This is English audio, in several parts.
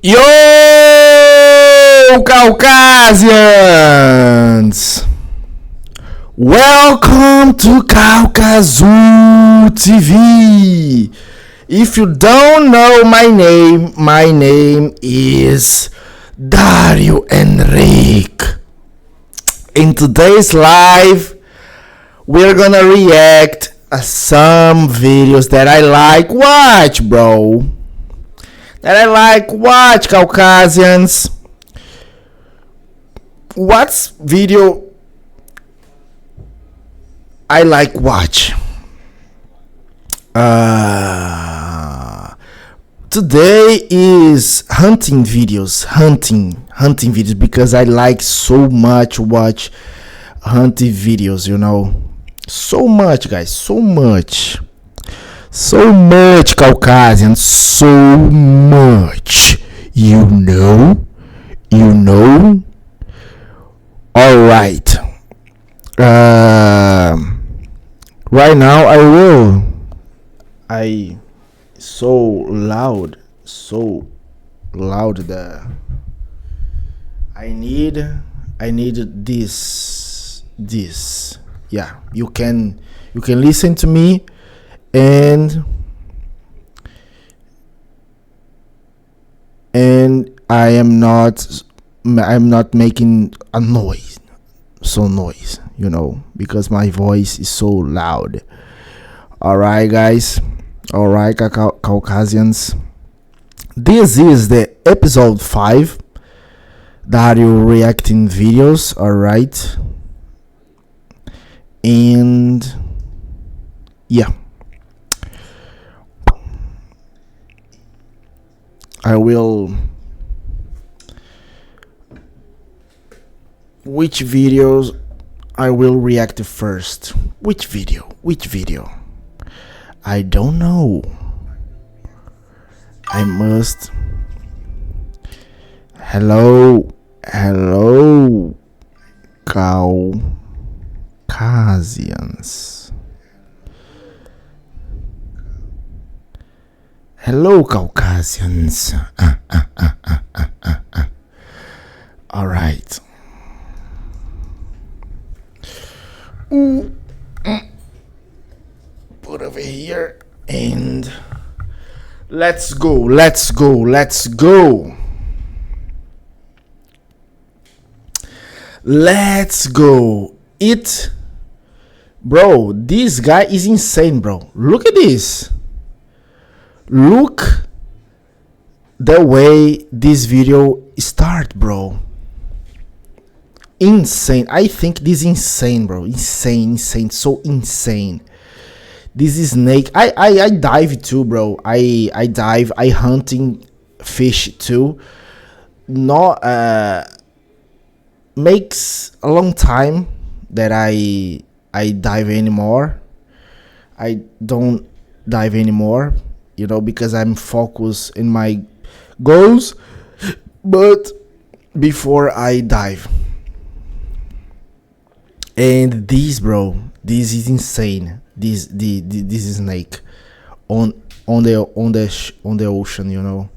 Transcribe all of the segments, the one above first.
Yo, Caucasians! Welcome to Kalkazu TV. If you don't know my name is Dario Enrique. In today's live, we're gonna react some videos that I like watch, bro. Caucasians. What's video I like watch? Today is hunting videos because I like so much watch hunting videos, you know. So much, guys, so much Caucasians, so much, you know. All right. Right now I so loud that I need this. Yeah, you can listen to me, and I'm not making a noise, you know, because my voice is so loud. All right, guys. All right, Caucasians. This is the episode 5 Dario reacting videos. All right, and yeah, I will. Which videos I will react to first? Which video? I don't know. I must. Hello, Caucasians. Hello, Caucasians. All right. Put over here and let's go. It, bro, this guy is insane, bro. Look at this. Look the way this video start, bro. Insane. I think this is insane, bro. Insane, so insane. This is snake. I dive too, bro. I dive. I hunting fish too. Not makes a long time that I dive anymore. I don't dive anymore, you know, because I'm focused in my goals. But before I dive, and this, bro, this is insane. This is snake on the ocean, you know.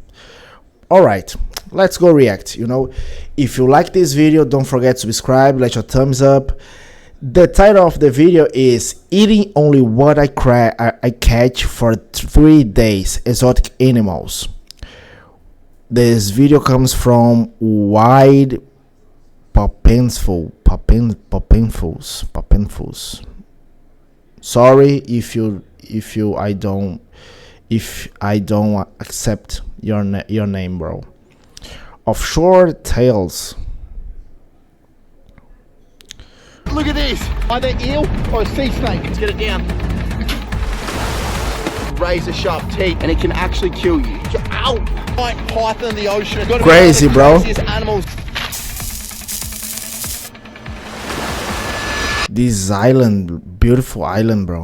All right, let's go react. You know, if you like this video, don't forget to subscribe, let your thumbs up. The title of the video is "Eating Only What I Catch for 3 Days: Exotic Animals." This video comes from Wide Papenfuls. Sorry if I don't accept your name, bro. Offshore Tales. Look at this. Either eel or a sea snake. Let's get it down. Razor sharp teeth, and it can actually kill you. Ow! Giant python in the ocean. Crazy, bro. Animals. This island, beautiful island, bro.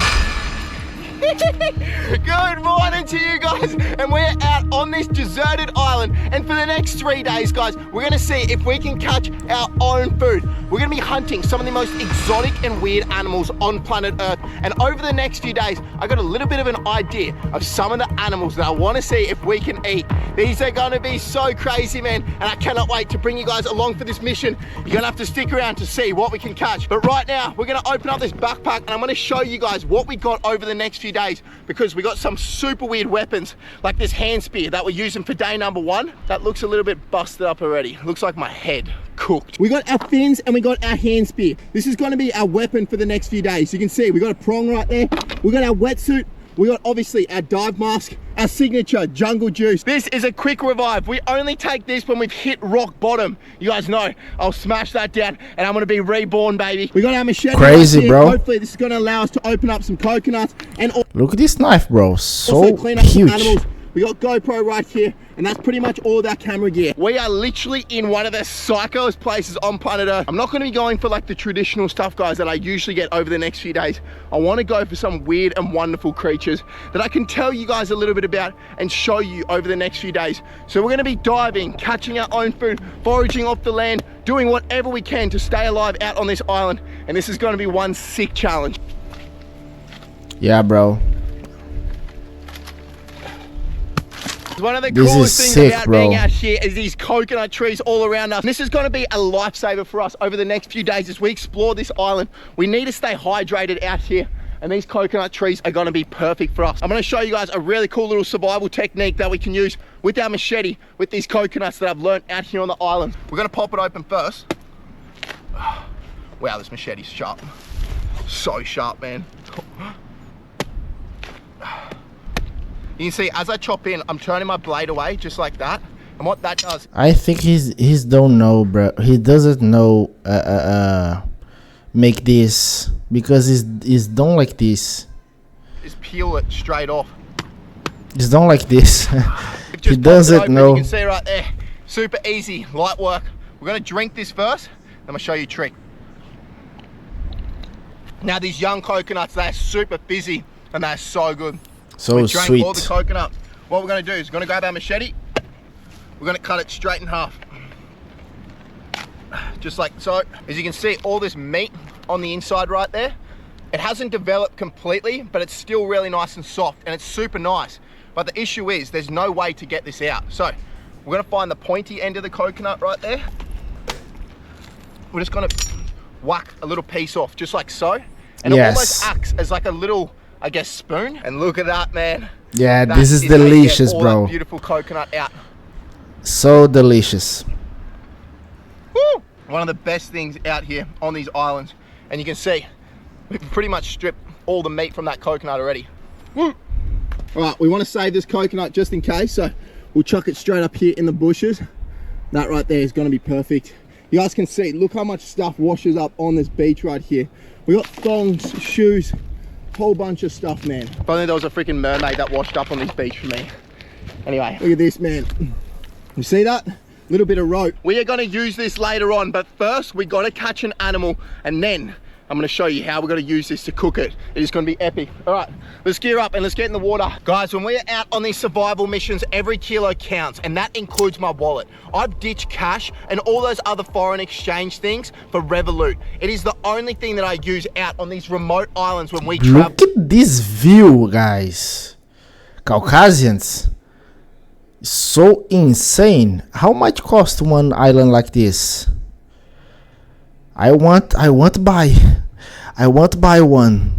Good morning to you guys, and we're out on this deserted island, and for the next 3 days, guys, we're gonna see if we can catch our own food. We're gonna be hunting some of the most exotic and weird animals on planet Earth, and over the next few days, I got a little bit of an idea of some of the animals that I wanna see if we can eat. These are gonna be so crazy, man, and I cannot wait to bring you guys along for this mission. You're gonna have to stick around to see what we can catch. But right now, we're gonna open up this backpack, and I'm gonna show you guys what we got over the next few days, because we got some super weird weapons, like this hand spear that we're using for day number 1. That looks a little bit busted up already. Looks like my head cooked. We got our fins and we got our hand spear. This is gonna be our weapon for the next few days. You can see we got a prong right there. We got our wetsuit. We got obviously our dive mask, our signature jungle juice. This is a quick revive. We only take this when we've hit rock bottom. You guys know I'll smash that down and I'm gonna be reborn, baby. We got our machete. Crazy, right here. bro. Hopefully this is gonna allow us to open up some coconuts and Look at this knife, bro. So also clean up some huge. animals. We got GoPro right here, and that's pretty much all of our camera gear. We are literally in one of the psychoest places on planet Earth. I'm not gonna be going for like the traditional stuff, guys, that I usually get over the next few days. I wanna go for some weird and wonderful creatures that I can tell you guys a little bit about and show you over the next few days. So we're gonna be diving, catching our own food, foraging off the land, doing whatever we can to stay alive out on this island. And this is gonna be one sick challenge. Yeah, bro. One of the This coolest is things sick, about bro. being out here is these coconut trees all around us. This is going to be a lifesaver for us over the next few days as we explore this island. We need to stay hydrated out here, and these coconut trees are going to be perfect for us. I'm going to show you guys a really cool little survival technique that we can use with our machete with these coconuts that I've learned out here on the island. We're going to pop it open first. Wow, this machete's sharp. So sharp, man. You can see as I chop in, I'm turning my blade away just like that. And what that does, I think he's don't know, bro. He doesn't know make this because he's done like this. is peel it straight off. He's done like this. Just He popped it doesn't open, know. You can see right there, super easy, light work. We're gonna drink this first, then I'm gonna show you a trick. Now these young coconuts, they're super fizzy and they're so good. So We drank sweet. all the coconuts. What we're gonna do is we're gonna grab our machete, we're gonna cut it straight in half. Just like so. As you can see, all this meat on the inside right there, it hasn't developed completely, but it's still really nice and soft, and it's super nice. But the issue is there's no way to get this out. So we're gonna find the pointy end of the coconut right there. We're just gonna whack a little piece off, just like so. And it almost acts as like a little, I guess, spoon. And look at that, man. Yeah, That this is how you get delicious, all bro. that beautiful coconut out. So delicious. Woo! One of the best things out here on these islands. And you can see, we've pretty much stripped all the meat from that coconut already. Woo! All right, we want to save this coconut just in case, so we'll chuck it straight up here in the bushes. That right there is going to be perfect. You guys can see, look how much stuff washes up on this beach right here. We got thongs, shoes, whole bunch of stuff, man. If only there was a freaking mermaid that washed up on this beach for me. Anyway, look at this, man. You see that? Little bit of rope. We are going to use this later on, but first we got to catch an animal, and then I'm going to show you how we're going to use this to cook it. It is going to be epic. All right, let's gear up and let's get in the water. Guys, when we're out on these survival missions, every kilo counts, and that includes my wallet. I've ditched cash and all those other foreign exchange things for Revolut. It is the only thing that I use out on these remote islands when we travel. Look at this view, guys. Caucasians. So insane. How much cost one island like this? I want buy one.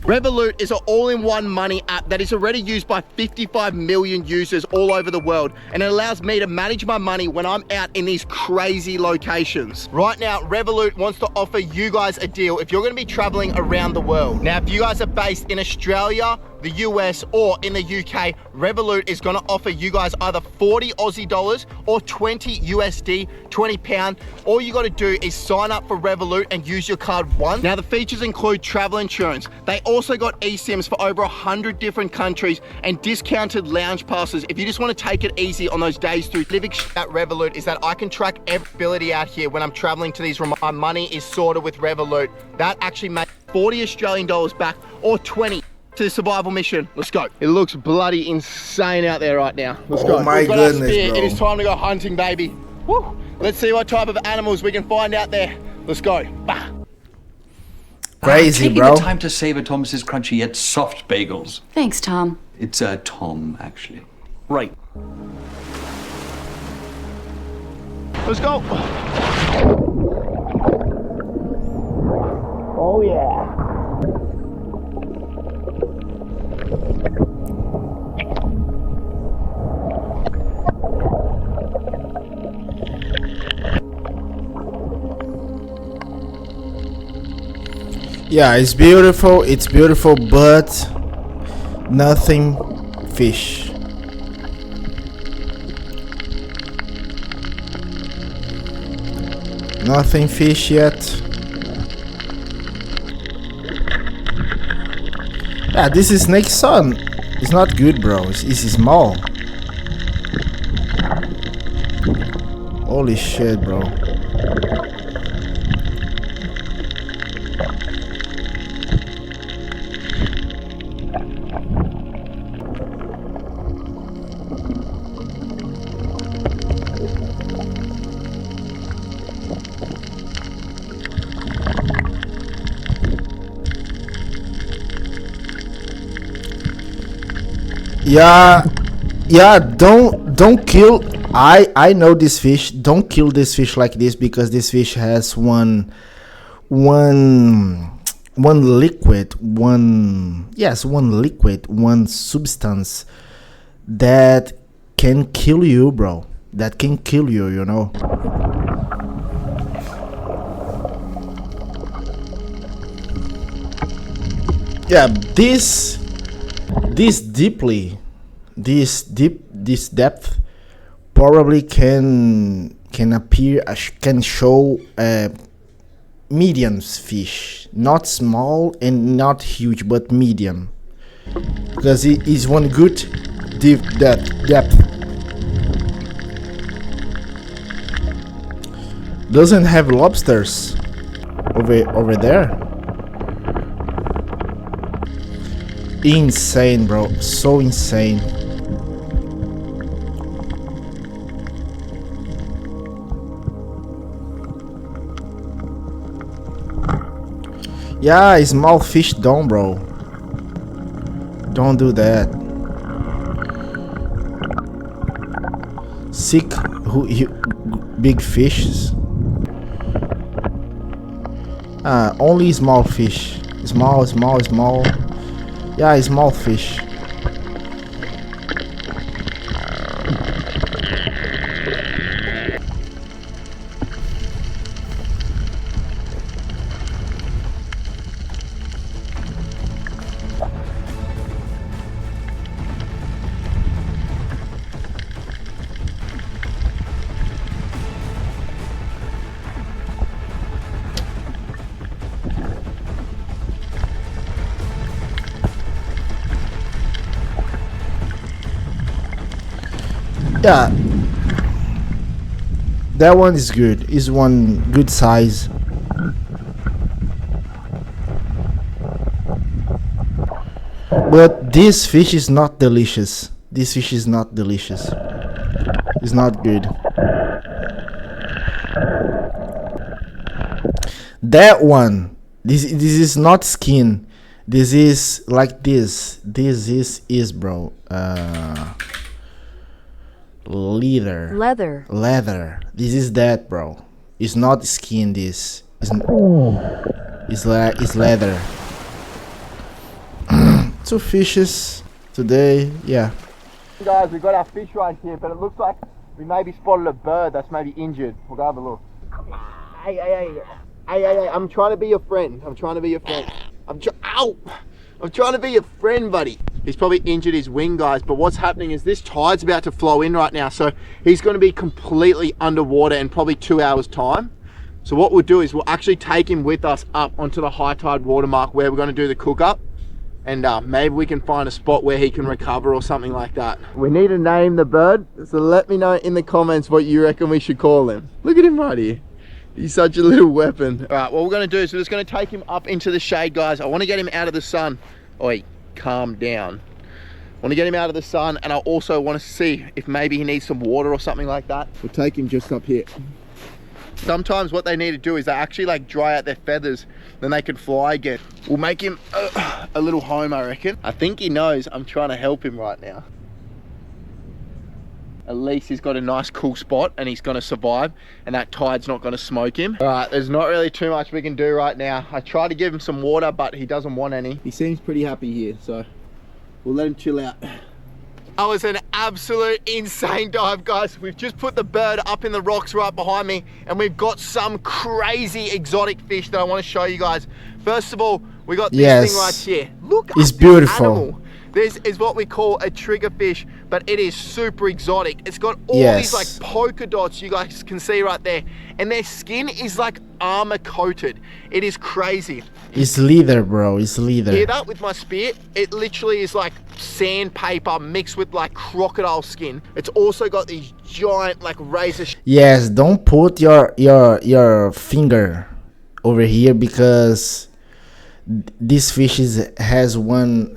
Revolut is an all-in-one money app that is already used by 55 million users all over the world, and it allows me to manage my money when I'm out in these crazy locations. Right now, Revolut wants to offer you guys a deal if you're going to be traveling around the world. Now, if you guys are based in Australia, the US, or in the UK, Revolut is going to offer you guys either 40 Aussie dollars or 20 USD, 20 pound. All you got to do is sign up for Revolut and use your card once. Now, the features include travel insurance. They also got eSIMs for over 100 different countries and discounted lounge passes if you just want to take it easy on those days through. Living at Revolut is that I can track every ability out here when I'm traveling to these remote. My money is sorted with Revolut. That actually makes 40 Australian dollars back or 20 to the survival mission. Let's go. It looks bloody insane out there right now. Let's go. Oh my We've got our goodness, spear. bro. It is time to go hunting, baby. Woo. Let's see what type of animals we can find out there. Let's go. Bah. Crazy, taking bro. the time to savor Thomas's crunchy yet soft bagels. Thanks, Tom. It's Tom, actually. Right. Let's go. Oh yeah. Yeah, it's beautiful, but nothing fish. Nothing fish yet. Yeah, this is snake sun. It's not good, bro. It's small. Holy shit, bro. Yeah, don't kill. I know this fish. Don't kill this fish like this, because this fish has one liquid, one substance that can kill you, bro. That can kill you, you know. Yeah, this depth probably can show medium fish, not small and not huge, but medium, because it is one good deep depth. Doesn't have lobsters over there. Insane, bro. So insane. Yeah, small fish don't, bro. Don't do that. Seek big fishes. Only small fish. Small. Yeah, small fish. Yeah, that one is good. Is one good size. But this fish is not delicious. This fish is not delicious. It's not good. That one. This is not skin. This is like this. This is bro. Leather. This is that, bro. It's not skin. This is it's leather. Two fishes today. Yeah. Guys, we've got our fish right here, but it looks like we maybe spotted a bird that's maybe injured. We'll go have a look. Hey, I'm trying to be your friend. I'm trying to be your friend, buddy. He's probably injured his wing, guys, but what's happening is this tide's about to flow in right now, so he's going to be completely underwater in probably 2 hours time. So what we'll do is we'll actually take him with us up onto the high tide watermark where we're going to do the cook up, and maybe we can find a spot where he can recover or something like that. We need to name the bird, so let me know in the comments what you reckon we should call him. Look at him right here. He's such a little weapon. All right, what we're going to do is we're just going to take him up into the shade, guys. I want to get him out of the sun. Oi, calm down. I want to get him out of the sun, and I also want to see if maybe he needs some water or something like that. We'll take him just up here. Sometimes what they need to do is they actually like dry out their feathers, then they can fly again. We'll make him a little home, I reckon. I think he knows I'm trying to help him right now. At least he's got a nice cool spot and he's gonna survive, and that tide's not gonna smoke him. All right, there's not really too much we can do right now. I tried to give him some water, but he doesn't want any. He seems pretty happy here, so we'll let him chill out. That was an absolute insane dive, guys. We've just put the bird up in the rocks right behind me, and we've got some crazy exotic fish that I want to show you guys. First of all, we got this thing right here. Look, it's beautiful. Animal. This is what we call a triggerfish, but it is super exotic. It's got all these like polka dots you guys can see right there, and their skin is like armor coated. It is crazy. It's leather, bro. It's leather. Hear that with my spear? It literally is like sandpaper mixed with like crocodile skin. It's also got these giant like razor. Yes, don't put your finger over here, because this fish has one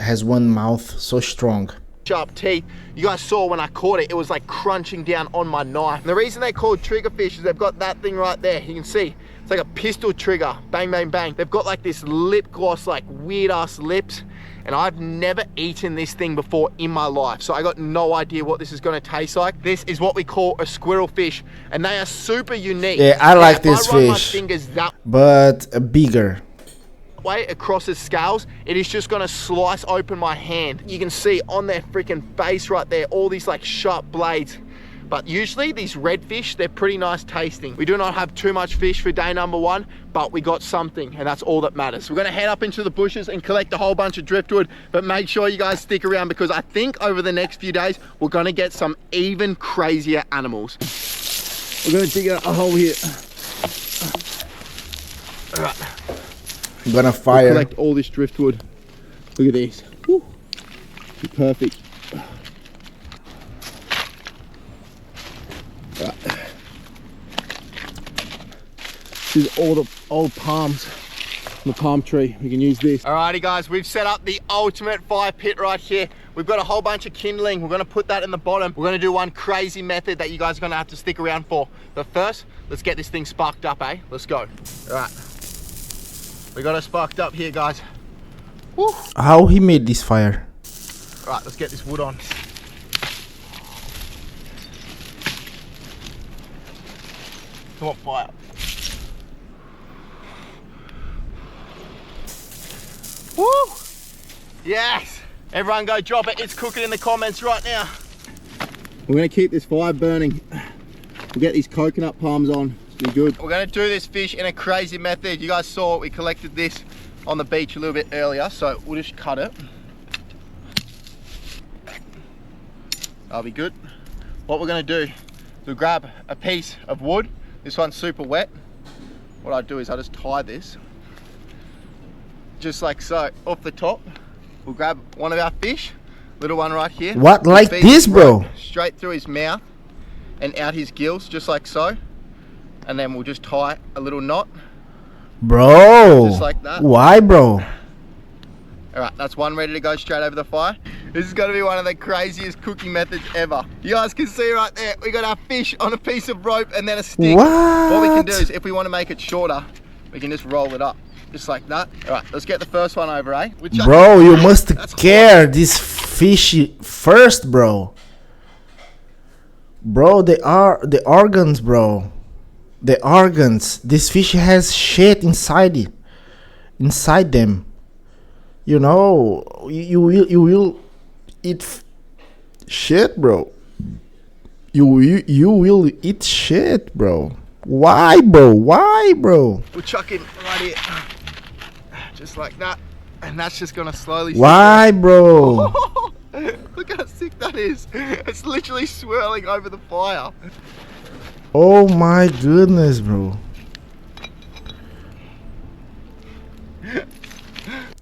mouth so strong. Sharp teeth. You guys saw when I caught it, it was like crunching down on my knife. And the reason they call triggerfish is they've got that thing right there. You can see it's like a pistol trigger. Bang, bang, bang. They've got like this lip gloss, like weird ass lips. And I've never eaten this thing before in my life, so I got no idea what this is going to taste like. This is what we call a squirrel fish, and they are super unique. Yeah, I like this if I run my fish, fingers that but bigger way across his scales, it is just gonna slice open my hand. You can see on their freaking face right there all these like sharp blades. But usually these redfish, they're pretty nice tasting. We do not have too much fish for day number 1, but we got something, and that's all that matters. We're gonna head up into the bushes and collect a whole bunch of driftwood, but make sure you guys stick around, because I think over the next few days we're gonna get some even crazier animals. We're gonna dig a hole here. All right. I'm gonna fire. We'll collect all this driftwood. Look at these. Woo. Perfect. Right. This is all the old palms from the palm tree. We can use this. Alrighty guys, we've set up the ultimate fire pit right here. We've got a whole bunch of kindling. We're gonna put that in the bottom. We're gonna do one crazy method that you guys are gonna have to stick around for. But first, let's get this thing sparked up, eh? Let's go. Alright. We got it sparked up here, guys. Woo. How he made this fire? Right, let's get this wood on. Come on, fire. Woo! Yes! Everyone go drop it. It's cooking in the comments right now. We're gonna keep this fire burning. We'll get these coconut palms on. Be good. We're gonna do this fish in a crazy method. You guys saw we collected this on the beach a little bit earlier, so we'll just cut it. That'll be good. What we're gonna do is we'll grab a piece of wood. This one's super wet. What I do is I just tie this, just like so, off the top. We'll grab one of our fish, little one right here. What, like this, bro? Straight through his mouth and out his gills, just like so. And then we'll just tie a little knot. Bro. Just like that. Why, bro? All right, that's one ready to go straight over the fire. This is gonna be one of the craziest cooking methods ever. You guys can see right there, we got our fish on a piece of rope and then a stick. What we can do is, if we wanna make it shorter, we can just roll it up, just like that. All right, let's get the first one over, eh? Bro, you must care this fish first, bro. Bro, they are the organs, bro. The organs. This fish has shit inside them. You know, you will eat shit, bro. You will eat shit, bro. Why, bro? Why, bro? We'll chuck him right here, just like that, and that's just gonna slowly. Why, bro? Look how sick that is. It's literally swirling over the fire. Oh my goodness, bro.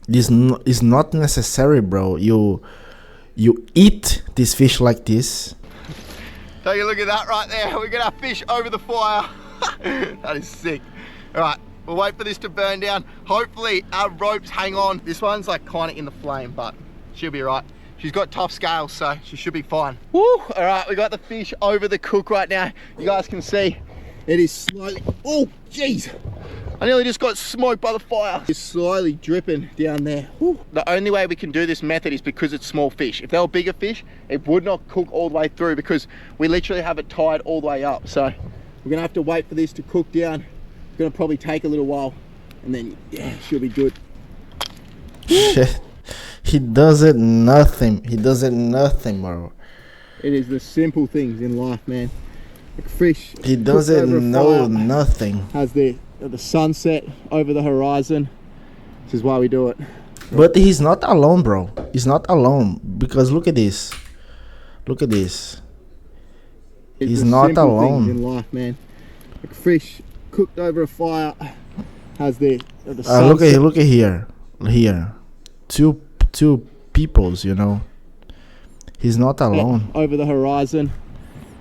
This is not necessary, bro. You eat this fish like this. Take a look at that right there. We got our fish over the fire. That is sick. All right, we'll wait for this to burn down. Hopefully our ropes hang on. This one's like kind of in the flame, but She'll be right. She's got tough scales, so she should be fine. Woo! All right, we got the fish over the cook right now. You guys can see it is slowly, oh, jeez. I nearly just got smoked by the fire. It's slowly dripping down there. Woo. The only way we can do this method is because it's small fish. If they were bigger fish, it would not cook all the way through because we literally have it tied all the way up. So we're gonna have to wait for this to cook down. It's gonna probably take a little while and then, yeah, she'll be good. He does it nothing. He does it nothing, bro. It is the simple things in life, man. Like fish. He doesn't know nothing. Has the sunset over the horizon. This is why we do it. But he's not alone, bro. He's not alone because look at this. Look at this. It's He's the not simple alone. things in life, man. Like fish cooked over a fire. Has the sunset. Look at here. Here. Two peoples, you know. He's not alone. Over the horizon.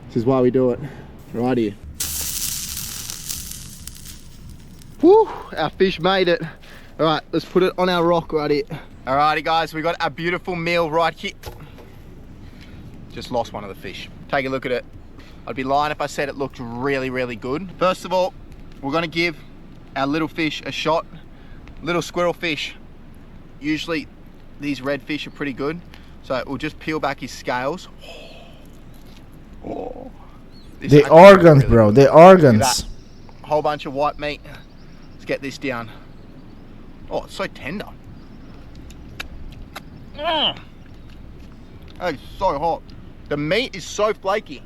This is why we do it. Right here. Woo! Our fish made it. All right, let's put it on our rock right here. Alrighty guys, we got a beautiful meal right here. Just lost one of the fish. Take a look at it. I'd be lying if I said it looked really, really good. First of all, we're gonna give our little fish a shot. Little squirrel fish. Usually these red fish are pretty good. So we'll just peel back his scales. Oh. The organs, really, bro. The organs. Whole bunch of white meat. Let's get this down. Oh, it's so tender. That is so hot. The meat is so flaky.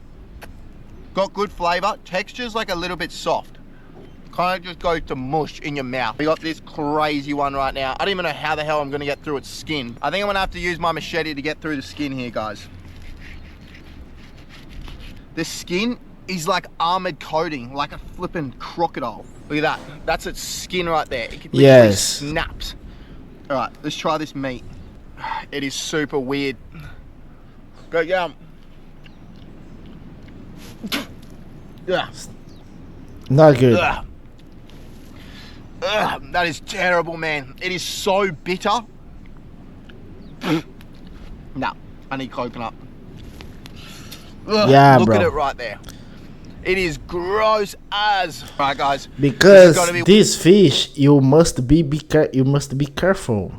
Got good flavor. Texture's like a little bit soft. Kind of just goes to mush in your mouth. We got this crazy one right now. I don't even know how the hell I'm gonna get through its skin. I think I'm gonna have to use my machete to get through the skin here, guys. The skin is like armored coating, like a flippin' crocodile. Look at that. That's its skin right there. It literally snaps. All right, let's try this meat. It is super weird. Go, yum. Yeah. Not good. That is terrible, man. It is so bitter. No, I need coconut. Yeah, look bro. Look at it right there. It is gross as. All right, guys. Because this fish, you must be careful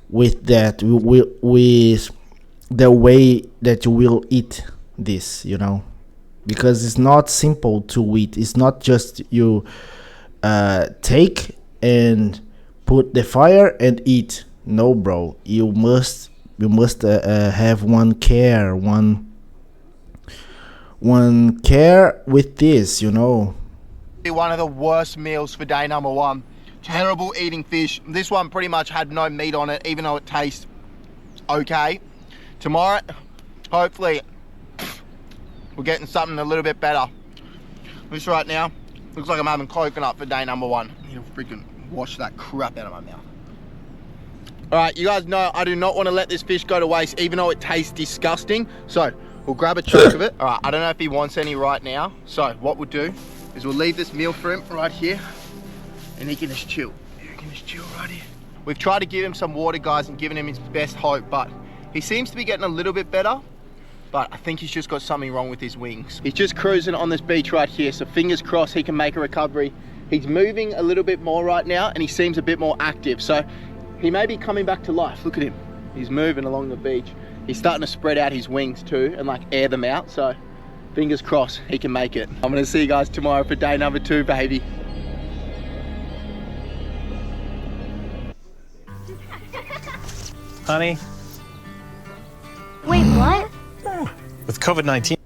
with that. With the way that you will eat this, you know, because it's not simple to eat. It's not just you take and put the fire and eat. No, bro. You must have one care with this, you know. One of the worst meals for day number one. Terrible eating fish. This one pretty much had no meat on it, even though it tastes okay. Tomorrow, hopefully, we're getting something a little bit better. This right now looks like I'm having coconut for day number one. You freaking wash that crap out of my mouth. All right, you guys know I do not want to let this fish go to waste, even though it tastes disgusting. So we'll grab a chunk of it. All right, I don't know if he wants any right now. So what we'll do is we'll leave this meal for him right here, and he can just chill. He can just chill right here. We've tried to give him some water, guys, and given him his best hope, but he seems to be getting a little bit better, but I think he's just got something wrong with his wings. He's just cruising on this beach right here, so fingers crossed he can make a recovery. He's moving a little bit more right now, and he seems a bit more active, so he may be coming back to life. Look at him. He's moving along the beach. He's starting to spread out his wings too and like air them out, so fingers crossed he can make it. I'm gonna see you guys tomorrow for day number 2, baby. Honey? Wait, what? With COVID-19.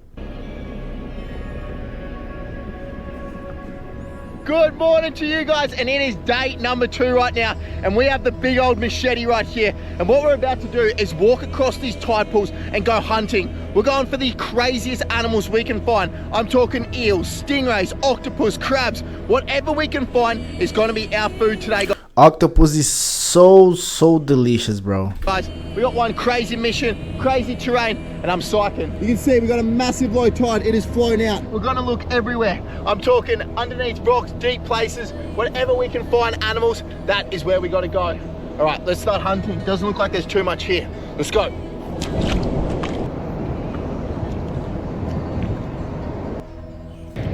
Good morning to you guys, and it is day number 2 right now, and we have the big old machete right here, and what we're about to do is walk across these tide pools and go hunting. We're going for the craziest animals we can find. I'm talking eels, stingrays, octopus, crabs. Whatever we can find is going to be our food today, guys. Octopus is so delicious, bro. Guys, we got one crazy mission, crazy terrain, and I'm psyching. You can see we got a massive low tide. It has flown out. We're gonna look everywhere. I'm talking underneath rocks, deep places, whatever we can find animals, that is where we gotta go. All right, let's start hunting. Doesn't look like there's too much here. Let's go.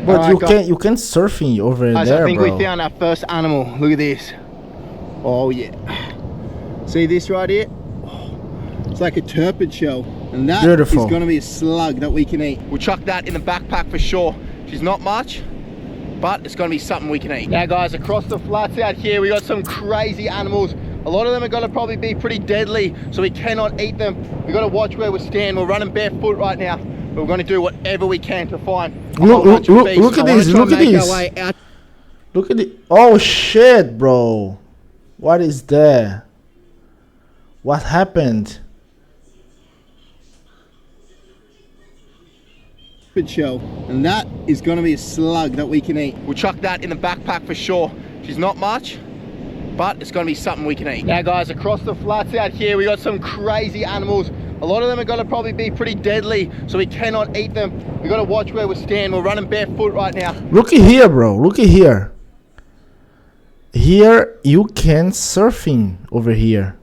But Alright, you can surfing over guys, there, I think bro. we found our first animal. Look at this. Oh yeah. See this right here? It's like a turpid shell. And that Beautiful. is gonna be a slug that we can eat. We'll chuck that in the backpack for sure. She's not much, but it's gonna be something we can eat. Now guys, across the flats out here, we got some crazy animals. A lot of them are gonna probably be pretty deadly, so we cannot eat them. We gotta watch where we stand. We're running barefoot right now, but we're gonna do whatever we can to find a whole bunch of beasts. Look at I wanna this, try look and at make our this. way out. Look at it. Oh shit, bro. What is that? What happened? Shell, and that is going to be a slug that we can eat. We'll chuck that in the backpack for sure. She's not much, but it's going to be something we can eat. Now guys, across the flats out here, we got some crazy animals. A lot of them are going to probably be pretty deadly, so we cannot eat them. We got to watch where we stand. We're running barefoot right now. Look at here, bro. Look at here. Here you can surfing over here.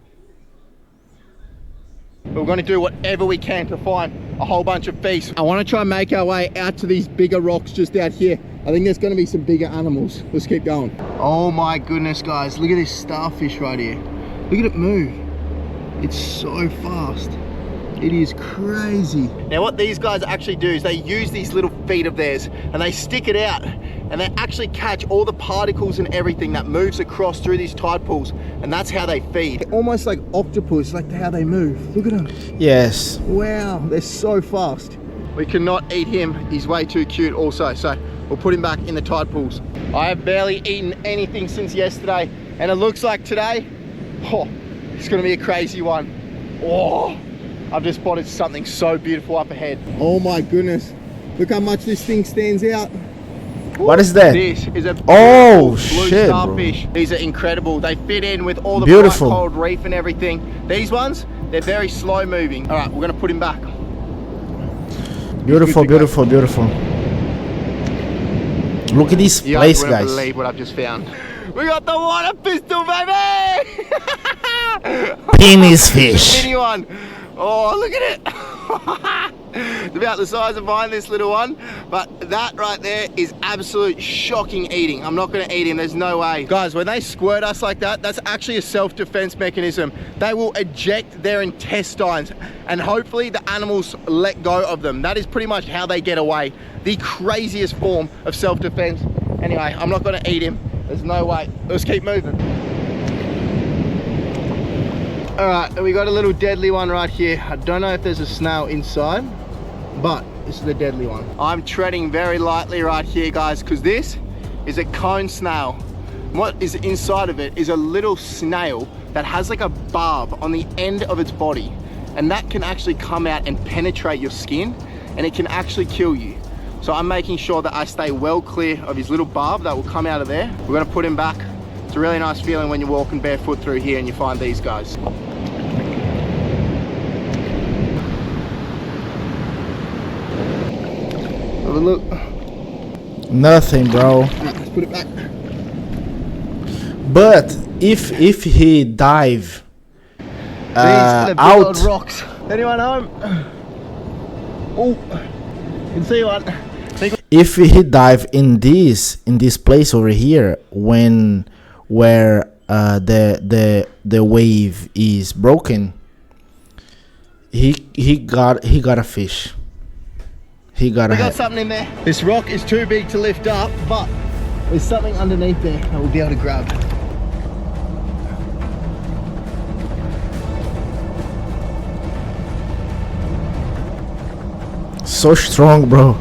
We're going to do whatever we can to find a whole bunch of feasts. I want to try and make our way out to these bigger rocks just out here. I think there's going to be some bigger animals. Let's keep going. Oh my goodness, guys. Look at this starfish right here. Look at it move. It's so fast. It is crazy. Now what these guys actually do is they use these little feet of theirs and they stick it out and they actually catch all the particles and everything that moves across through these tide pools, and that's how they feed. Almost like octopus, like how they move. Look at them. Yes. Wow, they're so fast. We cannot eat him. He's way too cute also, so we'll put him back in the tide pools. I have barely eaten anything since yesterday, and it looks like today, oh, it's gonna be a crazy one. Oh, I've just spotted something so beautiful up ahead. Oh my goodness. Look how much this thing stands out. What is that? This is a Oh, blue shit, starfish. bro. These are incredible. They fit in with all the Beautiful. bright cold reef and everything. These ones, they're very slow moving. All right, we're gonna put him back. Beautiful, beautiful, beautiful. Look at this You place, wouldn't guys. believe what I've just found. We got the water pistol, baby! Penis fish. Mini one. Oh, look at it. It's about the size of mine, this little one. But that right there is absolute shocking eating. I'm not gonna eat him, there's no way. Guys, when they squirt us like that, that's actually a self-defense mechanism. They will eject their intestines and hopefully the animals let go of them. That is pretty much how they get away. The craziest form of self-defense. Anyway, I'm not gonna eat him. There's no way. Let's keep moving. All right, we got a little deadly one right here. I don't know if there's a snail inside, but this is the deadly one. I'm treading very lightly right here, guys, because this is a cone snail. What is inside of it is a little snail that has like a barb on the end of its body, and that can actually come out and penetrate your skin, and it can actually kill you. So I'm making sure that I stay well clear of his little barb that will come out of there. We're gonna put him back. It's a really nice feeling when you're walking barefoot through here and you find these guys. Have a look. Nothing, bro. Let's put it back. But if he dive These are the big old out, rocks. Anyone home? Oh, you can see one. if he dive in this place over here, where the wave is broken, he got a fish. He got We got something in there. This rock is too big to lift up, but there's something underneath there that we'll be able to grab. So strong, bro.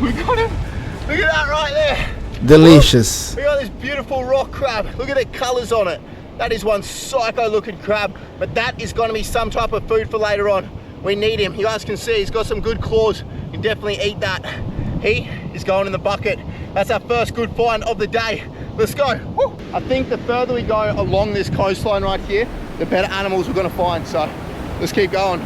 We got him. Look at that right there. Delicious. We got this beautiful rock crab. Look at the colors on it. That is one psycho looking crab, but that is going to be some type of food for later on. We need him. You guys can see he's got some good claws. You can definitely eat that. He is going in the bucket. That's our first good find of the day. Let's go. Woo. I think the further we go along this coastline right here, the better animals we're going to find. So let's keep going.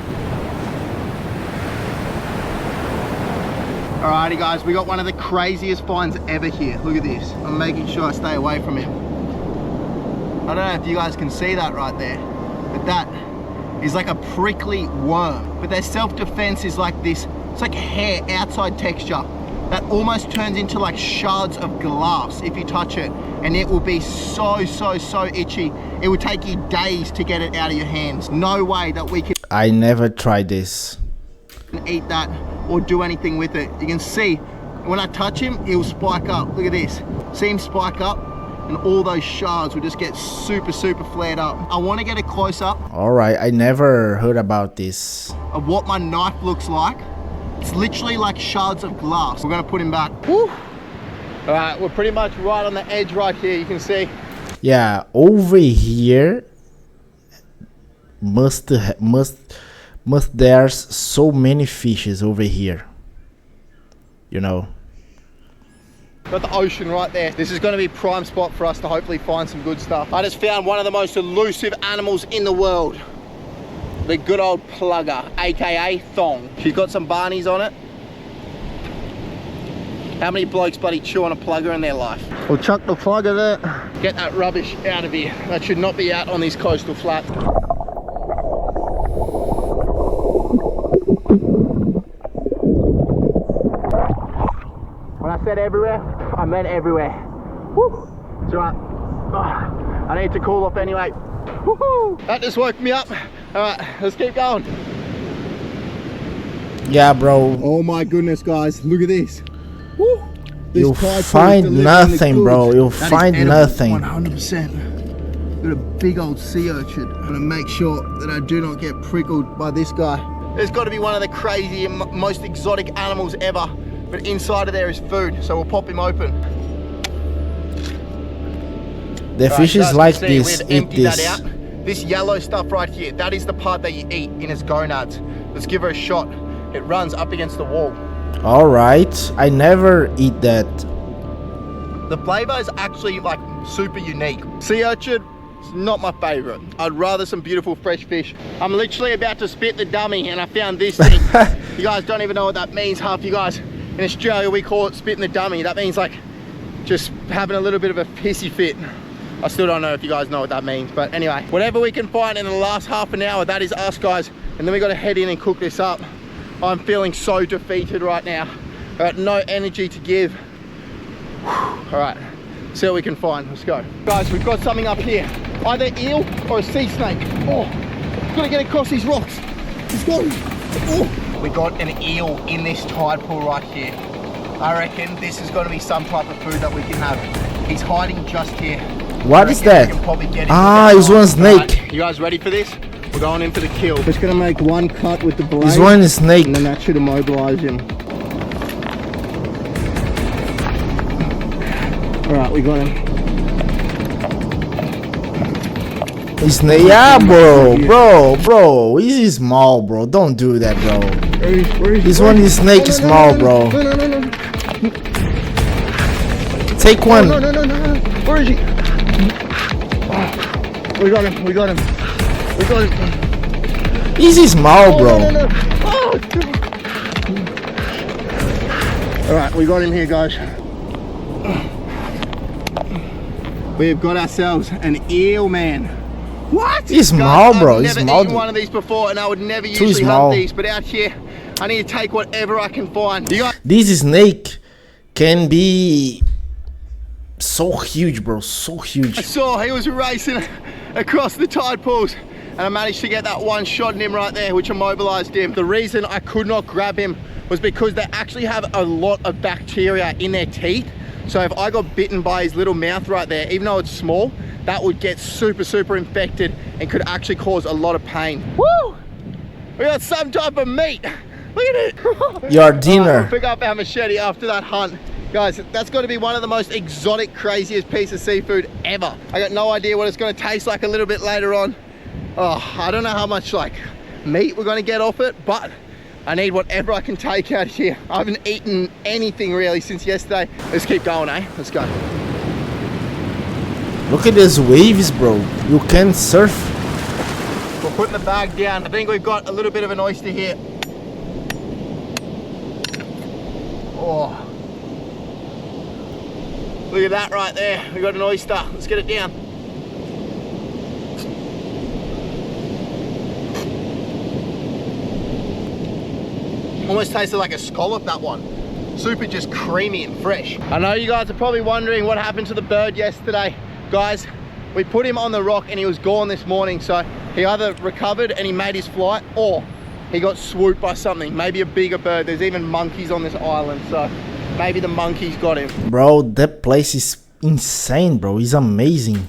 Alrighty guys, we got one of the craziest finds ever here. Look at this. I'm making sure I stay away from him. I don't know if you guys can see that right there, but that is like a prickly worm. But their self-defense is like this, it's like hair outside texture that almost turns into like shards of glass if you touch it, and it will be so itchy. It would take you days to get it out of your hands. No way that we can I never tried this. eat that or do anything with it. You can see when I touch him, he'll spike up. Look at this. See him spike up, and all those shards will just get super flared up. I want to get a close up All right, I never heard about this. of what my knife looks like. It's literally like shards of glass. We're gonna put him back. Woo. All right, we're pretty much right on the edge right here. You can see. Yeah, over here must there's so many fishes over here. You know. Got the ocean right there. This is going to be prime spot for us to hopefully find some good stuff. I just found one of the most elusive animals in the world. The good old plugger, aka thong. She's got some barnies on it. How many blokes bloody chew on a plugger in their life? We'll chuck the plugger there. Get that rubbish out of here. That should not be out on these coastal flats. When I said everywhere, I meant everywhere. Woo! It's all right. Oh, I need to cool off anyway. Woohoo! That just woke me up. All right, let's keep going. Yeah, bro. Oh my goodness, guys, look at this. Woo! This You'll tide pool is find delivering nothing, the bro. goods. You'll That is find edible, nothing. 100%. Got a big old sea urchin. I'm gonna make sure that I do not get prickled by this guy. There's got to be one of the crazy and most exotic animals ever, but inside of there is food, so we'll pop him open. The Right, fish guys is can like see this. we'd Eat empty that this. out. This yellow stuff right here, that is the part that you eat in its gonads. Let's give her a shot. It runs up against the wall. All right, I never eat that. The flavor is actually like super unique. Sea urchin, it's not my favorite. I'd rather some beautiful fresh fish. I'm literally about to spit the dummy and I found this thing. You guys don't even know what that means. Half you guys in Australia, we call it spitting the dummy. That means like just having a little bit of a pissy fit. I still don't know if you guys know what that means, but anyway, whatever we can find in the last half an hour, that is us, guys. And then we got to head in and cook this up. I'm feeling so defeated right now. No energy to give. All right, see what we can find. Let's go. Guys, we've got something up here. Either eel or a sea snake. Oh, gotta get across these rocks. Let's go. Oh. We got an eel in this tide pool right here. I reckon this is gonna be some type of food that we can have. He's hiding just here. What is that? Ah, it's one snake. Right, you guys ready for this? We're going in for the kill. Just gonna make one cut with the blade. It's one snake. And then that should immobilize him. All right, we got him. Snake. Yeah, bro. He's small, bro. Don't do that, bro. This one is snake small, bro. No. Take one. No. Where is he? Oh, we got him. He's small, bro. No. Oh. All right, we got him here, guys. We've got ourselves an eel, man. What? He's small, Guys, bro. I've He's never small. eaten one of these before, and I would never Too usually small. hunt these, but out here, I need to take whatever I can find. You guys This snake can be so huge, bro. So huge. I saw he was racing across the tide pools, and I managed to get that one shot in him right there, which immobilized him. The reason I could not grab him was because they actually have a lot of bacteria in their teeth. So if I got bitten by his little mouth right there, even though it's small, that would get super infected and could actually cause a lot of pain. Woo! We got some type of meat. Look at it. Your dinner. We'll pick up our machete after that hunt. Guys, that's got to be one of the most exotic, craziest piece of seafood ever. I got no idea what it's going to taste like a little bit later on. Oh, I don't know how much like meat we're going to get off it, but I need whatever I can take out of here. I haven't eaten anything really since yesterday. Let's keep going, eh? Let's go. Look at these waves, bro. You can surf. We're putting the bag down. I think we've got a little bit of an oyster here. Oh. Look at that right there. We got an oyster. Let's get it down. Almost tasted like a scallop, that one. Super just creamy and fresh. I know you guys are probably wondering what happened to the bird yesterday. Guys, we put him on the rock and he was gone this morning. So he either recovered and he made his flight, or he got swooped by something, maybe a bigger bird. There's even monkeys on this island, so maybe the monkeys got him. Bro, that place is insane, bro. It's amazing.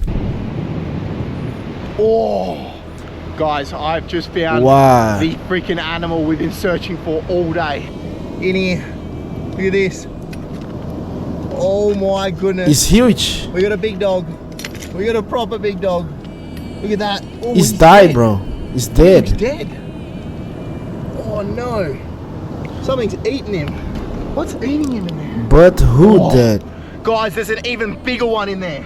Oh, guys, I've just found the freaking animal we've been searching for all day. In here, look at this. Oh my goodness. It's huge. We got a big dog. We got a proper big dog. Look at that. Oh, He's died, dead. bro. He's dead. He's dead. Oh no. Something's eating him. What's eating him in there? But who did? Guys, there's an even bigger one in there.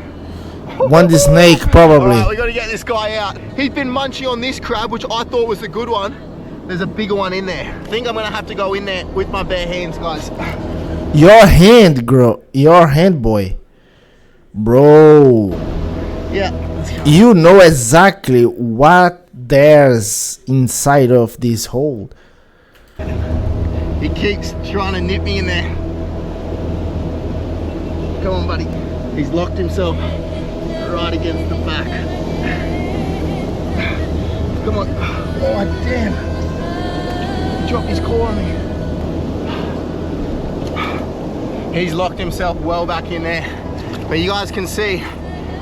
One the snake, probably. Alright, we gotta get this guy out. He's been munching on this crab, which I thought was the good one. There's a bigger one in there. I think I'm gonna have to go in there with my bare hands, guys. Your hand, bro. Your hand, boy. Bro. Yeah, let's go. You know exactly what there's inside of this hole. He keeps trying to nip me in there. Come on, buddy. He's locked himself right against the back. Come on. Oh, damn. He dropped his claw on me. He's locked himself well back in there. But you guys can see,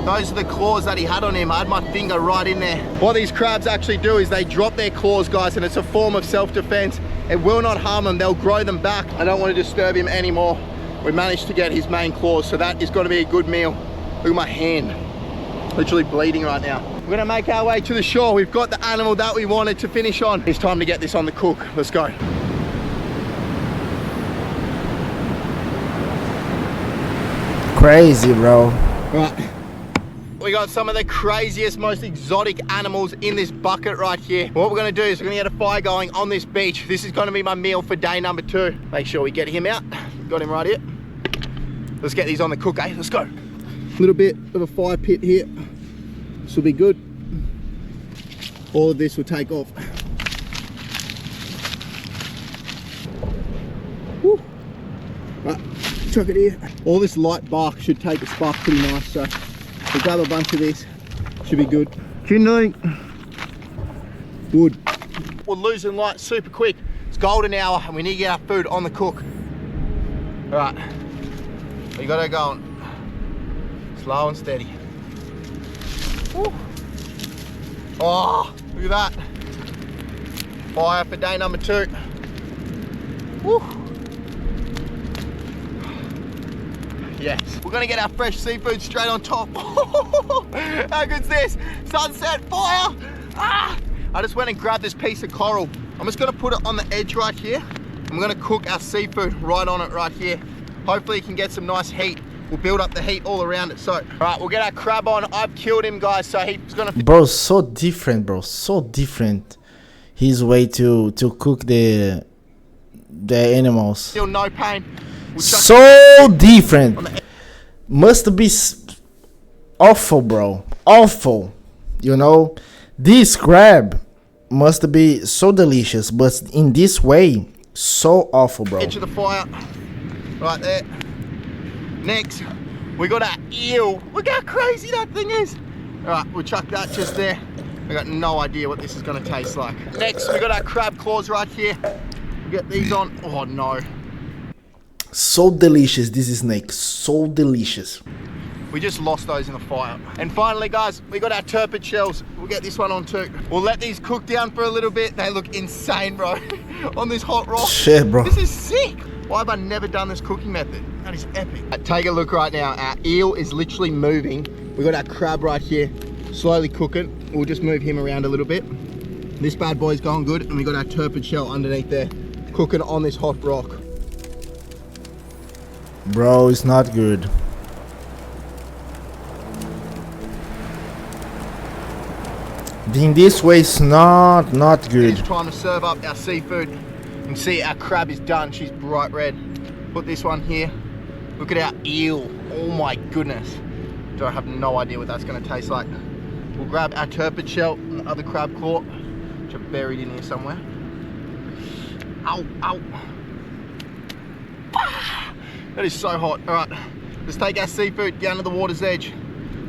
those are the claws that he had on him. I had my finger right in there. What these crabs actually do is they drop their claws, guys, and it's a form of self-defense. It will not harm them. They'll grow them back. I don't want to disturb him anymore. We managed to get his main claws, so that is going to be a good meal. Look at my hand. Literally bleeding right now. We're gonna make our way to the shore. We've got the animal that we wanted to finish on. It's time to get this on the cook. Let's go. Crazy, bro. Right. We got some of the craziest, most exotic animals in this bucket right here. What we're gonna do is we're gonna get a fire going on this beach. This is gonna be my meal for day number 2. Make sure we get him out. Got him right here. Let's get these on the cook, eh? Let's go. Little bit of a fire pit here. This will be good. All of this will take off. Woo. Right, chuck it here. All this light bark should take the spark pretty nice, so we'll grab a bunch of this. Should be good. Kindling. Wood. We're losing light super quick. It's golden hour and we need to get our food on the cook. All right, we got it going. Slow and steady. Woo. Oh, look at that. Fire for day number 2. Woo. Yes. We're gonna get our fresh seafood straight on top. How good's this? Sunset fire. Ah! I just went and grabbed this piece of coral. I'm just gonna put it on the edge right here. I'm gonna cook our seafood right on it right here. Hopefully it can get some nice heat. We'll build up the heat all around it. So, all right, we'll get our crab on. I've killed him, guys, so he's gonna... Bro, so different, bro. So different. His way to cook the animals. Feel no pain. So different. Must be awful, bro. Awful. You know, this crab must be so delicious, but in this way, so awful, bro. Edge of the fire. Right there. Next, we got our eel. Look how crazy that thing is. All right, we'll chuck that just there. We got no idea what this is gonna taste like. Next, we got our crab claws right here. We get these on. Oh no. So delicious, this snake. So delicious. We just lost those in the fire. And finally, guys, we got our turpid shells. We'll get this one on too. We'll let these cook down for a little bit. They look insane, bro. On this hot rock. Shit, bro. This is sick. Why have I never done this cooking method? That is epic. Take a look right now. Our eel is literally moving. We got our crab right here, slowly cooking. We'll just move him around a little bit. This bad boy's going good, and we got our turpid shell underneath there, cooking on this hot rock. Bro, it's not good. In this way, it's not good. It's trying to serve up our seafood. You can see our crab is done. She's bright red. Put this one here. Look at our eel. Oh my goodness. I have no idea what that's going to taste like. We'll grab our turpid shell and the other crab claw, which are buried in here somewhere. Ow, ow. That is so hot. All right, let's take our seafood down to the water's edge.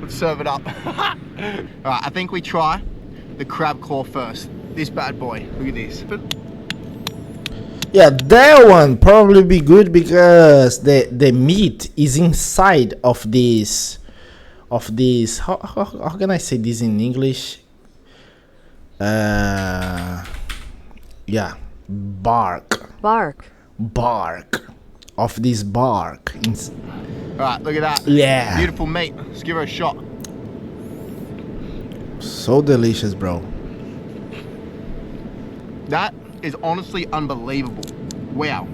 Let's serve it up. All right, I think we try the crab claw first. This bad boy, look at this. Yeah, that one probably be good because the meat is inside of this how can I say this in English? Yeah, bark of this bark. Alright, look at that. Yeah, Beautiful meat. Let's give her a shot. so delicious, bro. That is honestly unbelievable. Wow.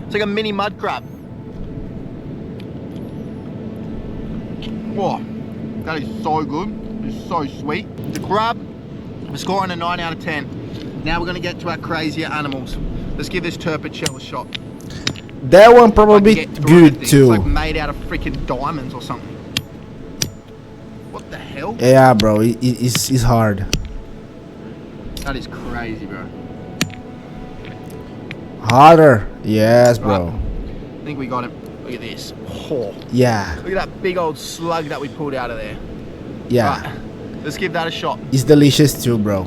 It's like a mini mud crab. Whoa, that is so good. It's so sweet. The crab, we're scoring a 9 out of 10. Now we're gonna get to our crazier animals. Let's give this turpid shell a shot. That one I can probably get through good anything. too. It's like made out of freaking diamonds or something. What the hell? Yeah, bro, it's hard. That is crazy, bro. Harder, yes, bro. Right. I think we got him. Look at this. Oh, Yeah, look at that big old slug that we pulled out of there. yeah, Right, let's give that a shot. it's delicious too, bro.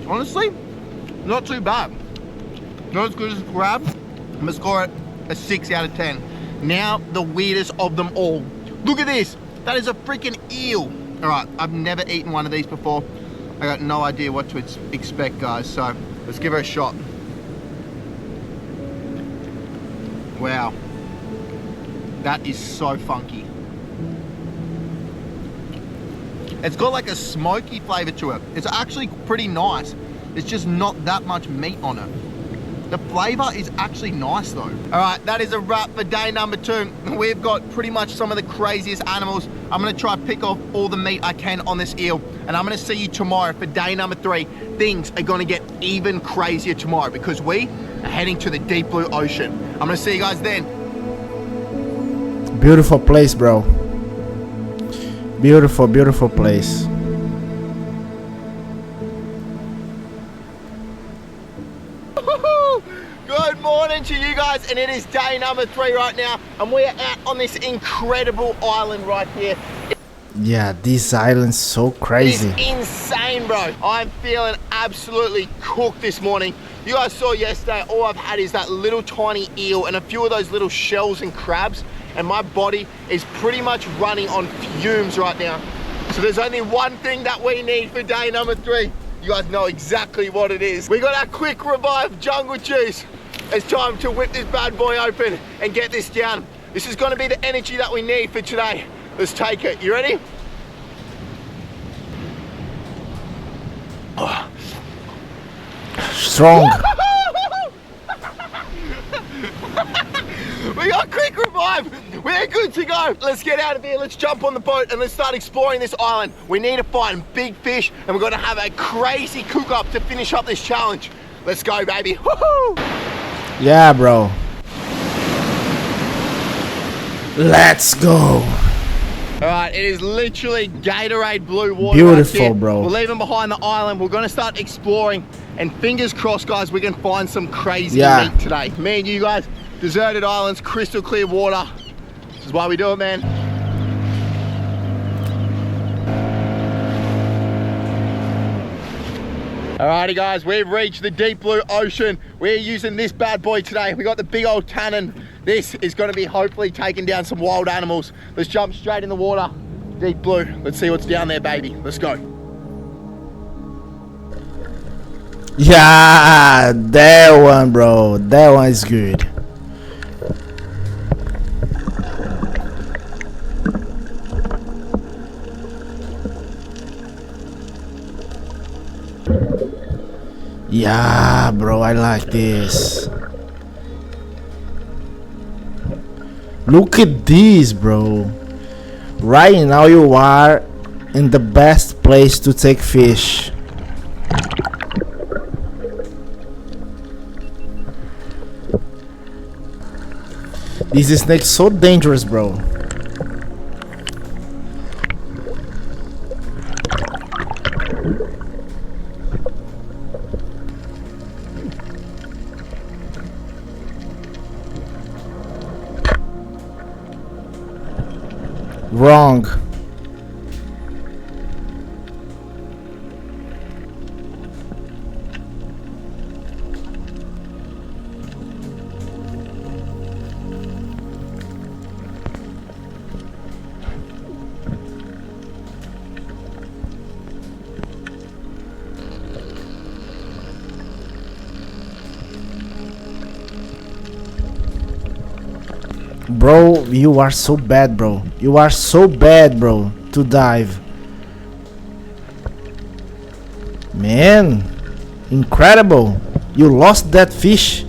Honestly, not too bad. Not as good as crab. I'm gonna score it a 6 out of 10. Now, the weirdest of them all. Look at this. That is a freaking eel. All right, I've never eaten one of these before. I got no idea what to expect, guys. So let's give her a shot. Wow. That is so funky. It's got like a smoky flavor to it. It's actually pretty nice. It's just not that much meat on it. The flavor is actually nice though. All right, that is a wrap for day number 2. We've got pretty much some of the craziest animals. I'm gonna try pick off all the meat I can on this eel, and I'm gonna see you tomorrow for day number 3. Things are gonna get even crazier tomorrow because we are heading to the deep blue ocean. I'm gonna see you guys then. Beautiful place, bro. Beautiful, beautiful place. Good morning to you guys, and it is day number 3 right now, and we are out on this incredible island right here. Yeah, this island's so It crazy. is insane, bro. I'm feeling absolutely cooked this morning. You guys saw yesterday, all I've had is that little tiny eel and a few of those little shells and crabs, and my body is pretty much running on fumes right now. So there's only one thing that we need for day number 3. You guys know exactly what it is. We got our quick revive jungle juice. It's time to whip this bad boy open and get this down. This is gonna be the energy that we need for today. Let's take it. You ready? Oh. Strong. We got quick revive. We're good to go. Let's get out of here. Let's jump on the boat and let's start exploring this island. We need to find big fish, and we're gonna have a crazy cook up to finish up this challenge. Let's go, baby. Woohoo! Yeah, bro. Let's go. All right, it is literally Gatorade blue water. Beautiful, right here. bro. We're leaving behind the island. We're gonna start exploring, and fingers crossed, guys, we can find some crazy meat today. Me and you guys, deserted islands, crystal clear water. This is why we do it, man. Alrighty guys, we've reached the deep blue ocean. We're using this bad boy today. We got the big old tannin. This is gonna be hopefully taking down some wild animals. Let's jump straight in the water. Deep blue, let's see what's down there, baby. Let's go. Yeah, that one, bro. That one is good. Yeah, bro, I like this. Look at this, bro. Right now you are in the best place to take fish. This snake's so dangerous, bro. Wrong. Bro, you are so bad, bro. You are so bad, bro, to dive. Man, incredible. You lost that fish.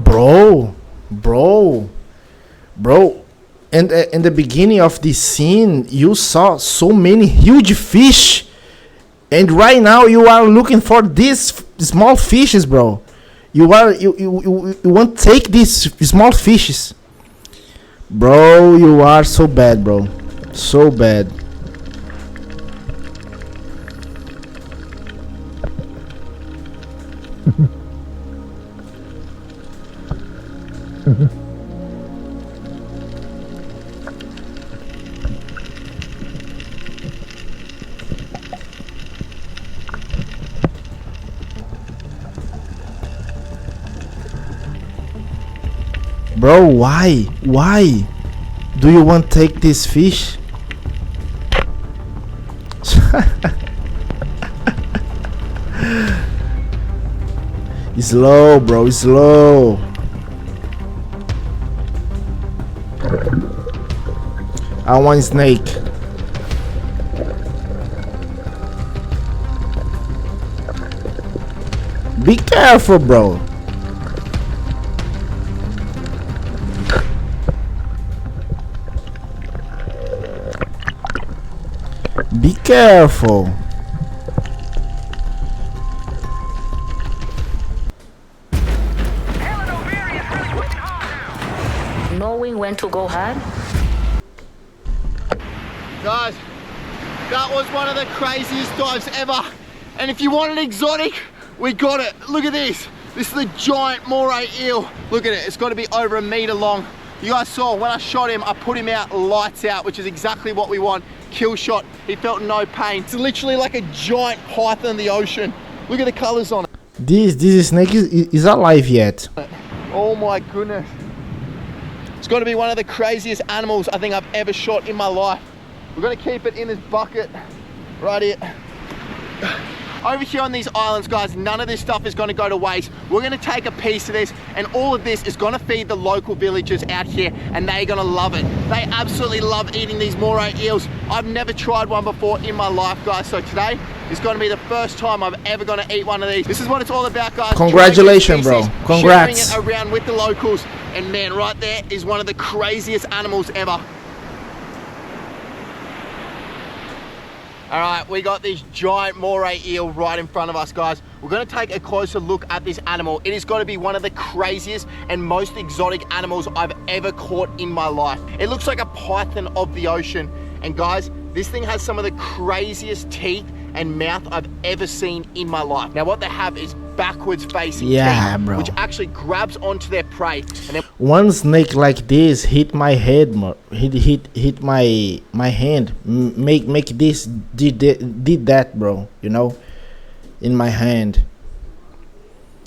Bro. And in the beginning of this scene, you saw so many huge fish, and right now you are looking for these small fishes, bro. You want to take these small fishes, bro. You are so bad, bro. So bad. Bro, why? Why do you want to take this fish? Slow, bro, slow. I want snake. Be careful, bro. Be careful. Knowing when to go hard. Guys, that was one of the craziest dives ever. And if you want an exotic, we got it. Look at this. This is the giant moray eel. Look at it. It's got to be over a meter long. You guys saw when I shot him, I put him out lights out, which is exactly what we want. Kill shot. He felt no pain. It's literally like a giant python in the ocean. Look at the colors on it. This snake is alive yet. Oh my goodness. It's got to be one of the craziest animals I think I've ever shot in my life. We're going to keep it in this bucket right here. Over here on these islands, guys, none of this stuff is going to go to waste. We're going to take a piece of this, and all of this is going to feed the local villagers out here, and they're going to love it. They absolutely love eating these moray eels. I've never tried one before in my life, guys, so today is going to be the first time I'm ever going to eat one of these. This is what it's all about, guys. Congratulations, bro. Congrats. Sharing it around with the locals, and man, right there is one of the craziest animals ever. All right, we got this giant moray eel right in front of us, guys. We're gonna take a closer look at this animal. It is gonna be one of the craziest and most exotic animals I've ever caught in my life. It looks like a python of the ocean. And guys, this thing has some of the craziest teeth and mouth I've ever seen in my life. Now what they have is backwards facing teeth, bro, which actually grabs onto their prey. And then one snake like this hit my head, hit my hand. Make this did that, bro. You know, in my hand.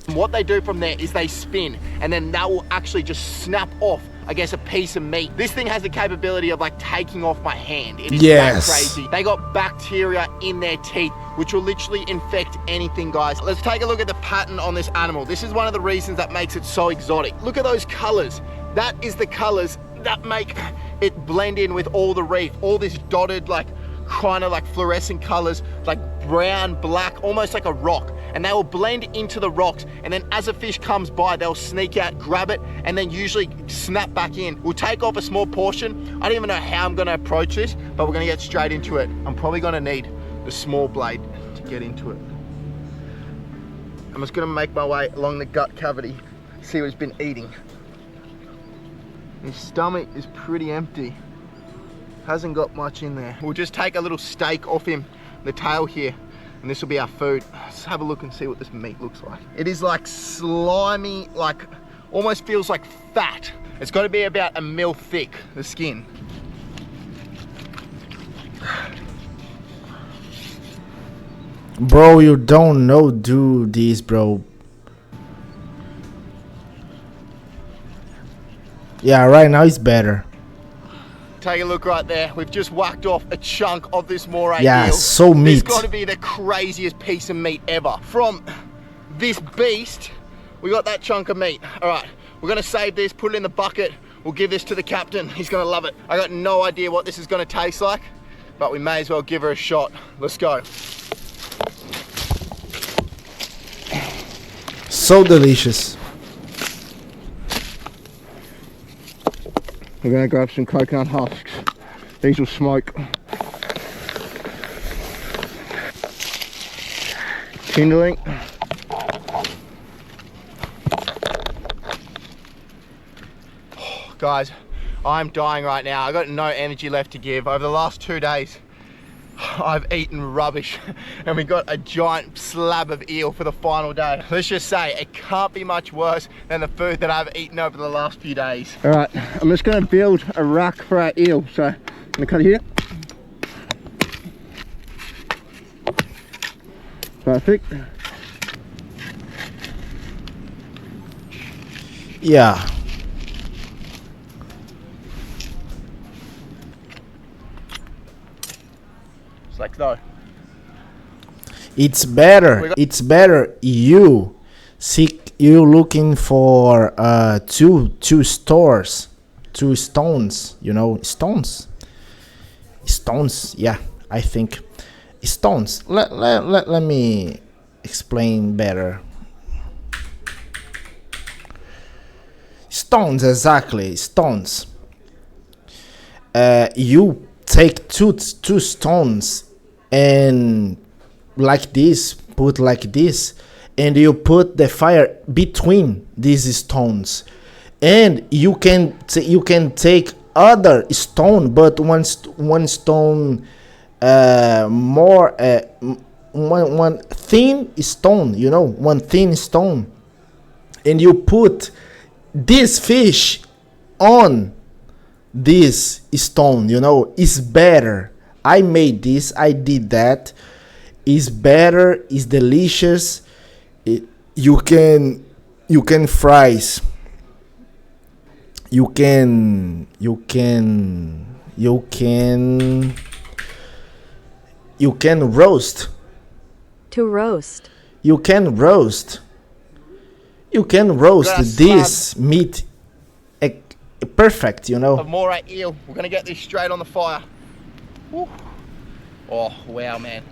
what they do from there is they spin, and then that will actually just snap off, I guess, a piece of meat. This thing has the capability of like taking off my hand. It is that crazy. They got bacteria in their teeth, which will literally infect anything, guys. Let's take a look at the pattern on this animal. This is one of the reasons that makes it so exotic. Look at those colors. That is the colors that make it blend in with all the reef. All this dotted, like, kind of like fluorescent colors, like brown, black, almost like a rock. And they will blend into the rocks, and then as a fish comes by, they'll sneak out, grab it, and then usually snap back in. We'll take off a small portion. I don't even know how I'm gonna approach this, but we're gonna get straight into it. I'm probably gonna need the small blade to get into it. I'm just gonna make my way along the gut cavity, see what it's been eating. His stomach is pretty empty. Hasn't got much in there. We'll just take a little steak off him, the tail here, and this will be our food. Let's have a look and see what this meat looks like. It is like slimy, like almost feels like fat. It's got to be about 1 mil thick, the skin. Bro, you don't know do this, bro. Yeah, right now it's better. Take a look right there. We've just whacked off a chunk of this moray Yeah, eel. so meat. It's got to be the craziest piece of meat ever. From this beast, we got that chunk of meat. All right, we're gonna save this, put it in the bucket. We'll give this to the captain. He's gonna love it. I got no idea what this is gonna taste like, but we may as well give her a shot. Let's go. So delicious. We're gonna grab some coconut husks. These will smoke. Kindling. Oh, guys, I'm dying right now. I got no energy left to give. Over the last 2 days, I've eaten rubbish and we got a giant slab of eel for the final day. Let's just say it can't be much worse than the food that I've eaten over the last few days. All right, I'm just gonna build a rack for our eel. So I'm gonna cut it here. Perfect. Yeah. It's like though. It's better. It's better. You looking for two stones. You know, stones. Yeah, I think stones. Let me explain better. Stones, exactly. Stones. You take two stones and like this, put like this, and you put the fire between these stones, and you can take other stone, but one stone more one thin stone, you know, one thin stone, and you put this fish on this stone, you know. It's better. I made this, I did that. It's better, it's delicious. You can fries. You can roast. To roast. You can roast this meat. Perfect, you know. Of moray eel. We're gonna get this straight on the fire. Woo. Oh wow, man.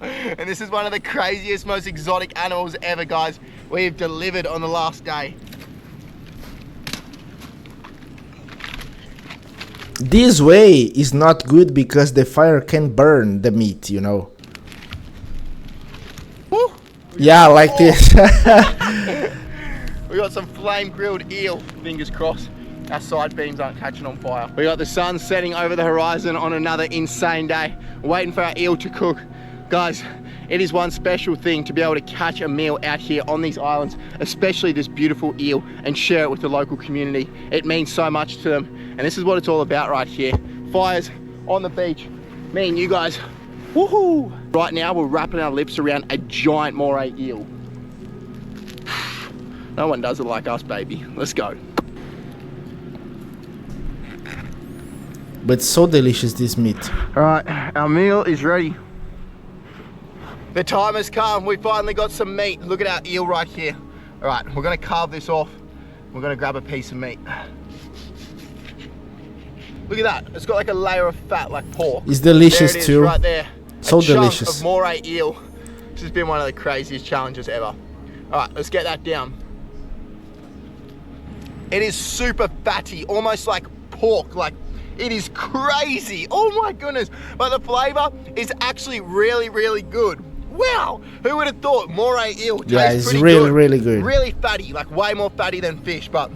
And this is one of the craziest, most exotic animals ever, guys. We've delivered on the last day. This way is not good because the fire can burn the meat, you know. Woo. Yeah, like this. We got some flame grilled eel, fingers crossed. Our side beams aren't catching on fire. We got the sun setting over the horizon on another insane day. We're waiting for our eel to cook. Guys, it is one special thing to be able to catch a meal out here on these islands, especially this beautiful eel, and share it with the local community. It means so much to them, and this is what it's all about right here. Fires on the beach, me and you guys, woohoo! Right now, we're wrapping our lips around a giant moray eel. No one does it like us, baby. Let's go. But so delicious, this meat. All right, our meal is ready. The time has come. We finally got some meat. Look at our eel right here. All right, we're gonna carve this off. We're gonna grab a piece of meat. Look at that. It's got like a layer of fat, like pork. It's delicious there it is, too. right there. So a chunk delicious. of moray eel. This has been one of the craziest challenges ever. All right, let's get that down. It is super fatty, almost like pork. Like, it is crazy. Oh my goodness. But the flavor is actually really, really good. Wow, who would have thought moray eel tastes Yeah, it's pretty really, good. really good. Really fatty, like way more fatty than fish, but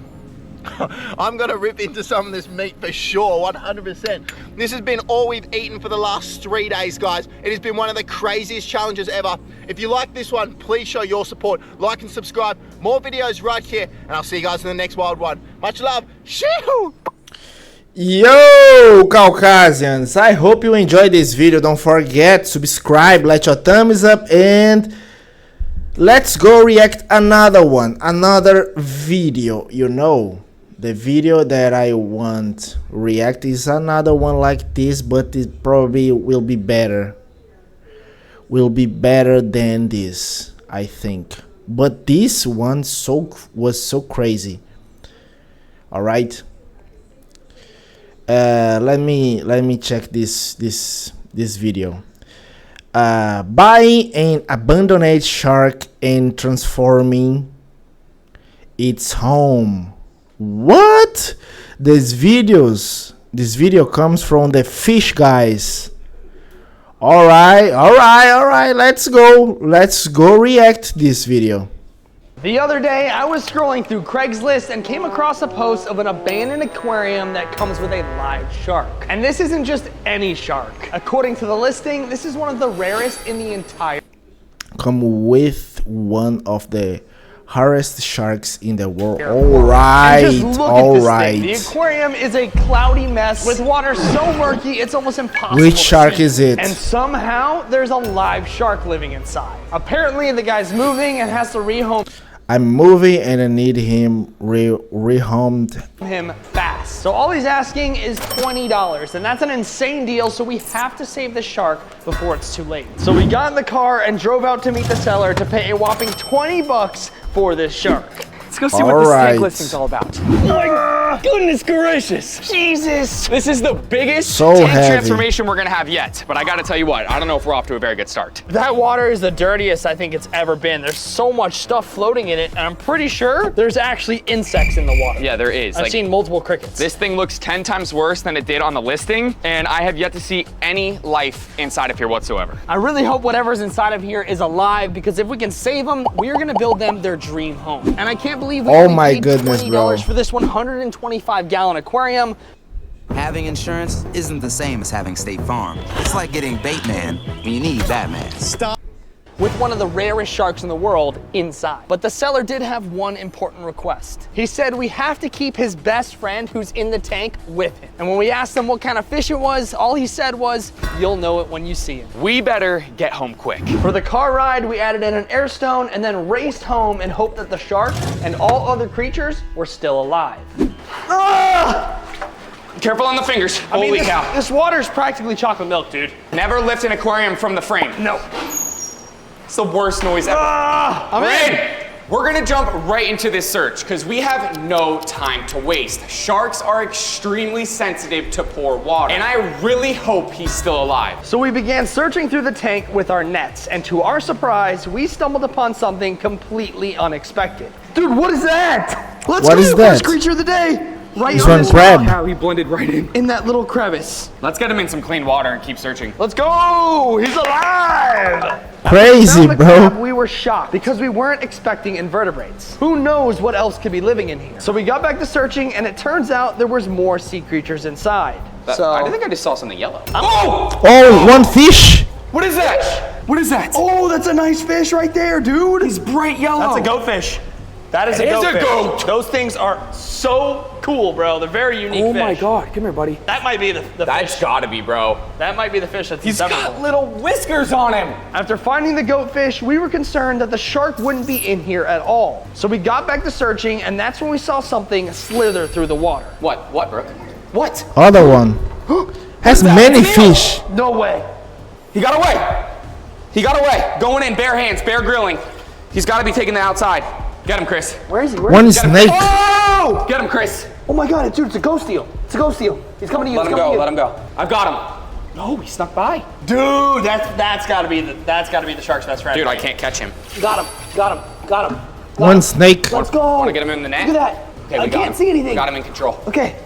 I'm gonna rip into some of this meat for sure, 100%. This has been all we've eaten for the last 3 days, guys. It has been one of the craziest challenges ever. If you like this one, please show your support. Like and subscribe. More videos right here, and I'll see you guys in the next wild one. Much love. Shoo! Yo, Kalkazians, I hope you enjoyed this video. Don't forget, subscribe, let your thumbs up, and let's go react another video. You know, the video that I want react is another one like this, but it probably will be better. Will be better than this, I think. But this one was so crazy. All right. Let me check this video. Buying an abandoned shark and transforming its home. What? This video comes from the fish guys. All right. Let's go react this video. The other day, I was scrolling through Craigslist and came across a post of an abandoned aquarium that comes with a live shark. And this isn't just any shark. According to the listing, this is one of the rarest in the entire. Come with one of the rarest sharks in the world. All right. The aquarium is a cloudy mess with water so murky it's almost impossible. Which shark is it? And somehow there's a live shark living inside. Apparently the guy's moving and has to rehome I'm moving and I need him rehomed him fast. So all he's asking is $20, and that's an insane deal, so we have to save the shark before it's too late. So we got in the car and drove out to meet the seller to pay a whopping $20 for this shark. Let's go see what this snake listing's all about. Oh my goodness gracious. Jesus. This is the biggest tank transformation we're gonna have yet. But I gotta tell you what, I don't know if we're off to a very good start. That water is the dirtiest I think it's ever been. There's so much stuff floating in it, and I'm pretty sure there's actually insects in the water. Yeah, there is. I've seen multiple crickets. This thing looks 10 times worse than it did on the listing, and I have yet to see any life inside of here whatsoever. I really hope whatever's inside of here is alive, because if we can save them, we're gonna build them their dream home. And I can't believe we paid $20 for this 125-gallon aquarium. Having insurance isn't the same as having State Farm. It's like getting Bateman when you need Batman. Stop. With one of the rarest sharks in the world inside. But the seller did have one important request. He said we have to keep his best friend who's in the tank with him. And when we asked him what kind of fish it was, all he said was, you'll know it when you see him. We better get home quick. For the car ride, we added in an air stone and then raced home and hoped that the shark and all other creatures were still alive. Ah! Careful on the fingers. Holy cow. This water is practically chocolate milk, dude. Never lift an aquarium from the frame. No. It's the worst noise ever. I'm in. We're gonna jump right into this search because we have no time to waste. Sharks are extremely sensitive to poor water, and I really hope he's still alive. So we began searching through the tank with our nets, and to our surprise, we stumbled upon something completely unexpected. Dude, what is that? Let's go to the first creature of the day. Right this on one crab. How he blended right in that little crevice. Let's get him in some clean water and keep searching. Let's go! He's alive! Crazy, bro. Crab, we were shocked because we weren't expecting invertebrates. Who knows what else could be living in here? So we got back to searching, and it turns out there was more sea creatures inside. I think I just saw something yellow. Oh, one fish. What is that? What is that? Oh, that's a nice fish right there, dude. He's bright yellow. That's a goatfish. That is a goatfish. Those things are so cool, bro. They're very unique fish. Oh my God, come here, buddy. That might be the fish. That's gotta be, bro. That might be the fish that's He's got little whiskers on him. After finding the goatfish, we were concerned that the shark wouldn't be in here at all. So we got back to searching, and that's when we saw something slither through the water. What, Brooke? What? Other one. Has many fish. No way. He got away. He got away. Going in, bare hands, bare grilling. He's gotta be taking the outside. Get him, Chris. Where is he? One snake. Oh! Get him, Chris. Oh my God, dude, it's a ghost eel. It's a ghost eel. He's coming to you. Let him go. Let him go. I've got him. No, he snuck by. Dude, that's gotta be the shark's best friend. Dude, I can't catch him. Got him. One snake. Let's go. Want to get him in the net? Look at that. Okay, I can't see anything. Got him in control. Okay.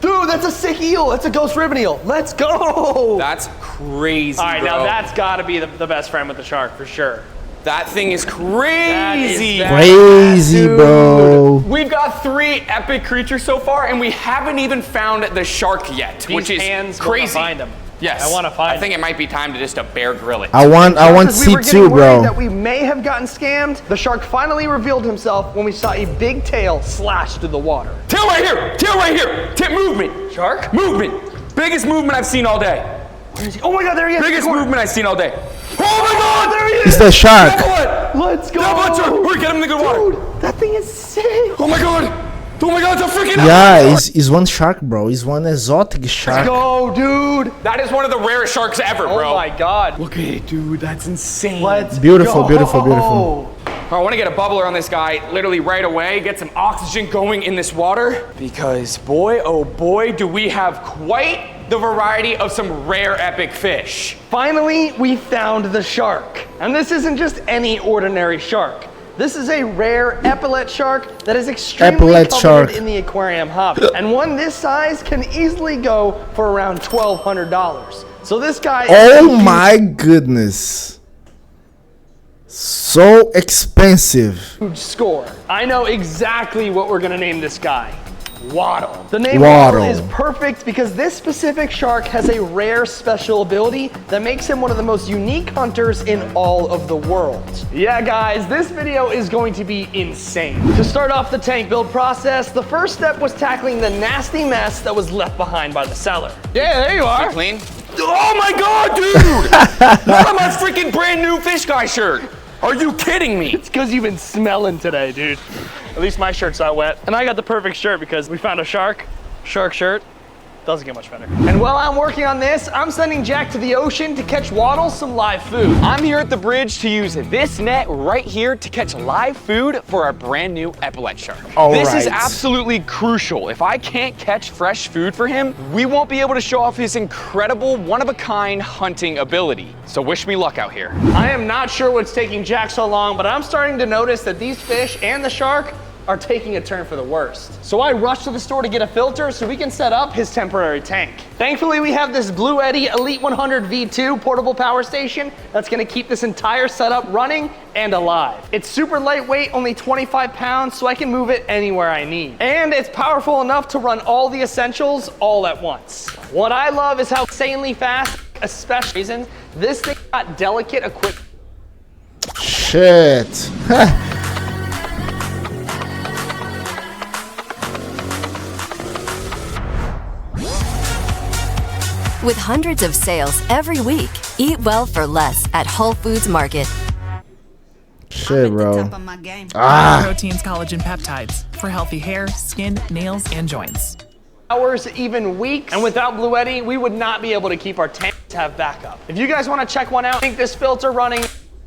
Dude, that's a sick eel. That's a ghost ribbon eel. Let's go. That's crazy, All right, bro. now that's gotta be the best friend with the shark for sure. That thing is crazy. Crazy, bro. We've got 3 epic creatures so far, and we haven't even found the shark yet, which is crazy. Find them. Yes, I want to find. I think it might be time to just Bear Grill it. I want C2, bro. That we may have gotten scammed. The shark finally revealed himself when we saw a big tail slash through the water. Tail right here! Tail right here! Tip movement! Shark? Movement! Biggest movement I've seen all day. Where is he? Oh my God, there he is! Biggest movement I've seen all day. Oh my God! There he is! It's the shark. Let's go! We're getting him in the good water. Dude, that thing is sick! Oh my God! Oh my God, it's a freaking Yeah, it's one shark, bro. It's one exotic shark. Let's go, dude! That is one of the rarest sharks ever, bro. Oh my God. Look at it, dude. That's insane. Beautiful, beautiful, beautiful. I want to get a bubbler on this guy literally right away, get some oxygen going in this water, because boy, oh boy, do we have quite the variety of some rare epic fish. Finally, we found the shark. And this isn't just any ordinary shark. This is a rare epaulet shark that is extremely coveted in the aquarium hobby. And one this size can easily go for around $1,200. So this guy Oh my goodness. So expensive. Huge score. I know exactly what we're gonna name this guy. Waddle. The name Waddle is perfect because this specific shark has a rare special ability that makes him one of the most unique hunters in all of the world. Yeah, guys, this video is going to be insane. To start off the tank build process, the first step was tackling the nasty mess that was left behind by the seller. Yeah, there you are. Clean. Oh my God, dude! Not on my freaking brand new fish guy shirt. Are you kidding me? It's because you've been smelling today, dude. At least my shirt's not wet. And I got the perfect shirt because we found a shark shirt. Doesn't get much better. And while I'm working on this, I'm sending Jack to the ocean to catch Waddle some live food. I'm here at the bridge to use this net right here to catch live food for our brand new epaulet shark. This is absolutely crucial. If I can't catch fresh food for him, we won't be able to show off his incredible one-of-a-kind hunting ability. So wish me luck out here. I am not sure what's taking Jack so long, but I'm starting to notice that these fish and the shark are taking a turn for the worst. So I rushed to the store to get a filter so we can set up his temporary tank. Thankfully, we have this Blue Eddy Elite 100 V2 portable power station that's gonna keep this entire setup running and alive. It's super lightweight, only 25 pounds, so I can move it anywhere I need. And it's powerful enough to run all the essentials all at once. What I love is how insanely fast, especially reasons, this thing got delicate equipment. Shit. With hundreds of sales every week, eat well for less at Whole Foods Market. Shit, bro. Proteins, collagen, peptides for healthy hair, skin, nails, and joints. Hours, even weeks. And without Blue Eddy, we would not be able to keep our tank to have backup. If you guys want to check one out, I think this filter running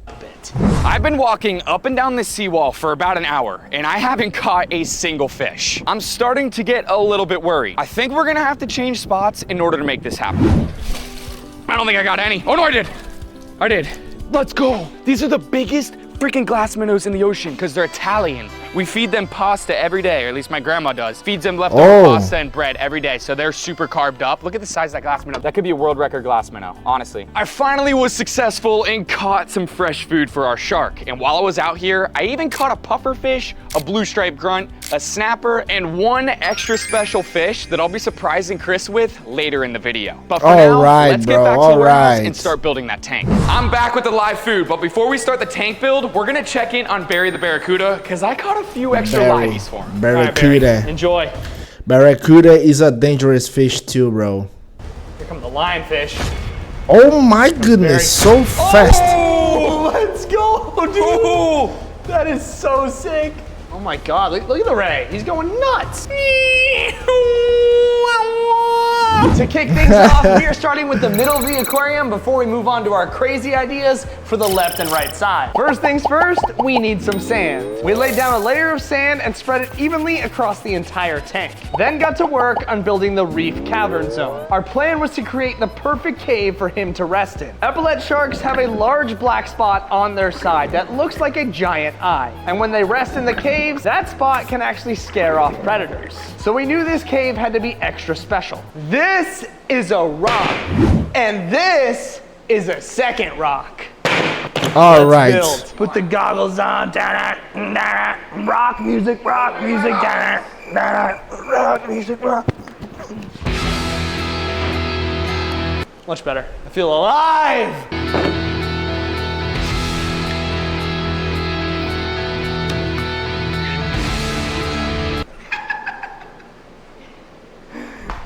a bit. I've been walking up and down this seawall for about an hour, and I haven't caught a single fish. I'm starting to get a little bit worried. I think we're gonna have to change spots in order to make this happen. I don't think I got any. Oh no, I did. I did. Let's go. These are the biggest freaking glass minnows in the ocean because they're Italian. We feed them pasta every day, or at least my grandma does. Feeds them leftover pasta and bread every day, so they're super carved up. Look at the size of that glass minnow. That could be a world record glass minnow, honestly. I finally was successful and caught some fresh food for our shark. And while I was out here, I even caught a pufferfish, a blue striped grunt, a snapper, and one extra special fish that I'll be surprising Chris with later in the video. But for now, let's get back to the warehouse and start building that tank. I'm back with the live food, but before we start the tank build, we're gonna check in on Barry the Barracuda, because I caught a few extra liveys for him. Barracuda. Right, enjoy. Barracuda is a dangerous fish too, bro. Here come the lionfish. Oh my goodness, so fast. Oh, let's go, dude. Oh, that is so sick. Oh my God, look at the ray. He's going nuts. To kick things off, we are starting with the middle of the aquarium before we move on to our crazy ideas for the left and right side. First things first, we need some sand. We laid down a layer of sand and spread it evenly across the entire tank. Then got to work on building the reef cavern zone. Our plan was to create the perfect cave for him to rest in. Epaulet sharks have a large black spot on their side that looks like a giant eye. And when they rest in the caves, that spot can actually scare off predators. So we knew this cave had to be extra special. This is a rock, and this is a second rock. All right. Build. Put the goggles on. Rock music, rock music. Rock music, rock. Much better. I feel alive.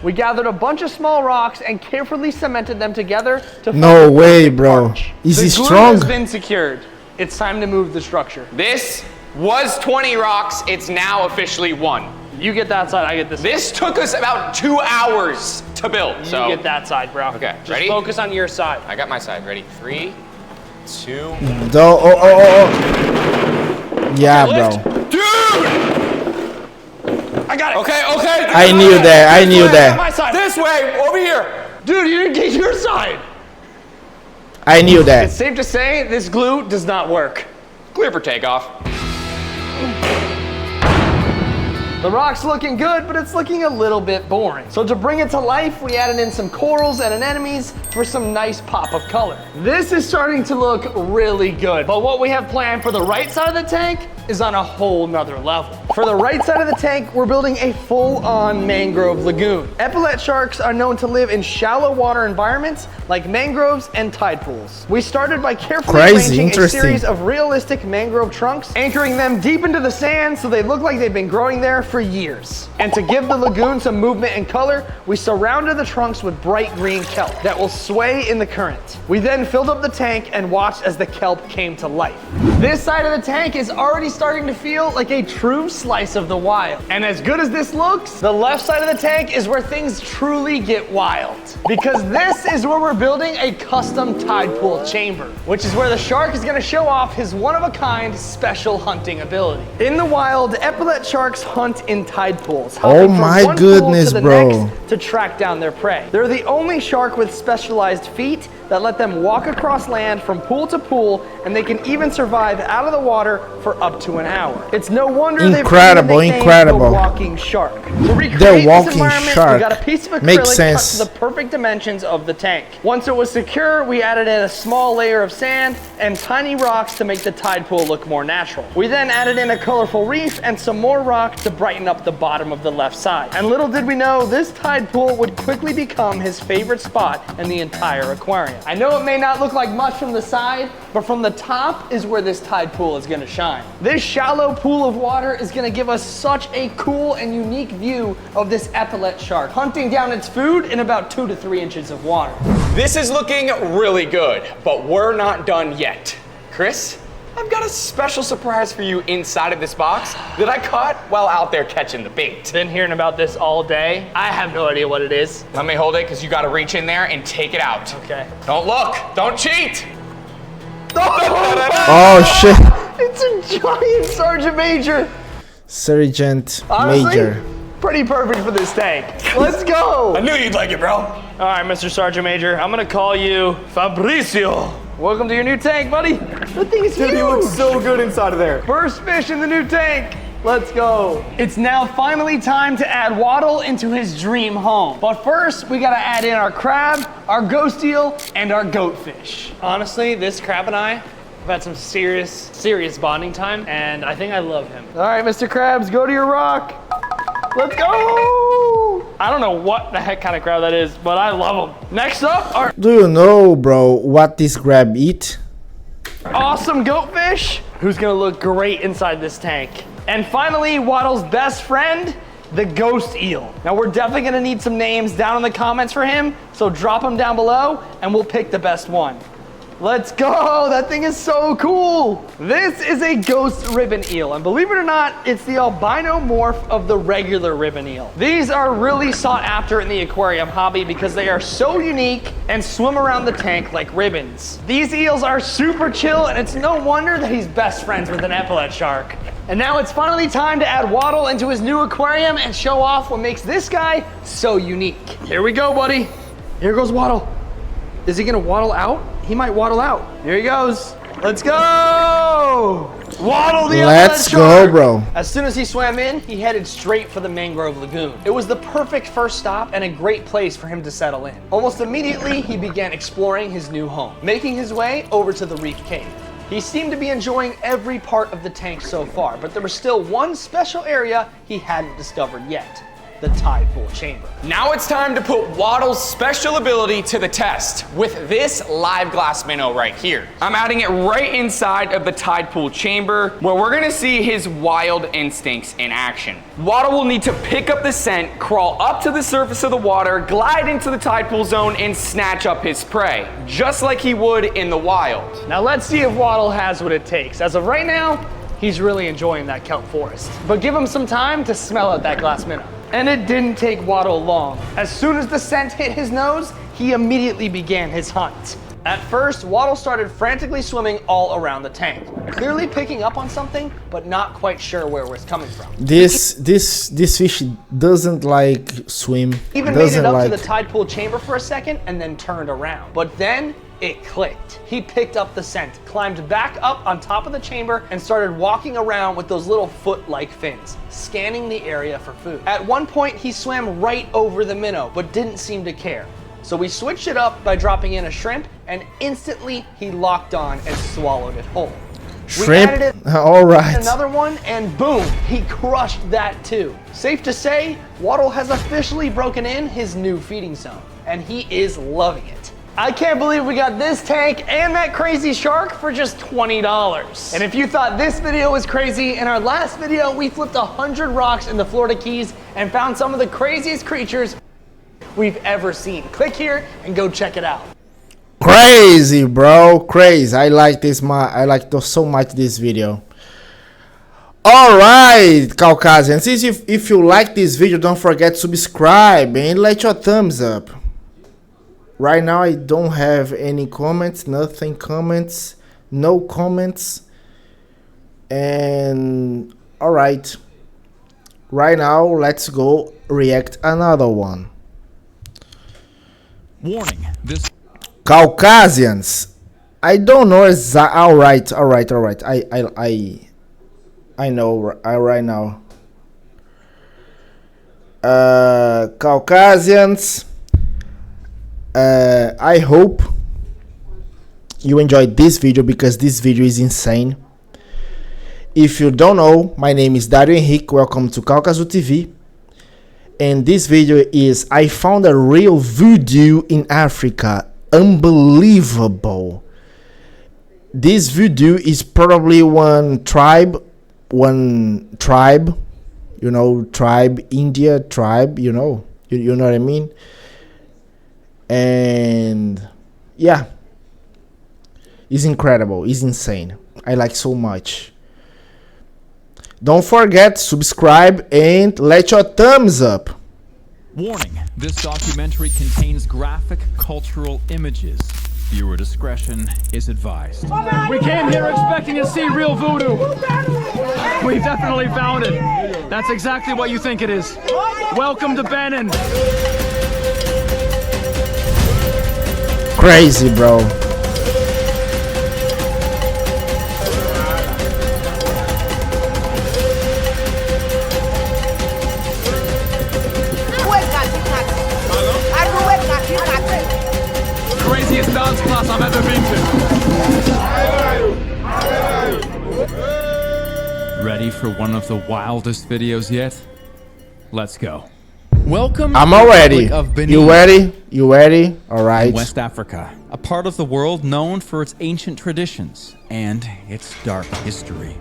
We gathered a bunch of small rocks and carefully cemented them together to No way, bro. Is he strong? The glue has been secured. It's time to move the structure. This was 20 rocks. It's now officially 1. You get that side, I get this. This took us about 2 hours to build. You so get that side, bro. Okay, Just ready? focus on your side. I got my side. Ready? 3, 2. Yeah, okay, bro. Dude! I got it. Okay. I knew that. I knew that. My side. This way, over here. Dude, you didn't get your side. I knew that. It's safe to say this glue does not work. Clear for takeoff. The rock's looking good, but it's looking a little bit boring. So to bring it to life, we added in some corals and anemones for some nice pop of color. This is starting to look really good, but what we have planned for the right side of the tank is on a whole nother level. For the right side of the tank, we're building a full-on mangrove lagoon. Epaulet sharks are known to live in shallow water environments like mangroves and tide pools. We started by carefully arranging a series of realistic mangrove trunks, anchoring them deep into the sand so they look like they've been growing there for years. And to give the lagoon some movement and color, we surrounded the trunks with bright green kelp that will sway in the current. We then filled up the tank and watched as the kelp came to life. This side of the tank is already starting to feel like a true slice of the wild. And as good as this looks, the left side of the tank is where things truly get wild. Because this is where we're building a custom tide pool chamber, which is where the shark is gonna show off his one-of-a-kind special hunting ability. In the wild, epaulet sharks hunt in tide pools. Oh my goodness, bro. To track down their prey. They're the only shark with specialized feet that let them walk across land from pool to pool, and they can even survive out of the water for up to an hour. It's no wonder incredible, they've incredible. the walking shark. To recreate The this walking environment, shark. we got a piece of acrylic Makes sense. cut to the perfect dimensions of the tank. Once it was secure, we added in a small layer of sand and tiny rocks to make the tide pool look more natural. We then added in a colorful reef and some more rock to brighten up the bottom of the left side. And little did we know, this tide pool would quickly become his favorite spot in the entire aquarium. I know it may not look like much from the side, but from the top is where this tide pool is gonna shine. This shallow pool of water is gonna give us such a cool and unique view of this epaulet shark, hunting down its food in about 2 to 3 inches of water. This is looking really good, but we're not done yet. Chris, I've got a special surprise for you inside of this box that I caught while out there catching the bait. Been hearing about this all day. I have no idea what it is. Let me hold it, because you gotta reach in there and take it out. Okay. Don't look, don't cheat. Oh shit. It's a giant Sergeant Major. Sergeant Honestly, Major. pretty perfect for this tank. Let's go. I knew you'd like it, bro. All right, Mr. Sergeant Major, I'm gonna call you Fabricio. Welcome to your new tank, buddy. The thing is huge. Dude, he looks so good inside of there. First fish in the new tank. Let's go. It's now finally time to add Waddle into his dream home. But first, we gotta add in our crab, our ghost eel, and our goatfish. Honestly, this crab and I have had some serious bonding time, and I think I love him. All right, Mr. Krabs, go to your rock. Let's go! I don't know what the heck kind of crab that is, but I love him. Next up, our Do you know, bro, what this crab eat? awesome goatfish, who's gonna look great inside this tank. And finally, Waddle's best friend, the ghost eel. Now we're definitely gonna need some names down in the comments for him, so drop them down below and we'll pick the best one. Let's go, that thing is so cool. This is a ghost ribbon eel, and believe it or not, it's the albino morph of the regular ribbon eel. These are really sought after in the aquarium hobby because they are so unique and swim around the tank like ribbons. These eels are super chill, and it's no wonder that he's best friends with an epaulet shark. And now it's finally time to add Waddle into his new aquarium and show off what makes this guy so unique. Here we go, buddy. Here goes Waddle. Is he gonna waddle out? He might waddle out. Here he goes. Let's go! Waddle the Let's epaulet go, shark. bro. As soon as he swam in, he headed straight for the mangrove lagoon. It was the perfect first stop and a great place for him to settle in. Almost immediately, he began exploring his new home, making his way over to the reef cave. He seemed to be enjoying every part of the tank so far, but there was still one special area he hadn't discovered yet. The tide pool chamber. Now it's time to put Waddle's special ability to the test with this live glass minnow right here. I'm adding it right inside of the tide pool chamber where we're gonna see his wild instincts in action. Waddle will need to pick up the scent, crawl up to the surface of the water, glide into the tide pool zone, and snatch up his prey, just like he would in the wild. Now let's see if Waddle has what it takes. As of right now, he's really enjoying that kelp forest. But give him some time to smell out that glass minnow. And it didn't take Waddle long. As soon as the scent hit his nose, he immediately began his hunt. At first, Waddle started frantically swimming all around the tank, clearly picking up on something, but not quite sure where it was coming from. This fish doesn't like swim. Even made it up to the tide pool chamber for a second and then turned around. But then it clicked. He picked up the scent, climbed back up on top of the chamber, and started walking around with those little foot-like fins, scanning the area for food. At one point, he swam right over the minnow, but didn't seem to care. So we switched it up by dropping in a shrimp, and instantly he locked on and swallowed it whole. Shrimp? We added it, all right. Another one, and boom, he crushed that too. Safe to say, Waddle has officially broken in his new feeding zone, and he is loving it. I can't believe we got this tank and that crazy shark for just $20. And if you thought this video was crazy, in our last video, we flipped 100 rocks in the Florida Keys and found some of the craziest creatures we've ever seen. Click here and go check it out. Crazy, bro, crazy. I like this. I like so much this video. All right, Kalkazians. If you like this video, don't forget to subscribe and let your thumbs up. Right now, I don't have any comments, nothing comments, no comments. And all right, right now, let's go react another one. Warning, this Kalkazians. I don't know exactly. All right. I know right now. Kalkazians. I hope you enjoyed this video because this video is insane. If you don't know, my name is Dario Henrique. Welcome to Kalkazu TV. And this video is I found a real voodoo in Africa. Unbelievable. This voodoo is probably one tribe, you know, tribe, India tribe, you know what I mean? And yeah, it's incredible, it's insane. I like so much. Don't forget, subscribe and let your thumbs up. Warning, this documentary contains graphic cultural images. Viewer discretion is advised. We came here expecting to see real voodoo. We definitely found it. That's exactly what you think it is. Welcome to Benin. Crazy, bro. Craziest dance class I've ever been to. Ready for one of the wildest videos yet? Let's go. Welcome I'm to the already. Republic of Benin. You ready? You ready? All right. In West Africa, a part of the world known for its ancient traditions and its dark history.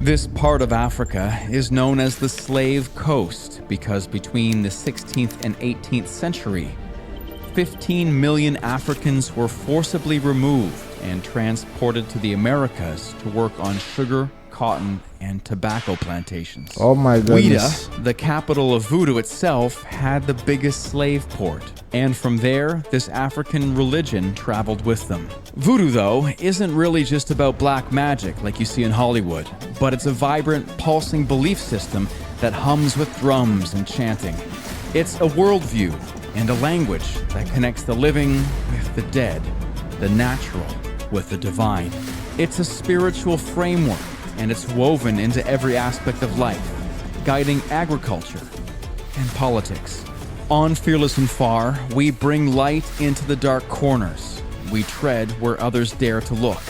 This part of Africa is known as the Slave Coast because between the 16th and 18th century, 15 million Africans were forcibly removed and transported to the Americas to work on sugar, cotton, and tobacco plantations. Oh my goodness. Ouida, the capital of voodoo itself, had the biggest slave port, and from there, this African religion traveled with them. Voodoo, though, isn't really just about black magic like you see in Hollywood, but it's a vibrant, pulsing belief system that hums with drums and chanting. It's a worldview and a language that connects the living with the dead, the natural with the divine. It's a spiritual framework, and it's woven into every aspect of life, guiding agriculture and politics. On Fearless and Far, we bring light into the dark corners. We tread where others dare to look,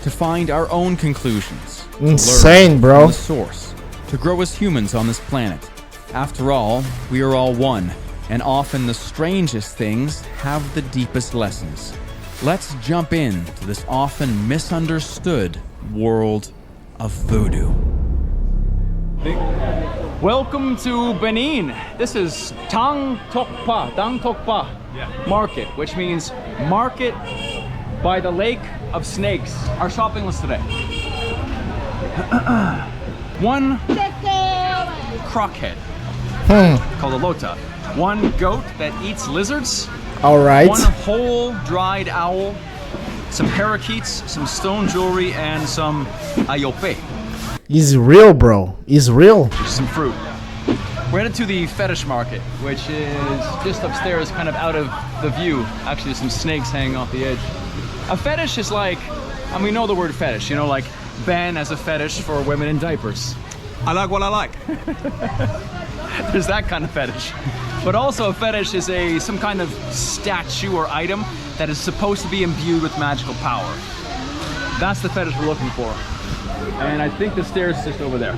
to find our own conclusions. Insane, to learn bro. From the source. To grow as humans on this planet. After all, we are all one, and often the strangest things have the deepest lessons. Let's jump in to this often misunderstood world of voodoo. Welcome to Benin. This is Dang Tokpa Market, which means market by the lake of snakes. Our shopping list today. One crockhead called a lota. One goat that eats lizards. All right. One whole dried owl. Some parakeets, some stone jewelry, and some ayope. Is real, bro. Is real. Some fruit. We're headed to the fetish market, which is just upstairs, kind of out of the view. Actually, there's some snakes hanging off the edge. A fetish is like, and we know the word fetish, you know, like Ben as a fetish for women in diapers. I like what I like. There's that kind of fetish. But also a fetish is some kind of statue or item that is supposed to be imbued with magical power. That's the fetish we're looking for. And I think the stairs is just over there.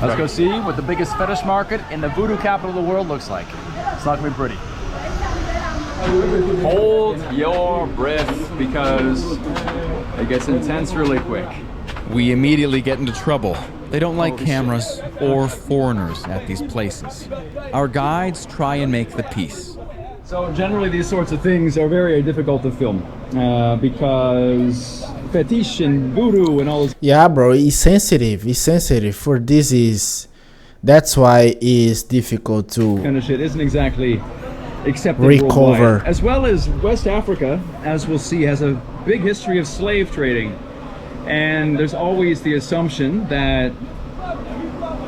Let's go see what the biggest fetish market in the voodoo capital of the world looks like. It's not gonna be pretty. Hold your breath because it gets intense really quick. We immediately get into trouble. They don't like cameras or foreigners at these places. Our guides try and make the peace. So generally these sorts of things are very difficult to film because fetish and voodoo and all this. Yeah, bro, it's sensitive. It's sensitive. For this is, that's why it's difficult to kind of shit isn't exactly accepted recover. Worldwide. As well as West Africa, as we'll see, has a big history of slave trading. And there's always the assumption that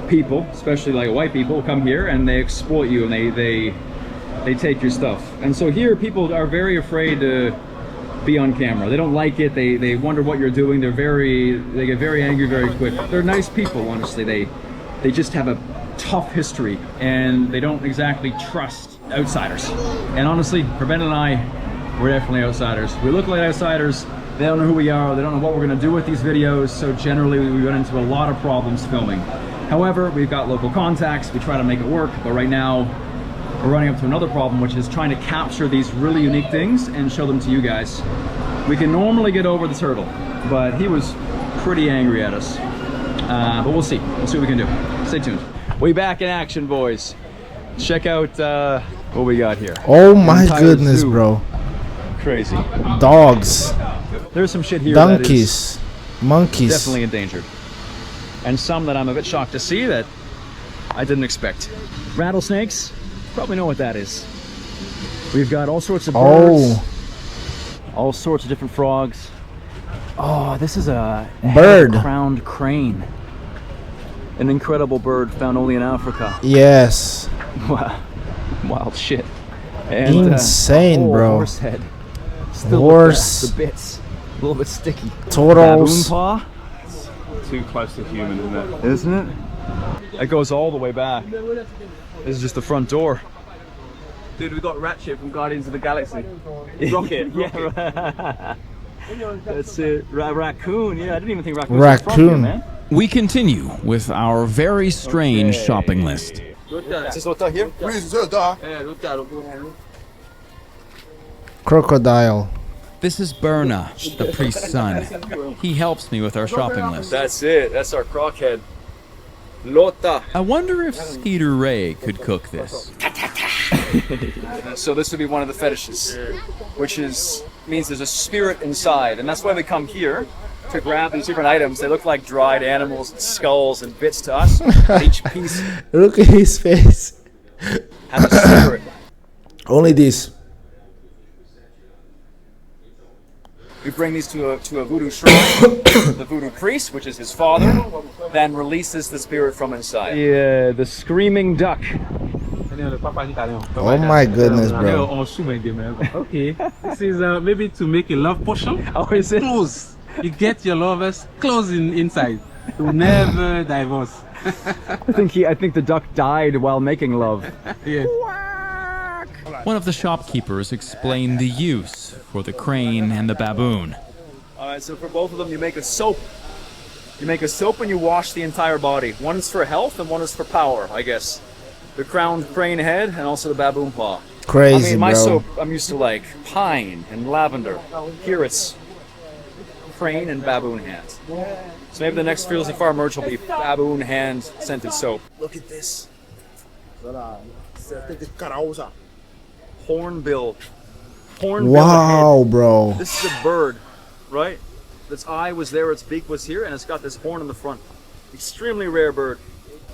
people, especially like white people, come here and they exploit you and they take your stuff. And so here people are very afraid to be on camera. They don't like it. They wonder what you're doing. They get very angry very quick. They're nice people, honestly. They just have a tough history and they don't exactly trust outsiders. And honestly, for Ben and I, we're definitely outsiders. We look like outsiders. They don't know who we are. They don't know what we're gonna do with these videos. So generally we run into a lot of problems filming. However, we've got local contacts. We try to make it work. But right now we're running up to another problem, which is trying to capture these really unique things and show them to you guys. We can normally get over the turtle, but he was pretty angry at us. But we'll see. We'll see what we can do. Stay tuned. We back in action, boys. Check out what we got here. Oh my goodness, zoo. bro. Crazy. Dogs. There's some shit here donkeys, that is monkeys. definitely endangered. And some that I'm a bit shocked to see that I didn't expect. Rattlesnakes, probably know what that is. We've got all sorts of birds. All sorts of different frogs. Oh, this is a bird. Crowned crane. An incredible bird found only in Africa. Yes. Wow. Wild shit. And, insane, bro. Horse head. Still horse. The bits. A little bit sticky. Turtles. Baboon paw. Too close to human, isn't it? Isn't it? It goes all the way back. This is just the front door. Dude, we got Ratchet from Guardians of the Galaxy. Rocket. Yeah. That's it. Raccoon. Yeah, I didn't even think raccoon was from here, man. We continue with our very strange shopping list. Is this Lota here? Crocodile. This is Berna, the priest's son. He helps me with our shopping list. That's it. That's our crockhead. Lota. I wonder if Skeeter Ray could cook this. So this would be one of the fetishes, which means there's a spirit inside, and that's why we come here to grab these different items. They look like dried animals, and skulls, and bits to us. Each piece. Look at his face. Has a spirit. Only this. We bring these to a voodoo shrine. The voodoo priest, which is his father, then releases the spirit from inside. Yeah, the screaming duck. Oh my goodness, bro. Okay, this is maybe to make a love potion. Oh, is it? Close. You get your lovers close inside. To never divorce. I think the duck died while making love. Yeah. One of the shopkeepers explained the use for the crane and the baboon. All right, so for both of them, you make a soap. You make a soap and you wash the entire body. One is for health and one is for power, I guess. The crowned crane head and also the baboon paw. Crazy, I mean, my bro. soap, I'm used to like pine and lavender. Here it's crane and baboon hands. So maybe the next Fearlessly Farm merch will be baboon hand scented soap. Look at this. Hornbill. Hornbill Wow, head. bro. This is a bird, right? Its eye was there, its beak was here, and it's got this horn in the front. Extremely rare bird.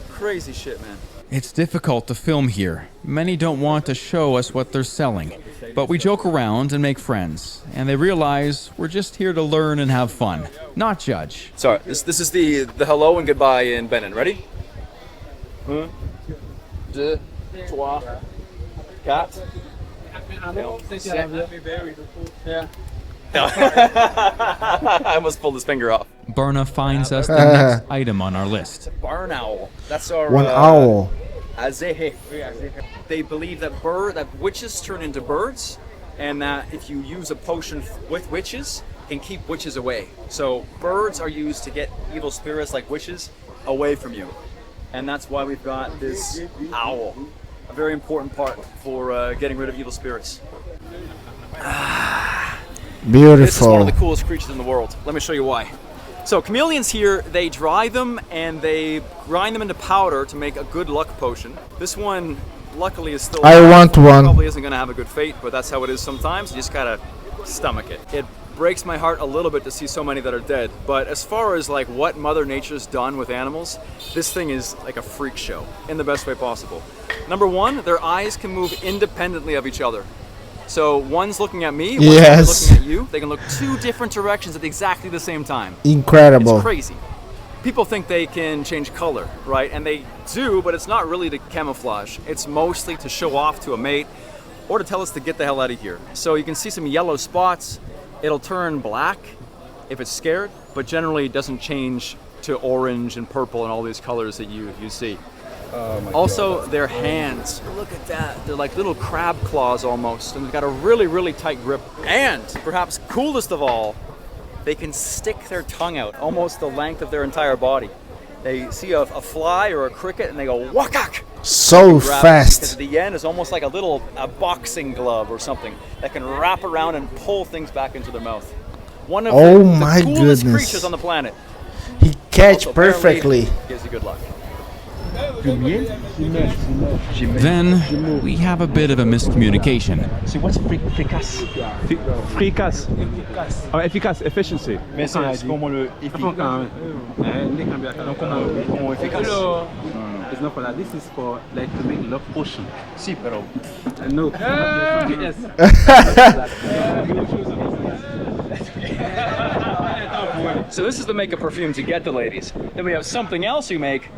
Crazy shit, man. It's difficult to film here. Many don't want to show us what they're selling, but we joke around and make friends, and they realize we're just here to learn and have fun, not judge. Sorry, this is the hello and goodbye in Benin. Ready? 1, 2, 3, 4. I almost pulled his finger off. Berna finds us the next item on our list. Barn owl. That's our One owl. Azehe. They believe that witches turn into birds, and that if you use a potion with witches, it can keep witches away. So birds are used to get evil spirits like witches away from you, and that's why we've got this owl. A very important part for getting rid of evil spirits. Beautiful. This is one of the coolest creatures in the world. Let me show you why. So chameleons here, they dry them and they grind them into powder to make a good luck potion. This one, luckily, is still I want one. Probably isn't going to have a good fate, but that's how it is sometimes. You just gotta stomach it. It breaks my heart a little bit to see so many that are dead. But as far as like what Mother Nature's done with animals, this thing is like a freak show in the best way possible. Number one, their eyes can move independently of each other. So one's looking at me, one's looking at you. They can look two different directions at exactly the same time. Incredible. It's crazy. People think they can change color, right? And they do, but it's not really to camouflage. It's mostly to show off to a mate or to tell us to get the hell out of here. So you can see some yellow spots. It'll turn black if it's scared, but generally it doesn't change to orange and purple and all these colors that you see. Also, their hands, look at that. They're like little crab claws almost, and they've got a really, really tight grip. And perhaps coolest of all, they can stick their tongue out almost the length of their entire body. They see a fly or a cricket and they go wakak. So fast. Because the end is almost like a boxing glove or something that can wrap around and pull things back into their mouth. One of the coolest creatures on the planet. He catch Also, perfectly. Gives you good luck. Then we have a bit of a miscommunication. So what's fricas? Fricas. Efficace, efficiency. Mais c'est como le efficace. Como efficace. It's not for that. This is for like to make love potion. Sí, pero. No. Yes. So this is the make a perfume to get the ladies. Then we have something else you make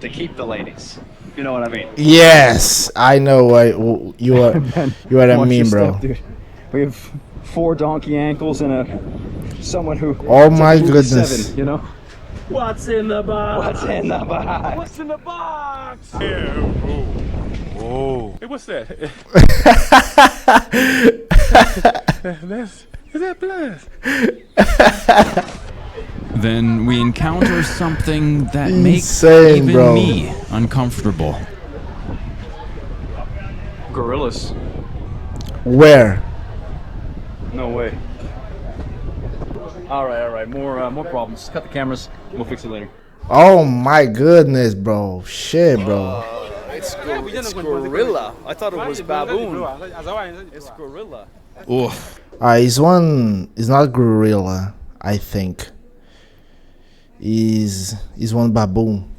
to keep the ladies. You know what I mean? Yes, I know what you are. You what I mean, bro. Stuff, dude. We have 4 donkey ankles and someone who. Oh my goodness. 7, you know. What's in the box? What's in the box? What's in the box? Yeah. Whoa. Hey, what's that? Is that blast? Then we encounter something that Insane, makes even me uncomfortable. Gorillas. Where? No way. All right. More problems. Cut the cameras. We'll fix it later. Oh my goodness, bro. Shit, bro. It's gorilla. I thought it was baboon. It's gorilla. Oof. It's not gorilla, I think. Is one baboon.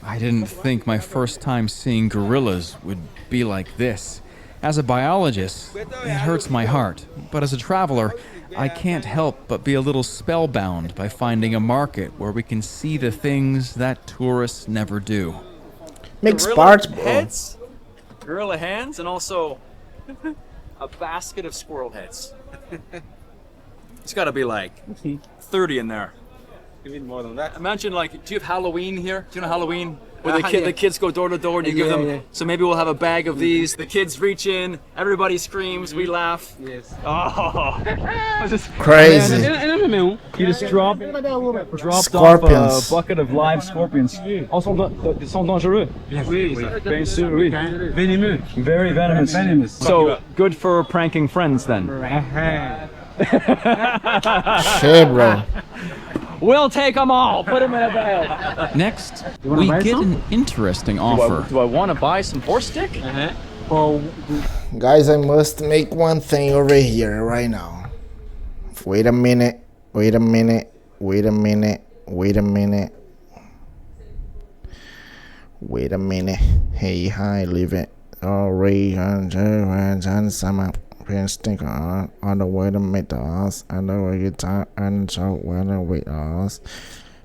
I didn't think my first time seeing gorillas would be like this. As a biologist, it hurts my heart. But as a traveler, I can't help but be a little spellbound by finding a market where we can see the things that tourists never do. Makes Gorilla parts, bro. heads, gorilla hands, and also a basket of squirrel heads. It's got to be like 30 in there. You need more than that. Imagine like, do you have Halloween here? Do you know Halloween where the kids go door to door and you give them. So maybe we'll have a bag of these. The kids reach in, everybody screams, we laugh. Yes. Oh, Crazy. You just dropped Scorpions. off a bucket of live scorpions. Ils sont dangereux. Bien sûr, oui. Venimeux. Very venomous. Venomous. So good for pranking friends then. Shit, bro. We'll take them all. Put them in a bag. Next, we get an interesting offer. Do I want to buy some horse stick? Guys, I must make one thing over here right now. Wait a minute. Wait a minute. Wait a minute. Wait a minute. Wait a minute. Hey, hi, leave it. Alright, and some stick on the way to meet us, and the way you talk, and so when we us,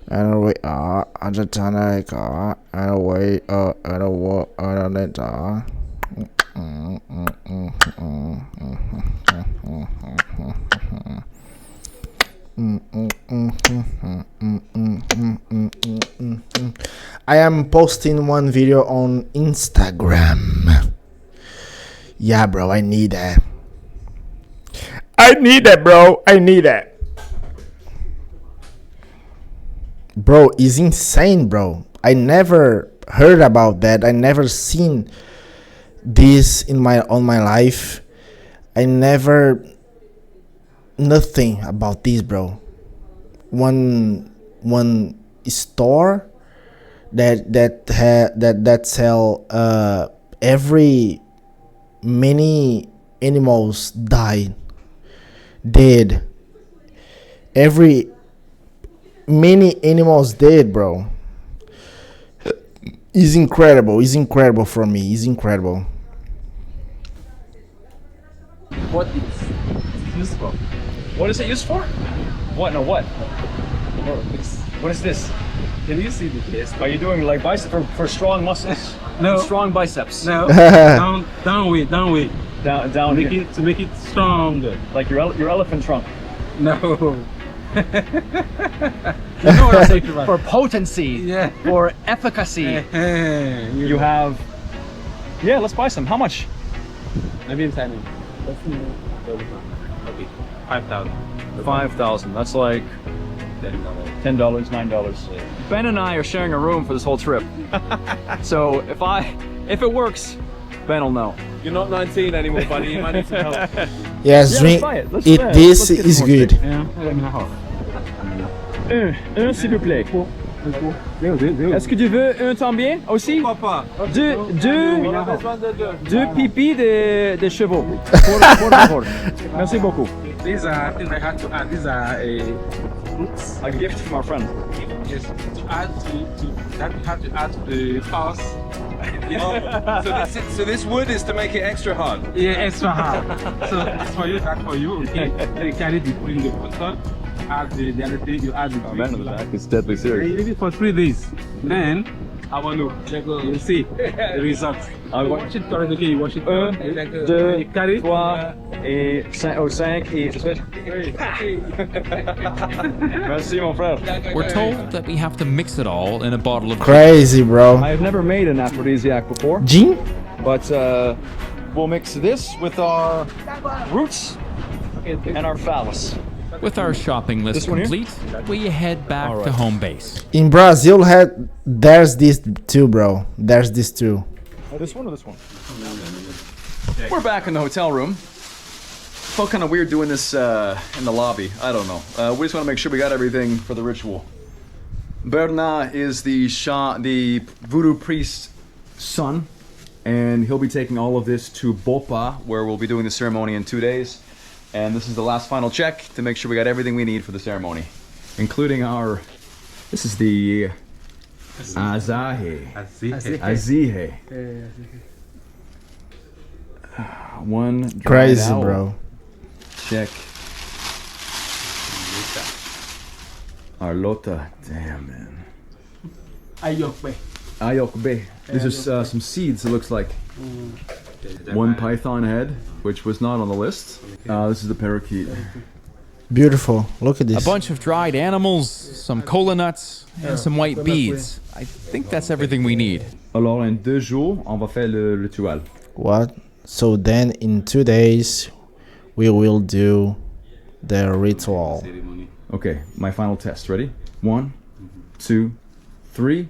and we are, and the time I got, and way, and the walk, and the door. I am posting one video on Instagram. Yeah, bro, I need that. I need that, bro. I need that. Bro, it's insane, bro. I never heard about that. I never seen this on my life. I never nothing about this, bro. One store that sell every many animals died. Dead. Every many animals dead, bro. It's incredible. It's incredible for me. It's incredible. What is it used for? What is it used for? What? No, what? What is this? Can you see this? Are you doing like bicep for strong muscles? No. Strong biceps. No. down weight. Down. To make it stronger. Like your elephant trunk. No. You know what I'm saying? For potency. Yeah. For efficacy. You have. Yeah, let's buy some. How much? Maybe it's $5,000. 5,000. That's like $10, $9. Ben and I are sharing a room for this whole trip. So if it works, Ben will know. You're not 19 anymore, buddy. You might need some help. Yes, drink. This is good. Un s'il vous plaît. Est-ce que tu veux un tambien aussi? Papa. Deux pipis de chevaux. Por favor. Merci beaucoup. These are things I had to add. These are fruits. A gift from our friend. Yes, to add that we had to add to the house. So this wood is to make it extra hard? Yeah, extra hard. So that's for you, that's for you. Okay. They carry the food in the water. Add the other thing, you add the man in the back is deadly serious. You leave it for 3 days. Then I want to you'll see the results. I watch it correctly. You watch it. 1, 2, 3, 4 et 5 et Merci, mon frère. We're told that we have to mix it all in a bottle of crazy, bro. I've never made an aphrodisiac before. Gin? But we'll mix this with our roots and our phallus. With our shopping list complete, we head back to home base. In Brazil, there's this too, bro. There's this too. Oh, this one or this one? We're back in the hotel room. Felt kind of weird doing this in the lobby. I don't know. We just want to make sure we got everything for the ritual. Bernard is the voodoo priest's son, and he'll be taking all of this to Bopa, where we'll be doing the ceremony in 2 days. And this is the last final check to make sure we got everything we need for the ceremony, including our. This is the Azihe. One crazy, owl. bro. Check. Arlota. Damn, man. Ayokbe. These are some seeds, it looks like. One python head, which was not on the list. This is the parakeet. Beautiful. Look at this. A bunch of dried animals, some cola nuts, and some white beads. I think that's everything we need. Alors, en 2 jours, on va faire le rituel. What? So then in 2 days, we will do the ritual. Okay, my final test. Ready? 1, 2, 3.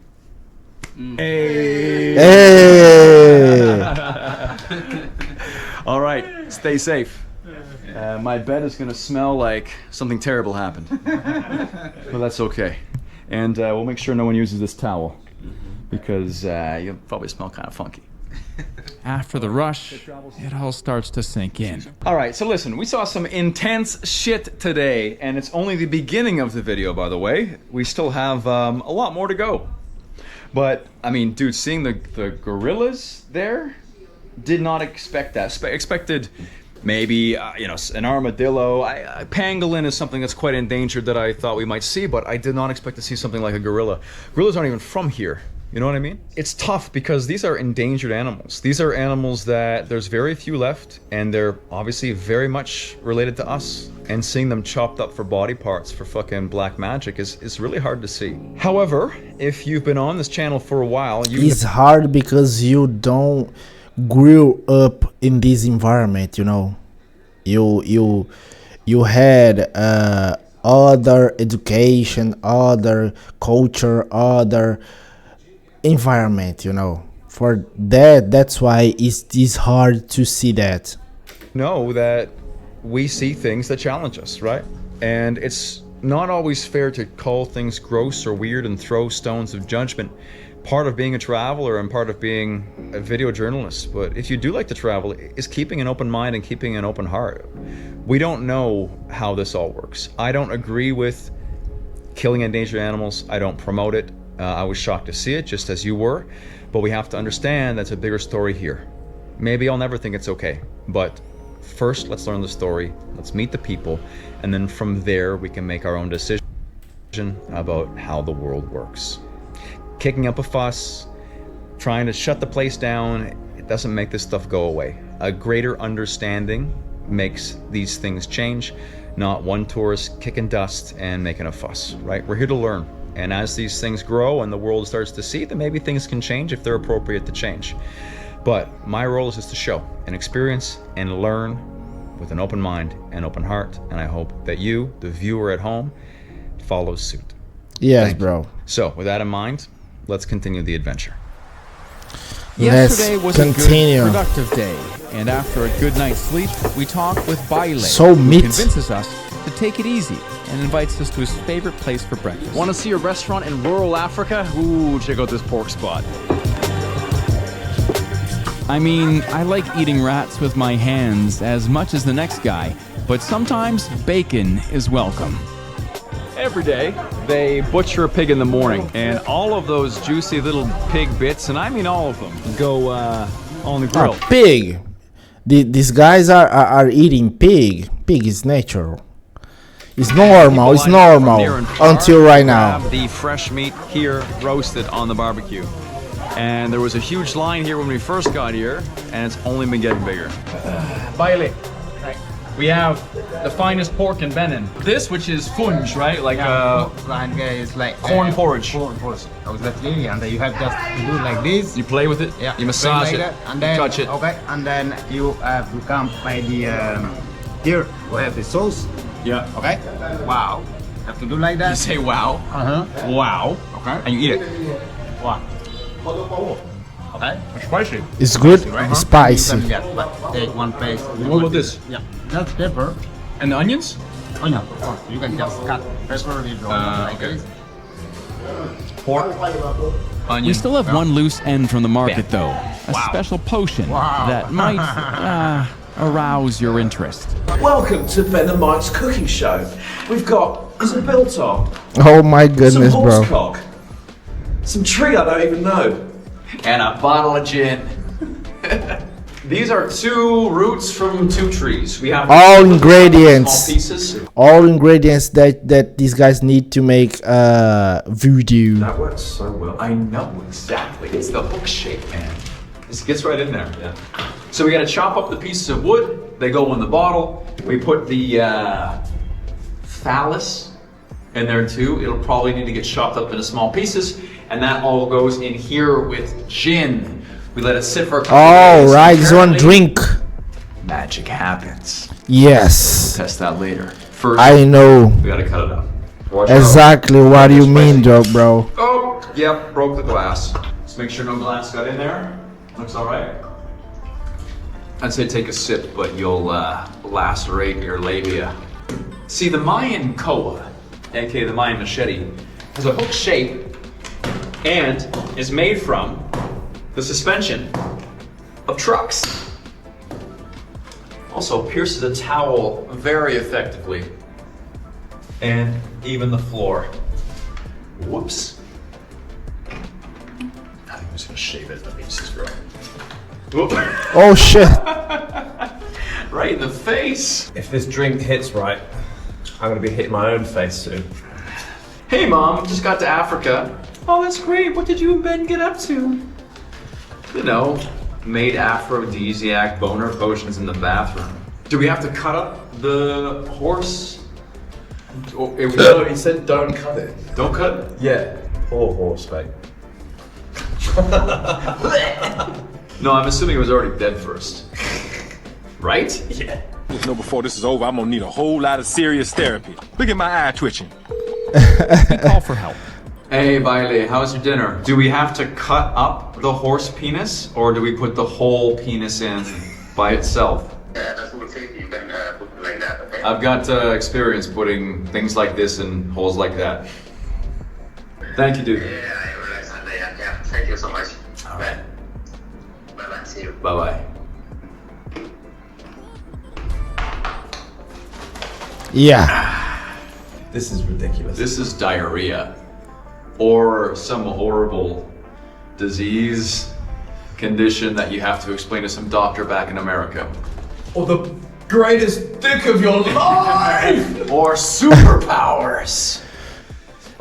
Hey! Hey! All right, stay safe. My bed is gonna smell like something terrible happened. But that's okay. And we'll make sure no one uses this towel because you'll probably smell kind of funky. After the rush, it all starts to sink in. All right, so listen, we saw some intense shit today, and it's only the beginning of the video, by the way. We still have a lot more to go. But, I mean, dude, seeing the gorillas there, did not expect that. Expected maybe, you know, an armadillo. Pangolin is something that's quite endangered that I thought we might see, but I did not expect to see something like a gorilla. Gorillas aren't even from here. You know what I mean? It's tough because these are endangered animals. These are animals that there's very few left, and they're obviously very much related to us. And seeing them chopped up for body parts for fucking black magic is really hard to see. However, if you've been on this channel for a while, it's hard because you don't grew up in this environment, you know. You had other education, other culture, other environment, you know. For that's why it's hard to see that. Know that we see things that challenge us, right? And it's not always fair to call things gross or weird and throw stones of judgment. Part of being a traveler and part of being a video journalist, but if you do like to travel, is keeping an open mind and keeping an open heart. We don't know how this all works. I don't agree with killing endangered animals. I don't promote it. I was shocked to see it, just as you were, but we have to understand that's a bigger story here. Maybe I'll never think it's okay, but first let's learn the story, let's meet the people, and then from there we can make our own decision about how the world works. Kicking up a fuss, trying to shut the place down, it doesn't make this stuff go away. A greater understanding makes these things change, not one tourist kicking dust and making a fuss, right? We're here to learn. And as these things grow and the world starts to see, then maybe things can change if they're appropriate to change. But my role is just to show and experience and learn with an open mind and open heart. And I hope that you, the viewer at home, follows suit. Yes, bro. So with that in mind, let's continue the adventure. Yesterday was a good, productive day, and after a good night's sleep, we talked with Baile, who convinces us to take it easy and invites us to his favorite place for breakfast. Want to see a restaurant in rural Africa? Ooh, check out this pork spot. I mean, I like eating rats with my hands as much as the next guy, but sometimes bacon is welcome. Every day, they butcher a pig in the morning, and all of those juicy little pig bits, and I mean all of them, go on the grill. Pig! These guys are eating pig. Pig is natural. It's normal, it's normal, until right now. Have the fresh meat here roasted on the barbecue. And there was a huge line here when we first got here, and it's only been getting bigger. Baile. We have the finest pork in Benin. This, which is funge, right? Like it's like corn porridge. Corn porridge. Exactly. And then you have just to do like this. You play with it. Yeah. You massage like it. That, and then, you touch it. Okay. And then you have to come by the here. We have the sauce. Yeah. Okay. Wow. Have to do like that. You say wow. Wow. Okay. And you eat it. Wow. Okay. It's spicy. It's good. Right? Spicy. You can take one place. What about this? Yeah. That's pepper. And the onions? Onion, of course. You can just cut pepper with like okay. this. Pork. Onion. We still have one loose end from the market, though. A special potion that might arouse your interest. Welcome to Ben and Mike's cooking show. We've got some biltong. Oh my goodness, some bro. horsecock, some tree I don't even know, and a bottle of gin. These are 2 roots from 2 trees. We have all ingredients. Small pieces. All ingredients that these guys need to make voodoo. That works so well. I know exactly. It's the hook shape, man. This gets right in there. Yeah. So we got to chop up the pieces of wood. They go in the bottle. We put the phallus in there too. It'll probably need to get chopped up into small pieces, and that all goes in here with gin. We let it sit for a couple days. All right, this one drink. Magic happens. Yes. We'll test that later. First, I know we gotta cut it up. exactly what you mean, bro. Oh, yep, broke the glass. Let's make sure no glass got in there. Looks all right. I'd say take a sip, but you'll lacerate your labia. See, the Mayan koa, aka the Mayan machete, has a hook shape and is made from the suspension of trucks. Also pierces a towel very effectively. And even the floor. Whoops. I think I'm just gonna shave it. That means it's real. Oh shit. Right in the face. If this drink hits right, I'm gonna be hitting my own face soon. Hey mom, just got to Africa. Oh, that's great. What did you and Ben get up to? You know, made aphrodisiac boner potions in the bathroom. Do we have to cut up the horse? No, he said don't cut it. Don't cut it? Yeah. Poor horse, mate. No, I'm assuming it was already dead first. Right? Yeah. Just know before this is over, I'm gonna need a whole lot of serious therapy. Look at my eye twitching. Call for help. Hey, Bailey, how's your dinner? Do we have to cut up the horse penis, or do we put the whole penis in by itself? I've got experience putting things like this in holes like that. Thank you, dude. Thank you so much. All right. Bye-bye. See you. Bye-bye. Yeah. This is ridiculous. This is diarrhea. Or some horrible disease, condition that you have to explain to some doctor back in America. Or the greatest dick of your life! Or superpowers.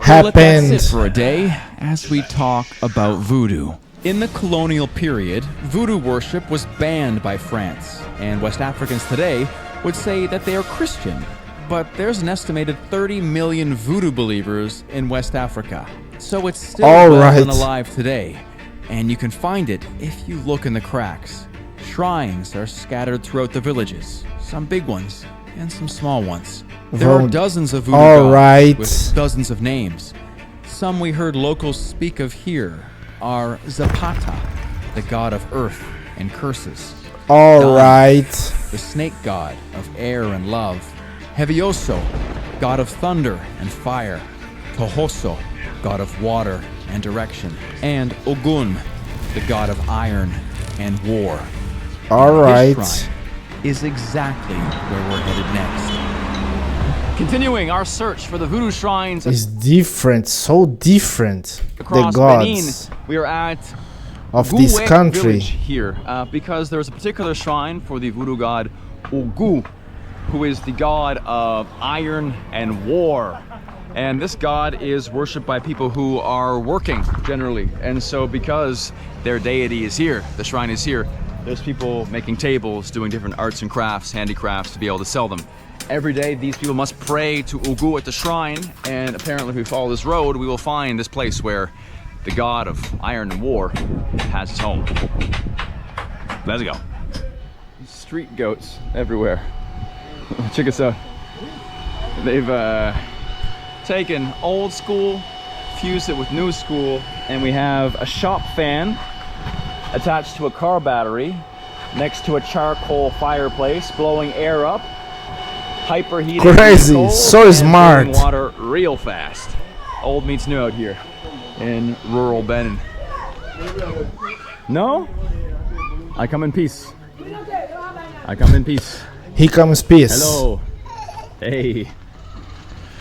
We'll let that sit for a day as we talk about voodoo. In the colonial period, voodoo worship was banned by France, and West Africans today would say that they are Christian. But there's an estimated 30 million voodoo believers in West Africa, so it's still well and alive today, and you can find it if you look in the cracks. Shrines are scattered throughout the villages, some big ones and some small ones. There are dozens of voodoo gods with dozens of names. Some we heard locals speak of here are Zapata, the god of earth and curses. The snake god of air and love. Hevioso, god of thunder and fire. Tohoso, god of water and direction. And Ogun, the god of iron and war. This shrine is exactly where we're headed next. Continuing our search for the voodoo shrines. It's different, so different. Across the gods Benin, we are at of this country village here because there's a particular shrine for the voodoo god Ogu, who is the god of iron and war. And this god is worshipped by people who are working generally. And so because their deity is here, the shrine is here, there's people making tables, doing different arts and crafts, handicrafts to be able to sell them. Every day, these people must pray to Ogu at the shrine, and apparently if we follow this road, we will find this place where the god of iron and war has his home. Let's go. Street goats everywhere. Check us out. They've taken old school, fused it with new school, and we have a shop fan attached to a car battery next to a charcoal fireplace, blowing air up, hyperheating. Crazy, so smart. Water real fast. Old meets new out here in rural Benin. No? I come in peace. I come in peace. He comes peace. Hello. Hey.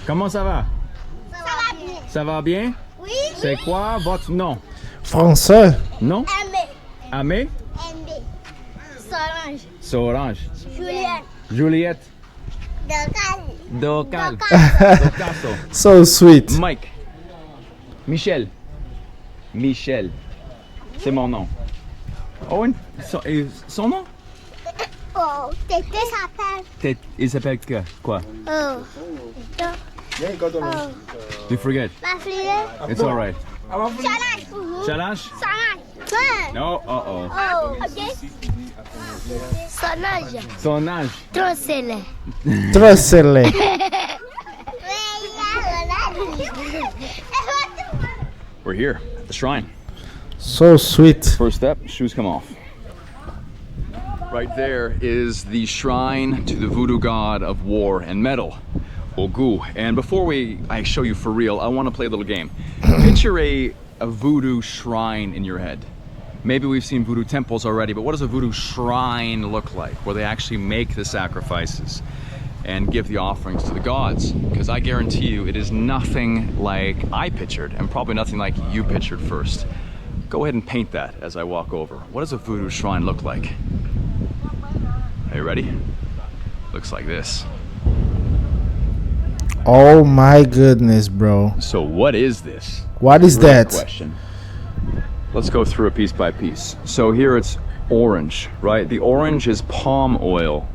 Comment ça va? Ça va bien? Oui. C'est quoi votre nom? Français. Non? Amé. Amé? Solange. Solange. Juliette. Juliette. Docal. Docaso. So sweet. Mike. Michel. Michel. C'est mon nom. Owen, son nom? Oh, Tété s'appelle. Il s'appelle quoi? Oh. You forget. It's all right. Challenge? No? Uh-oh. Sonage. Trocele. We're here at the shrine. So sweet. First step, shoes come off. Right there is the shrine to the voodoo god of war and metal, Ogu. And before I show you for real, I want to play a little game. Picture a voodoo shrine in your head. Maybe we've seen voodoo temples already, but what does a voodoo shrine look like, where they actually make the sacrifices and give the offerings to the gods? Because I guarantee you it is nothing like I pictured, and probably nothing like you pictured first. Go ahead and paint that as I walk over. What does a voodoo shrine look like? Are you ready? Looks like this. Oh my goodness, bro. So what is this? What is that? Question. Let's go through it piece by piece. So here it's orange, right? The orange is palm oil.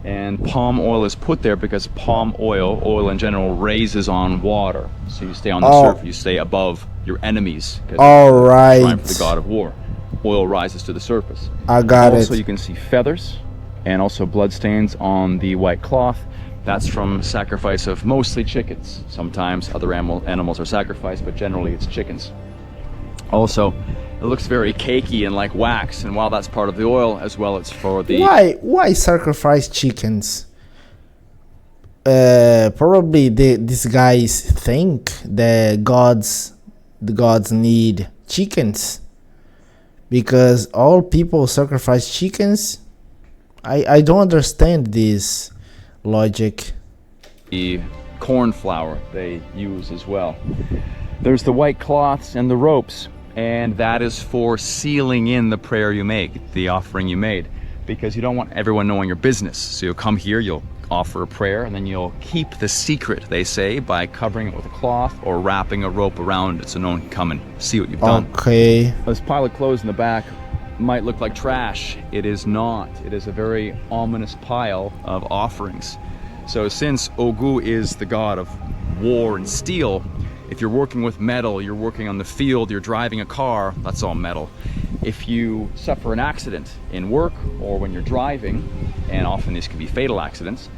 And palm oil is put there because palm oil in general, raises on water. So you stay on the surface, you stay above your enemies. All right. Shrine for the god of war. Oil rises to the surface. I got it. Also, you can see feathers and also blood stains on the white cloth. That's from sacrifice of mostly chickens. Sometimes other animals are sacrificed, but generally it's chickens. Also, it looks very cakey and like wax, and while that's part of the oil as well, it's for the... Why sacrifice chickens? Probably these guys think the gods need chickens, because all people sacrifice chickens. I don't understand this logic. The corn flour they use as well. There's the white cloths and the ropes, and that is for sealing in the prayer you make, the offering you made, because you don't want everyone knowing your business. So you'll come here, you'll offer a prayer, and then you'll keep the secret, they say, by covering it with a cloth or wrapping a rope around it so no one can come and see what you've done. Okay. This pile of clothes in the back might look like trash. It is not. It is a very ominous pile of offerings. So since Ogu is the god of war and steel, if you're working with metal, you're working on the field, you're driving a car, that's all metal. If you suffer an accident in work or when you're driving, and often these can be fatal accidents,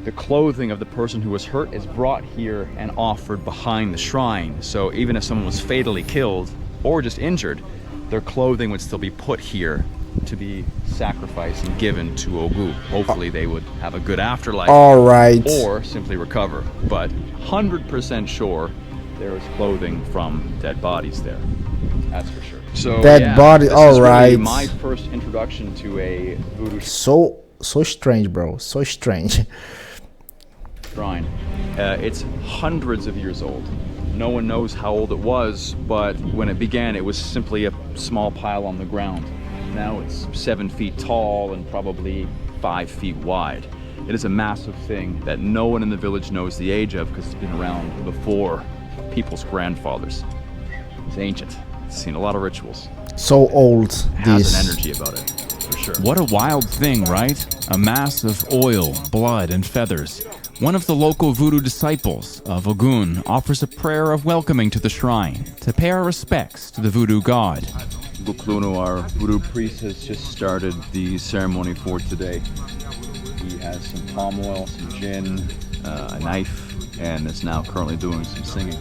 the clothing of the person who was hurt is brought here and offered behind the shrine. So even if someone was fatally killed or just injured, their clothing would still be put here to be sacrificed and given to Ogu. Hopefully they would have a good afterlife. All right. Or simply recover. But 100% sure there is clothing from dead bodies there. That's for sure. So dead body. All right. Really my first introduction to a voodoo. So strange, bro. So strange. Shrine. It's hundreds of years old. No one knows how old it was, but when it began, it was simply a small pile on the ground. Now it's 7 feet tall and probably 5 feet wide. It is a massive thing that no one in the village knows the age of because it's been around before people's grandfathers. It's ancient. It's seen a lot of rituals. So old. It has an energy about it, for sure. What a wild thing, right? A mass of oil, blood, and feathers. One of the local voodoo disciples of Ogun offers a prayer of welcoming to the shrine to pay our respects to the voodoo god. Buklunu, our voodoo priest, has just started the ceremony for today. He has some palm oil, some gin, a knife, and is now currently doing some singing.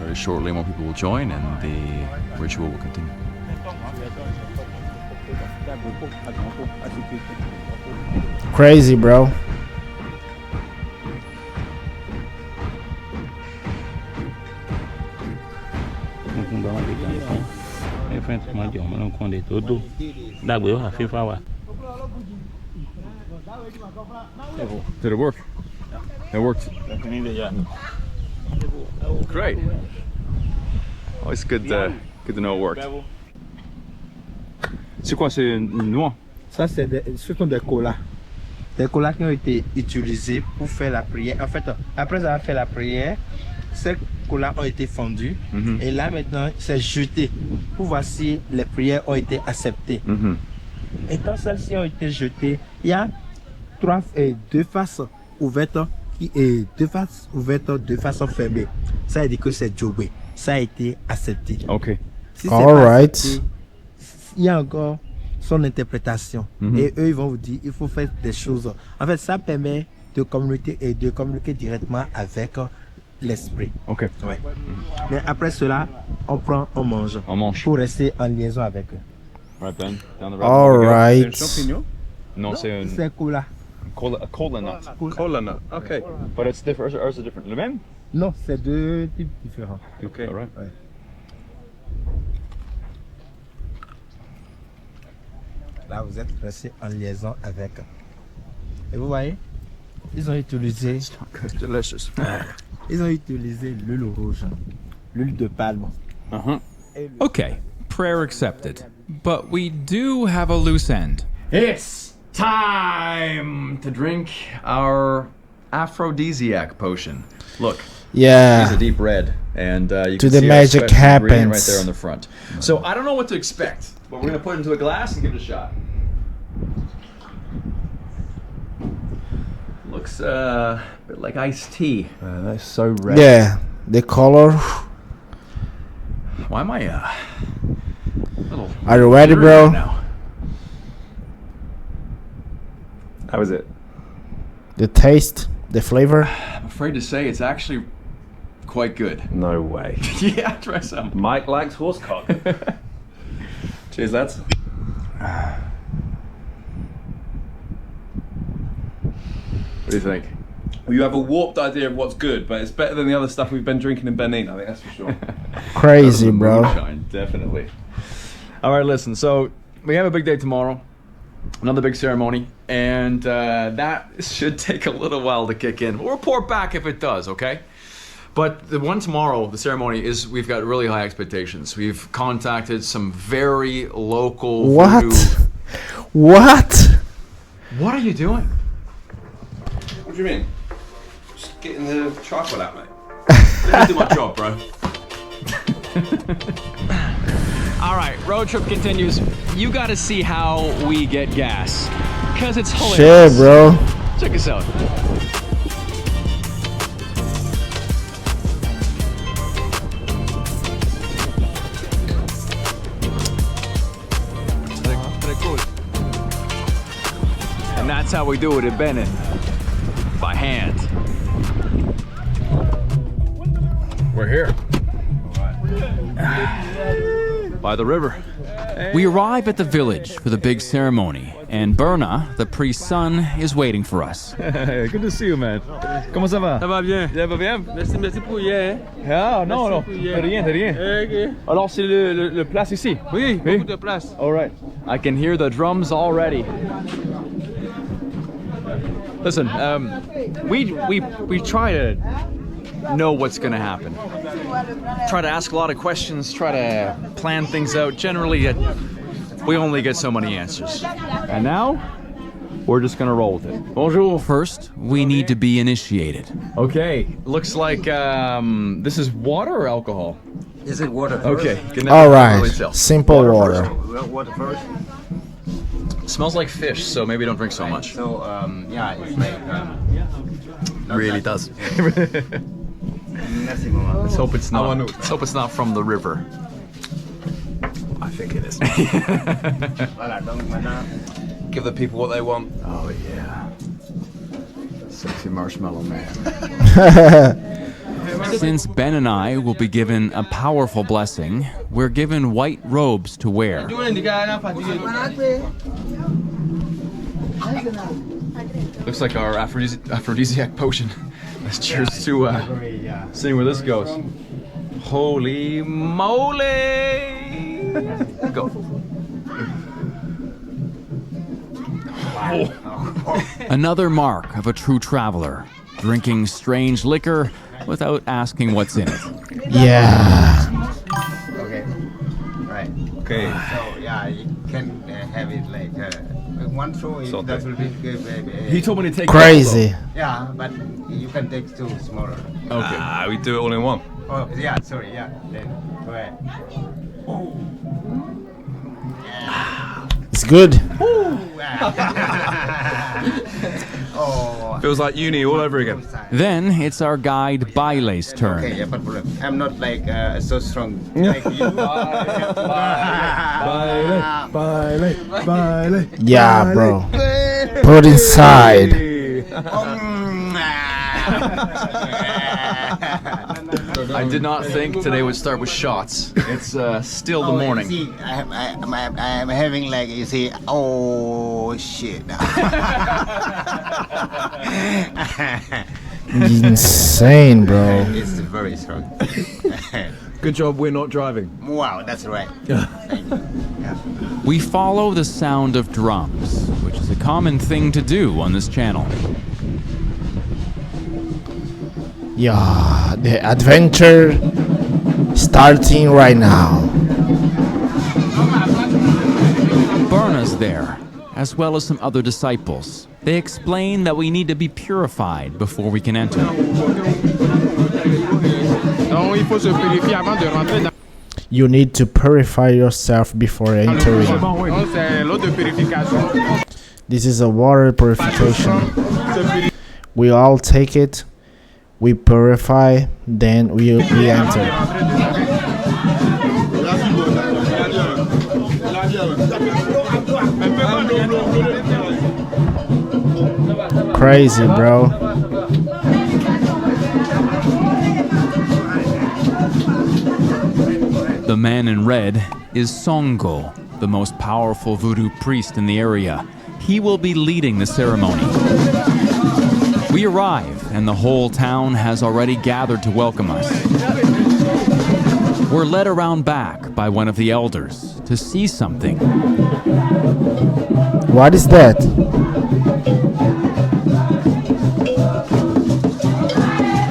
Very shortly, more people will join, and the ritual will continue. Crazy, bro. Did it work? It worked. Great. Always good to know it worked. C'est quoi, c'est noix? Ça, ce sont des colas. Des colas qui ont été utilisés pour faire la prière. En fait, après avoir fait la prière, ces colas ont été fondus. Et là, maintenant, c'est jeté pour voir si les prières ont été acceptées. Et quand celles-ci ont été jetées, il y a deux faces ouvertes qui est de façon ouverte, de façon fermée, ça veut dire que c'est jobé. Ça a été accepté. Ok. Si c'est All pas right. accepté, il y a encore son interprétation. Et eux, ils vont vous dire, il faut faire des choses. En fait, ça permet de communiquer directement avec l'esprit. Ok. Ouais. Mais après cela, on prend, on mange. On mange. Pour rester en liaison avec eux. Right, Ben. Down the road. All right. C'est un champignon? Non, c'est un... C'est cola. A cola nut. Cola nut. Okay. But it's different. Ours is different. Le même? Non, c'est deux types différents. Okay. All right. Ouais. Là, vous êtes resté en liaison avec. Et vous voyez, ils ont utilisé. Delicious. Ils ont utilisé l'huile rouge, l'huile de palme. Okay, prayer accepted. But we do have a loose end. It's time to drink our aphrodisiac potion. Look. Yeah. It's a deep red, and you To can the see magic our special ingredient right happens. there on the front. So I don't know what to expect, but we're gonna put it into a glass and give it a shot. Looks a bit like iced tea. That's so red. Yeah, the color. Why am I little? Are you ready, blurry bro? right now? How is it? The taste, the flavor. I'm afraid to say it's actually quite good. No way. Yeah, try some. Mike likes horsecock. Cheers, lads. What do you think? Well, you have a warped idea of what's good, but it's better than the other stuff we've been drinking in Benin, I think that's for sure. Crazy, bro. Moonshine, definitely. All right, listen. So we have a big day tomorrow, another big ceremony, and that should take a little while to kick in. We'll report back if it does, okay? But the one tomorrow, the ceremony, is we've got really high expectations. We've contacted some very local What? voodoo- What? What are you doing? What do you mean? Just getting the charcoal out, mate. Let me do my job, bro. All right, road trip continues. You got to see how we get gas, because it's Shit, hilarious. bro. Check us out. And that's how we do it in Benin, by hand. We're here. By the river. We arrive at the village for the big ceremony, and Berna, the priest's son, is waiting for us. Good to see you, man. Comment ça va? Ça va bien. Ça va bien? Merci pour hier. Ah, non, non. Merci pour hier. T'as rien, t'as rien. Ok. Alors, c'est le place ici? Oui, beaucoup de place. All right. I can hear the drums already. Listen, we try to know what's gonna happen. Try to ask a lot of questions, try to plan things out. Generally, we only get so many answers. And now, we're just gonna roll with it. Bonjour. First, we need to be initiated. Okay, looks like this is water or alcohol? Is it water first? Okay. can All never right. really tell. Simple water. Water first. Smells like fish, so maybe don't drink so much. So, yeah, it's like... Really does. Let's hope it's not. Let's hope it's not from the river. I think it is. Give the people what they want. Oh yeah. Sexy marshmallow man. Since Ben and I will be given a powerful blessing, we're given white robes to wear. Looks like our aphrodisiac potion. Let's cheers to seeing where this goes. Holy moly! Go. Another mark of a true traveler, drinking strange liquor without asking what's in it. Yeah. Okay. Right. Okay. So, yeah, you can have it like one show. So That will be good. He told me to take Crazy. Yeah, but you can take two smaller. Okay. We do it all in one. Oh, yeah, sorry, yeah. Then, go ahead. It's good. Feels like uni all over again. Then it's our guide Baile's turn. Okay, yeah, but I'm not like so strong like you. Yeah, bro. Put inside. I did not think today would start with shots. It's still the morning. You see, I'm having like, you see, oh shit. Insane, bro. It's very strong. Good job we're not driving. Wow, that's right. Thank you. Yeah. We follow the sound of drums, which is a common thing to do on this channel. Yeah, the adventure starting right now. Barna's there, as well as some other disciples. They explain that we need to be purified before we can enter. You need to purify yourself before entering. This is a water purification. We all take it. We purify, then we enter. Crazy, bro. The man in red is Songo, the most powerful voodoo priest in the area. He will be leading the ceremony. We arrive, and the whole town has already gathered to welcome us. We're led around back by one of the elders to see something. What is that?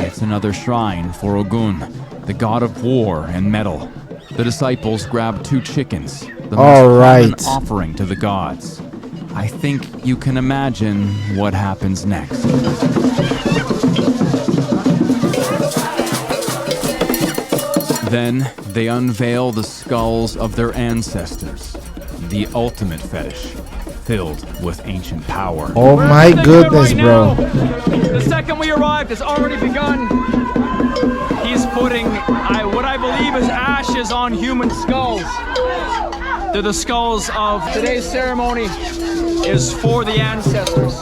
It's another shrine for Ogun, the god of war and metal. The disciples grab 2 chickens, the most common offering to the gods. I think you can imagine what happens next. Then they unveil the skulls of their ancestors, the ultimate fetish, filled with ancient power. Oh my goodness, bro. The second we arrived, it's already begun. He's putting what I believe is ashes on human skulls. They're the skulls of today's ceremony is for the ancestors.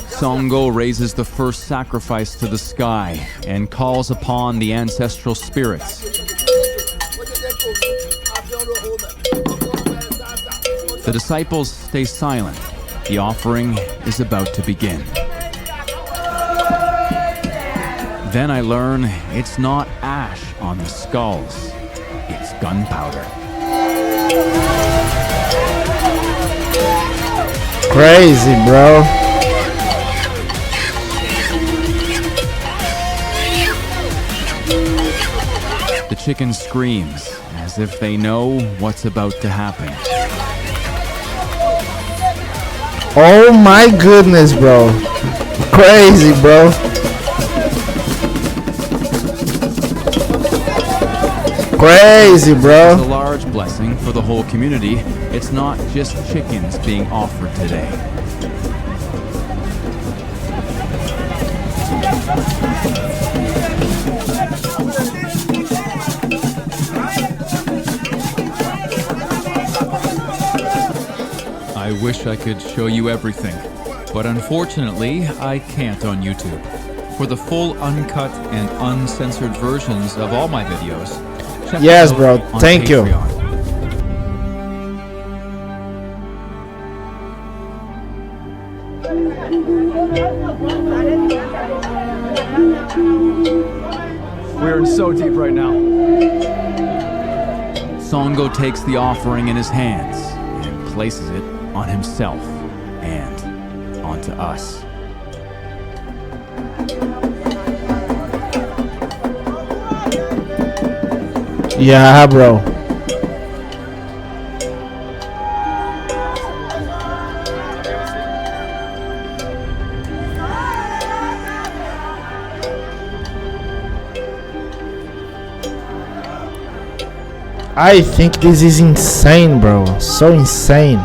Songo raises the first sacrifice to the sky and calls upon the ancestral spirits. The disciples stay silent. The offering is about to begin. Then I learn it's not ash on the skulls, it's gunpowder. Crazy, bro. The chicken screams as if they know what's about to happen. Oh my goodness, bro. Crazy, bro. Crazy, bro. It's a large blessing for the whole community. It's not just chickens being offered today. I wish I could show you everything, but unfortunately, I can't on YouTube. For the full uncut and uncensored versions of all my videos, check yes, them bro. out on Thank you. Patreon. We're in so deep right now. Songo takes the offering in his hands and places it on himself and onto us. Yeah, bro. I think this is insane, bro. So insane.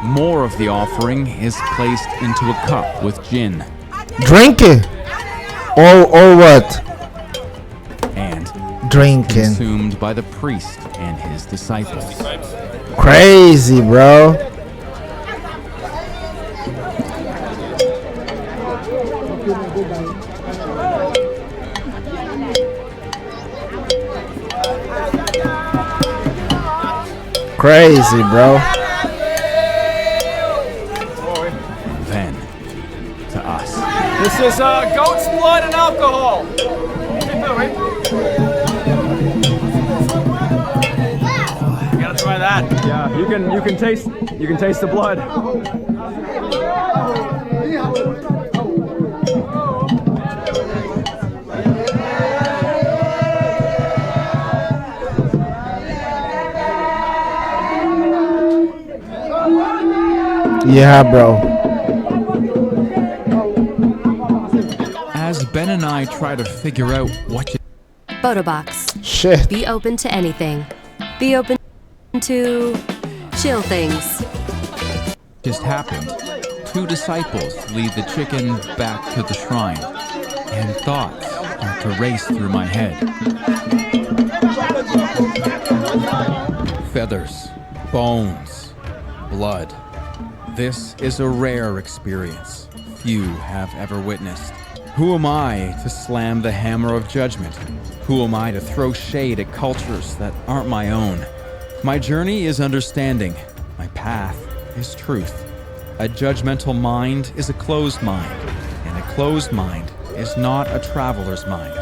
More of the offering is placed into a cup with gin. Drink it. Or what? And drinking. Consumed by the priest and his disciples. Crazy, bro. Crazy, bro. Then, to us. This is goat's blood and alcohol. You gotta try that. Yeah, you can taste the blood. Yeah, bro. As Ben and I try to figure out what to... Photo box. Shit. Be open to anything. Be open to chill things. just happened. 2 disciples lead the chicken back to the shrine, and thoughts start to race through my head. Feathers, bones, blood. This is a rare experience few have ever witnessed. Who am I to slam the hammer of judgment? Who am I to throw shade at cultures that aren't my own? My journey is understanding. My path is truth. A judgmental mind is a closed mind, and a closed mind is not a traveler's mind.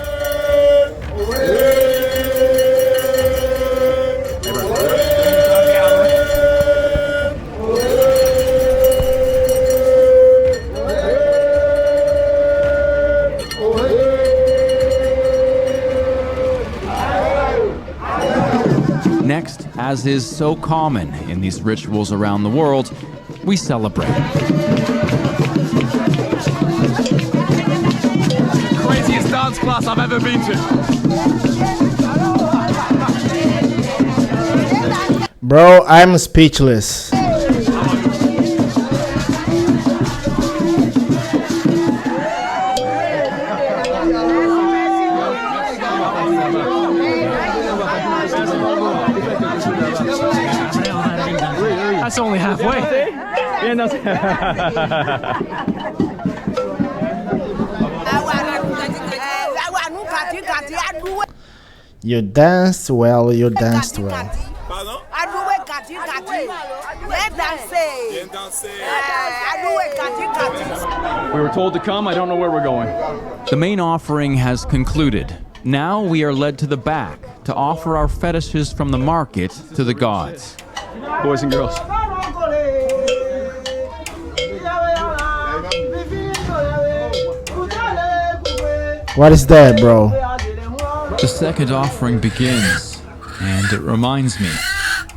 Next, as is so common in these rituals around the world, we celebrate. Craziest dance class I've ever been to. Bro, I'm speechless. That's only halfway. You danced well, you danced well. We were told to come, I don't know where we're going. The main offering has concluded. Now we are led to the back to offer our fetishes from the market to the gods. Boys and girls. What is that, bro? The second offering begins, and it reminds me.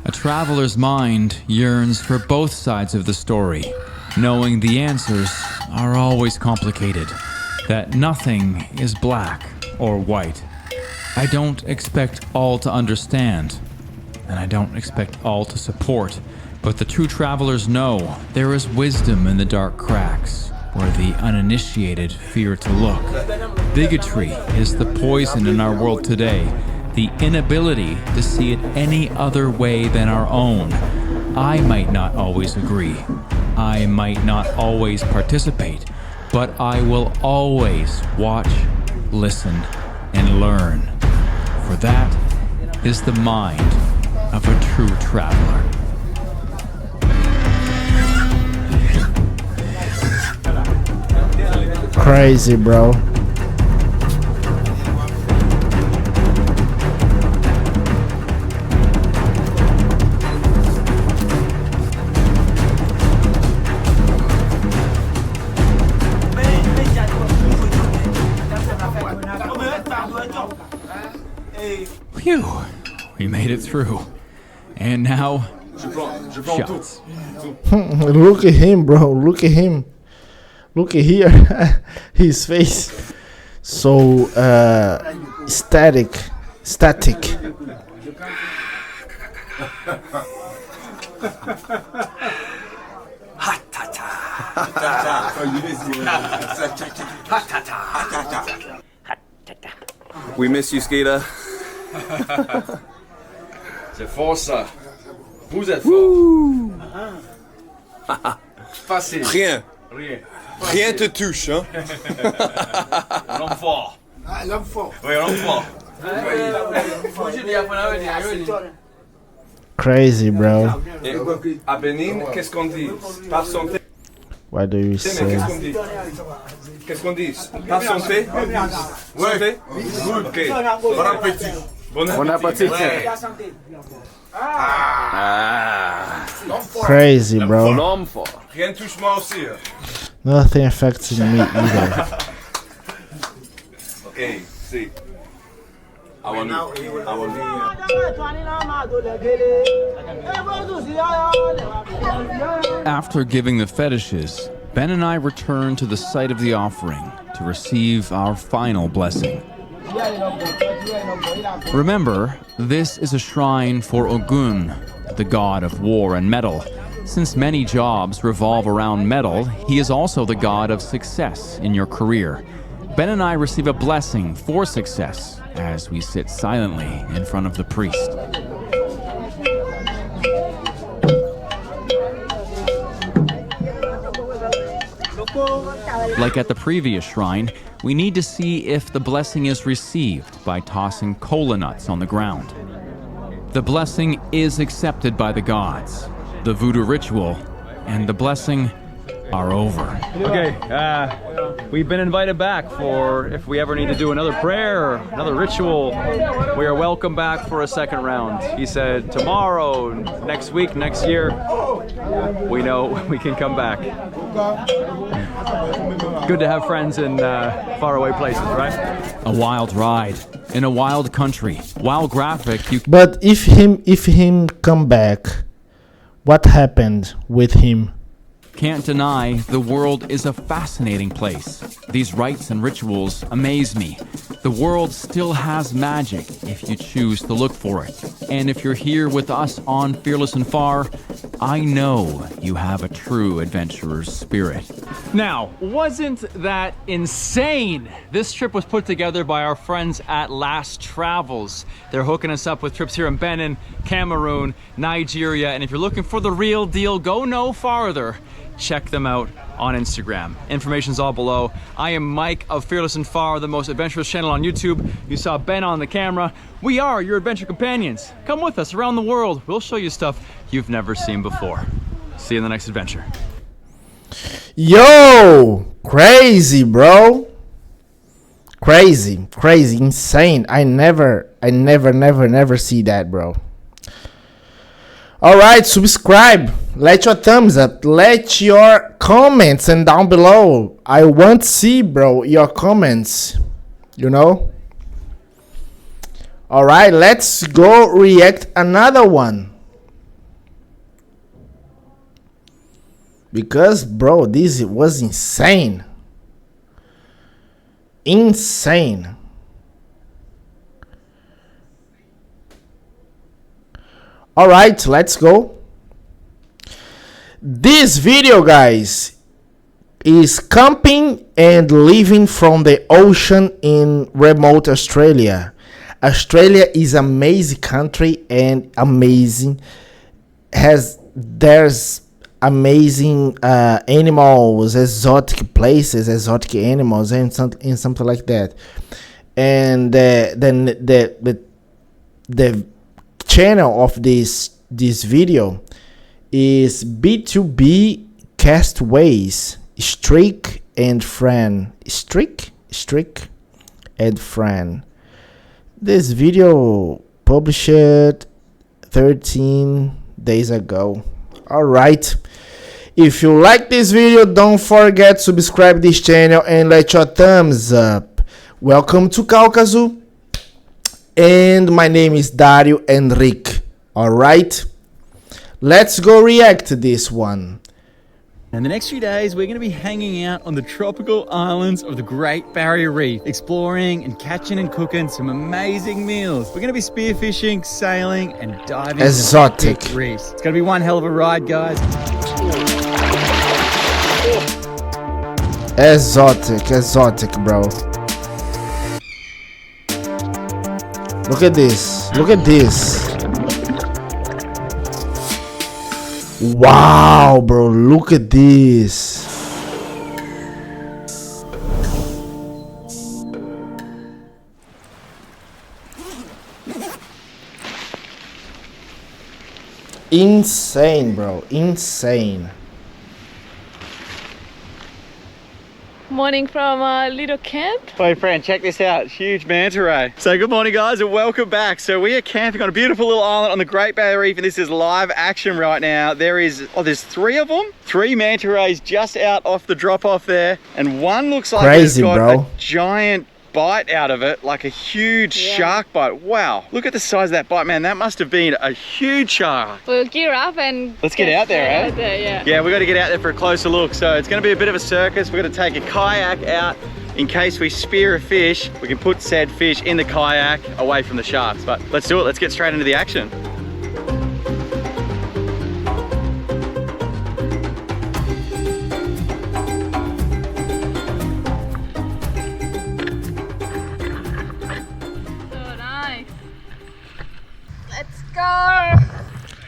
A traveler's mind yearns for both sides of the story, knowing the answers are always complicated, that nothing is black or white. I don't expect all to understand, and I don't expect all to support, but the true travelers know there is wisdom in the dark cracks, where the uninitiated fear to look. Bigotry is the poison in our world today, the inability to see it any other way than our own. I might not always agree. I might not always participate, but I will always watch, listen, and learn. For that is the mind of a true traveler. Crazy, bro. Phew, we made it through. And now, shots. Look at him, bro. Look at him. Look at here. His face. So static. We miss you, Skeeter. C'est fort ça. Vous êtes fort. Facile. Rien. Rien. Rien te touche, hein? L'homme fort. Ah, l'homme fort. Oui, l'homme fort. Crazy, bro. Et à Benin, qu'est-ce qu'on dit? Pas santé. What do you Mais say? qu'est-ce qu'on dit? Qu'est-ce qu'on dit? Pas santé? Santé? Ok. Bon appétit. Bon appétit. Crazy, bro. L'homme fort. Rien touche moi aussi. Hein. Nothing affects me either. Ok, see. I want After giving the fetishes, Ben and I return to the site of the offering to receive our final blessing. Remember, this is a shrine for Ogun, the god of war and metal. Since many jobs revolve around metal, he is also the god of success in your career. Ben and I receive a blessing for success as we sit silently in front of the priest. Like at the previous shrine, we need to see if the blessing is received by tossing cola nuts on the ground. The blessing is accepted by the gods. The voodoo ritual and the blessing are over. Okay, we've been invited back for if we ever need to do another prayer or another ritual. We are welcome back for a second round. He said tomorrow, next week, next year, we know we can come back. Good to have friends in faraway places, right? A wild ride in a wild country. Wild graphic. But if him come back, what happened with him? Can't deny the world is a fascinating place. These rites and rituals amaze me. The world still has magic if you choose to look for it. And if you're here with us on Fearless and Far, I know you have a true adventurer's spirit. Now, wasn't that insane? This trip was put together by our friends at Last Travels. They're hooking us up with trips here in Benin, Cameroon, Nigeria, and if you're looking for the real deal, go no farther. Check them out on Instagram. Information's all below. I am Mike of Fearless and Far, the most adventurous channel on YouTube. You saw Ben on the camera. We are your adventure companions. Come with us around the world. We'll show you stuff you've never seen before. See you in the next adventure. Yo, crazy, bro. Crazy, insane. I never see that, bro. All right, subscribe, let your thumbs up, let your comments and down below. I want to see, bro, your comments, you know. All right, let's go react another one. Because, bro, this was insane. Insane. All right, let's go. This video, guys, is camping and living from the ocean in remote Australia. Australia is an amazing country and amazing. There's amazing animals, exotic places, exotic animals, and something like that. And then the channel of this video is B2B Castaways Streak and Friend. Streak and Friend. This video published 13 days ago. All right, if you like this video, don't forget to subscribe this channel and let your thumbs up. Welcome to Kalkazu. And my name is Dario and Rick. All right, let's go react to this one. And the next few days, we're going to be hanging out on the tropical islands of the Great Barrier Reef, exploring and catching and cooking some amazing meals. We're going to be spearfishing, sailing, and diving Exotic. into the reefs. It's going to be one hell of a ride, guys. Exotic, bro. Look at this. Look at this. Wow, bro. Look at this. Insane, bro. Insane. Morning from a little camp. Hey friend, check this out, huge manta ray. So good morning guys and welcome back. So we are camping on a beautiful little island on the Great Barrier Reef and this is live action right now. There's 3 of them, 3 manta rays just out off the drop off there. And one looks like crazy, it's got bro. a giant bite out of it, like a huge shark bite. Wow, look at the size of that bite, man. That must have been a huge shark. We'll gear up and let's get out there, eh? Out there, yeah, we got to get out there for a closer look. So it's going to be a bit of a circus. We're going to take a kayak out in case we spear a fish. We can put said fish in the kayak away from the sharks. But let's do it. Let's get straight into the action.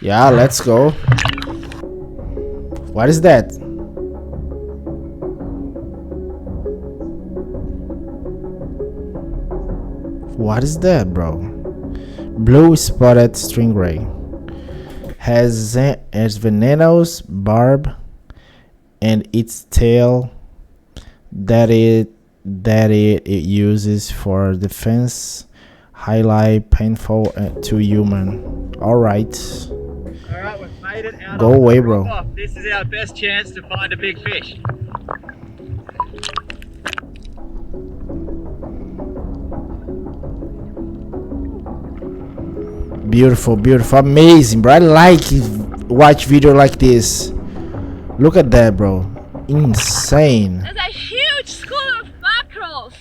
Yeah, let's go. What is that? What is that, bro? Blue spotted stingray. Has venomous barb and its tail that it uses for defense. Highlight painful to human. Alright. Alright, we've made it out. Go away, bro. This is our best chance to find a big fish. Beautiful, beautiful, amazing, bro. I like watch video like this. Look at that, bro. Insane. There's a huge school of mackerels.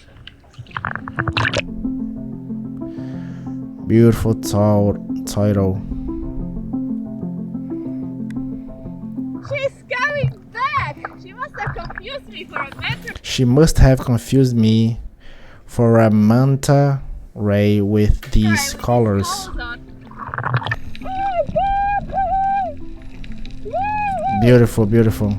Beautiful title. She's going back. She must have confused me for a manta. She must have confused me for a manta ray with these colors. Beautiful, beautiful.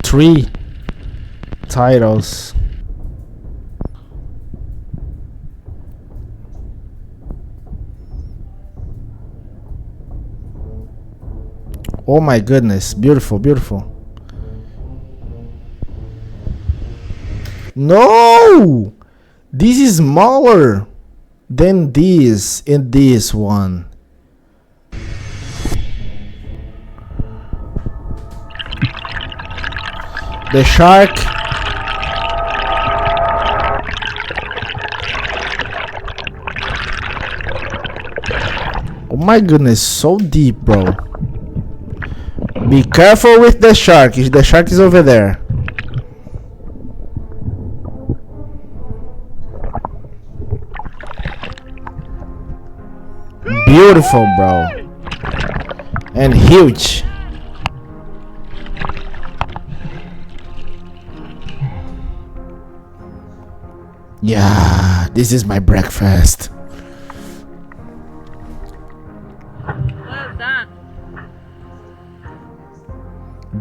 Three titles. Oh my goodness, beautiful, beautiful. No! This is smaller than this in this one. The shark. Oh my goodness, so deep, bro. Be careful with the shark. The shark is over there. Beautiful, bro. And huge. Yeah, this is my breakfast. Well done.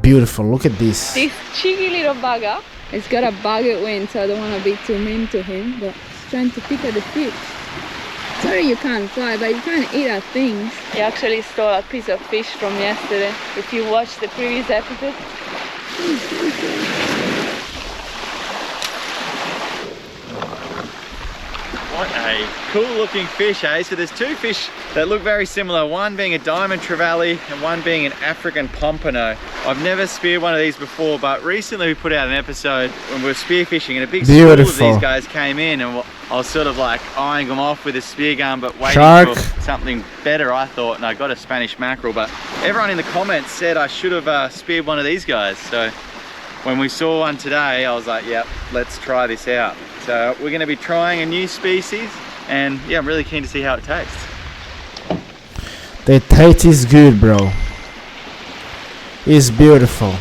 Beautiful, look at this. This cheeky little bugger has got a bucket wing, so I don't want to be too mean to him, but he's trying to pick at the fish. Sorry you can't fly, but you can't eat our things. He actually stole a piece of fish from yesterday. If you watched the previous episode. What a cool looking fish, eh? So there's two fish that look very similar, one being a diamond trevally and one being an African pompano. I've never speared one of these before, but recently we put out an episode when we were spearfishing and a big school of these guys came in, and I was sort of like eyeing them off with a spear gun, but waiting for something better, I thought, and I got a Spanish mackerel. But everyone in the comments said I should have speared one of these guys. So when we saw one today, I was like, yep, let's try this out. So we're gonna be trying a new species, and yeah, I'm really keen to see how it tastes. The taste is good, bro. It's beautiful.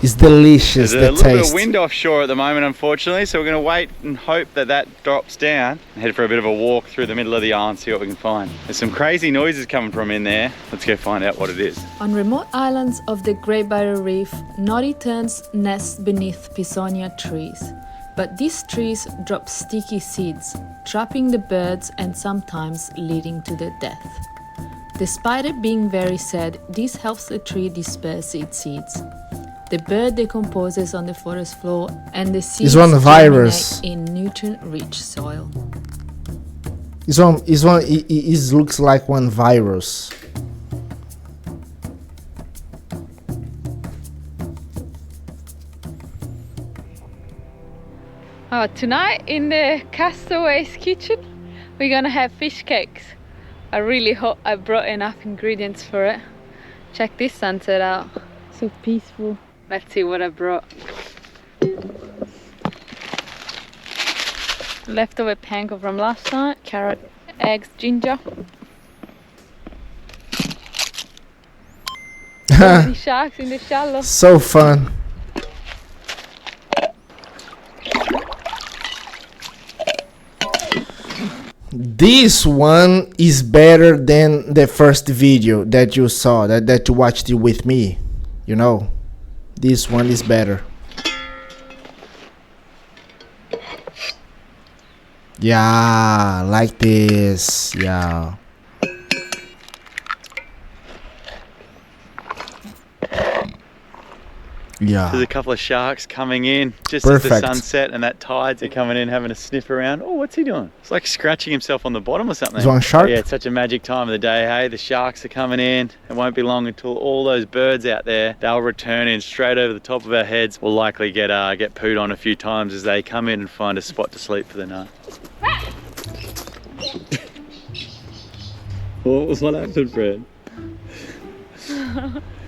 It's delicious. There's a little bit of wind offshore at the moment, unfortunately, so we're gonna wait and hope that that drops down and head for a bit of a walk through the middle of the island, see what we can find. There's some crazy noises coming from in there. Let's go find out what it is. On remote islands of the Great Barrier Reef, naughty terns nest beneath pisonia trees. But these trees drop sticky seeds, trapping the birds and sometimes leading to their death. Despite it being very sad, this helps the tree disperse its seeds. The bird decomposes on the forest floor and the seeds germinate in nutrient-rich soil. It looks like one virus. Tonight in the Castaway's kitchen, we're gonna have fish cakes. I really hope I brought enough ingredients for it. Check this sunset out. So peaceful. Let's see what I brought. Leftover panko from last night. Carrot, eggs, ginger. So many sharks in the shallow. So fun. This one is better than the first video that you saw, that you watched it with me. You know, this one is better. Yeah, like this. Yeah. Yeah. There's a couple of sharks coming in just as the sunset and that tides are coming in, having a sniff around. Oh, what's he doing? It's like scratching himself on the bottom or something. Is one shark? Oh, yeah, it's such a magic time of the day, hey? The sharks are coming in. It won't be long until all those birds out there, they'll return in straight over the top of our heads. We'll likely get pooed on a few times as they come in and find a spot to sleep for the night. What happened, Fred?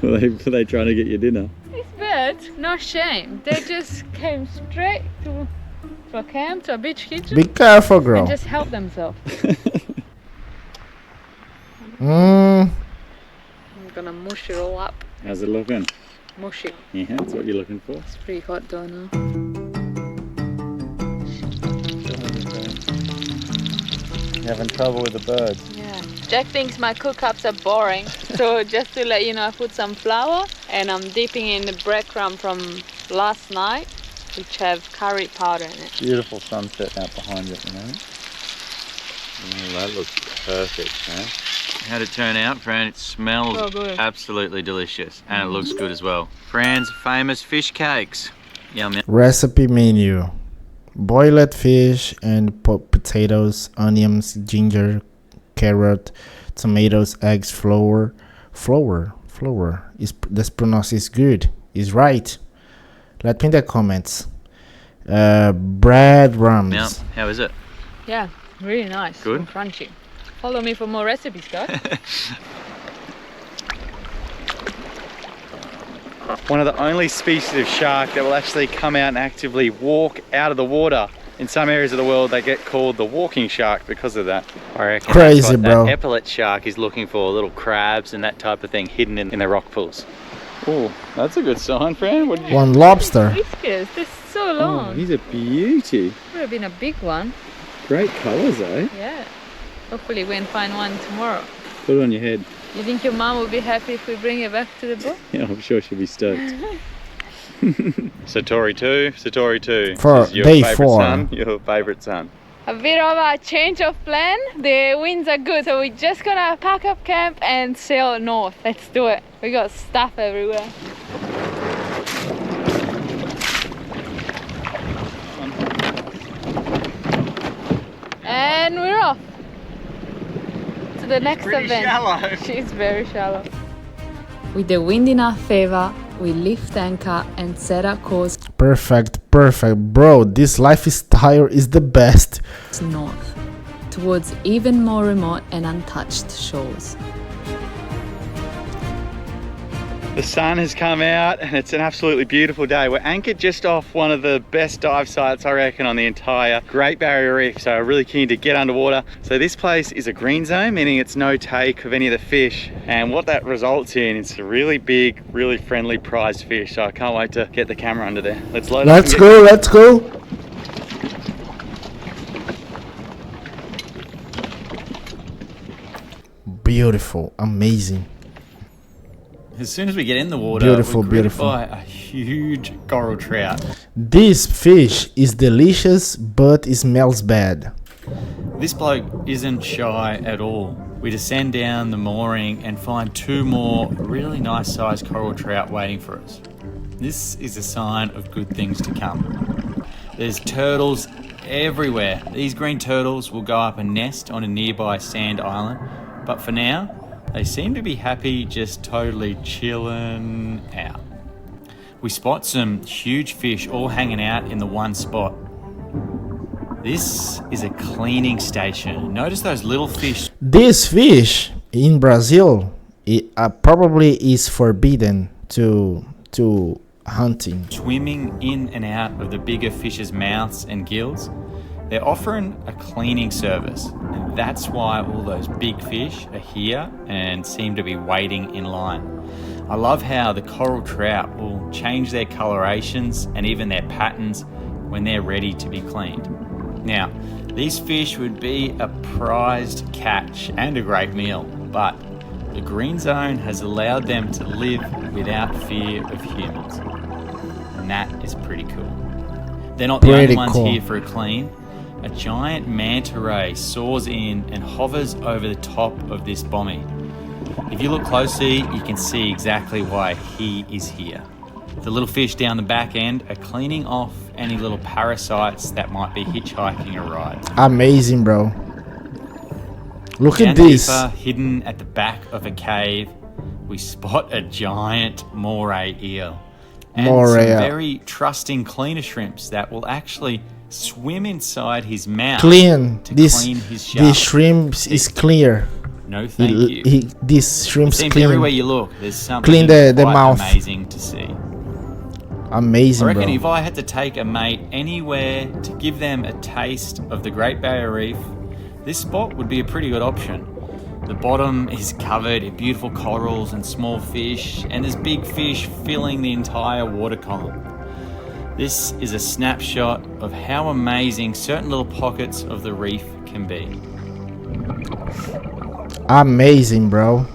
Were they trying to get your dinner? Birds, no shame. They just came straight to a camp, to a beach kitchen. Be careful, girl. And just help themselves. I'm gonna mush it all up. How's it looking? Mushy. Yeah, that's what you're looking for. It's pretty hot though now. You're having trouble with the birds. Yeah. Jack thinks my cook-ups are boring, so just to let you know, I put some flour and I'm dipping in the breadcrumb from last night, which have curry powder in it. Beautiful sunset out behind you at the moment. Oh, that looks perfect, man. How'd it turn out, Fran? It smells absolutely delicious, and it looks good as well. Fran's famous fish cakes. Yum. Recipe menu: boiled fish and potatoes, onions, ginger, carrot, tomatoes, eggs, flour. This pronounce is good. Is right. Let me in the comments. Bread crumbs. Yeah. How is it? Yeah, really nice. Good. And crunchy. Follow me for more recipes, guys. One of the only species of shark that will actually come out and actively walk out of the water. In some areas of the world, they get called the walking shark because of that. I reckon crazy, bro. That epaulet shark is looking for little crabs and that type of thing hidden in the rock pools. Oh, that's a good sign, Fran. What did you... One lobster. Whiskers, they're so long. Oh, he's a beauty. Would have been a big one. Great colours, eh? Yeah. Hopefully we can find one tomorrow. Put it on your head. You think your mom will be happy if we bring it back to the boat? Yeah, I'm sure she'll be stoked. Satori 2. For your day favorite 4. Son, your favourite son. A bit of a change of plan. The winds are good, so we're just gonna pack up camp and sail north. Let's do it. We got stuff everywhere. And And we're off to the next pretty event. shallow. She's very shallow. With the wind in our favor, we lift anchor and set our course Perfect, bro. This lifestyle is the best. north, towards even more remote and untouched shores. The sun has come out and it's an absolutely beautiful day. We're anchored just off one of the best dive sites, I reckon, on the entire Great Barrier Reef. So I'm really keen to get underwater. So this place is a green zone, meaning it's no take of any of the fish. And what that results in is a really big, really friendly prized fish. So I can't wait to get the camera under there. Let's load up. Let's go. Beautiful, amazing. As soon as we get in the water, Beautiful, we're greeted beautiful. by a huge coral trout. This fish is delicious, but it smells bad. This bloke isn't shy at all. We descend down the mooring and find two more really nice sized coral trout waiting for us. This is a sign of good things to come. There's turtles everywhere. These green turtles will go up and nest on a nearby sand island, but for now, they seem to be happy just totally chilling out. We spot some huge fish all hanging out in the one spot. This is a cleaning station. Notice those little fish. This fish in Brazil probably is forbidden to hunting. Swimming in and out of the bigger fish's mouths and gills. They're offering a cleaning service, and that's why all those big fish are here and seem to be waiting in line. I love how the coral trout will change their colorations and even their patterns when they're ready to be cleaned. Now, these fish would be a prized catch and a great meal, but the green zone has allowed them to live without fear of humans, and that is pretty cool. They're not the only ones here for a clean. A giant manta ray soars in and hovers over the top of this bommy. If you look closely, you can see exactly why he is here. The little fish down the back end are cleaning off any little parasites that might be hitchhiking a ride. Amazing, bro. Look Down at this. deeper, hidden at the back of a cave, we spot a giant moray eel. And some very trusting cleaner shrimps that will actually swim inside his mouth Clean. to This clean his shell. this shrimp is clear. No, thank you. This shrimp Seems clean. everywhere you look, there's something Clean the quite mouth. amazing to see. Amazing, I reckon bro. if I had to take a mate anywhere to give them a taste of the Great Barrier Reef, this spot would be a pretty good option. The bottom is covered in beautiful corals and small fish, and there's big fish filling the entire water column. This is a snapshot of how amazing certain little pockets of the reef can be. Amazing, bro.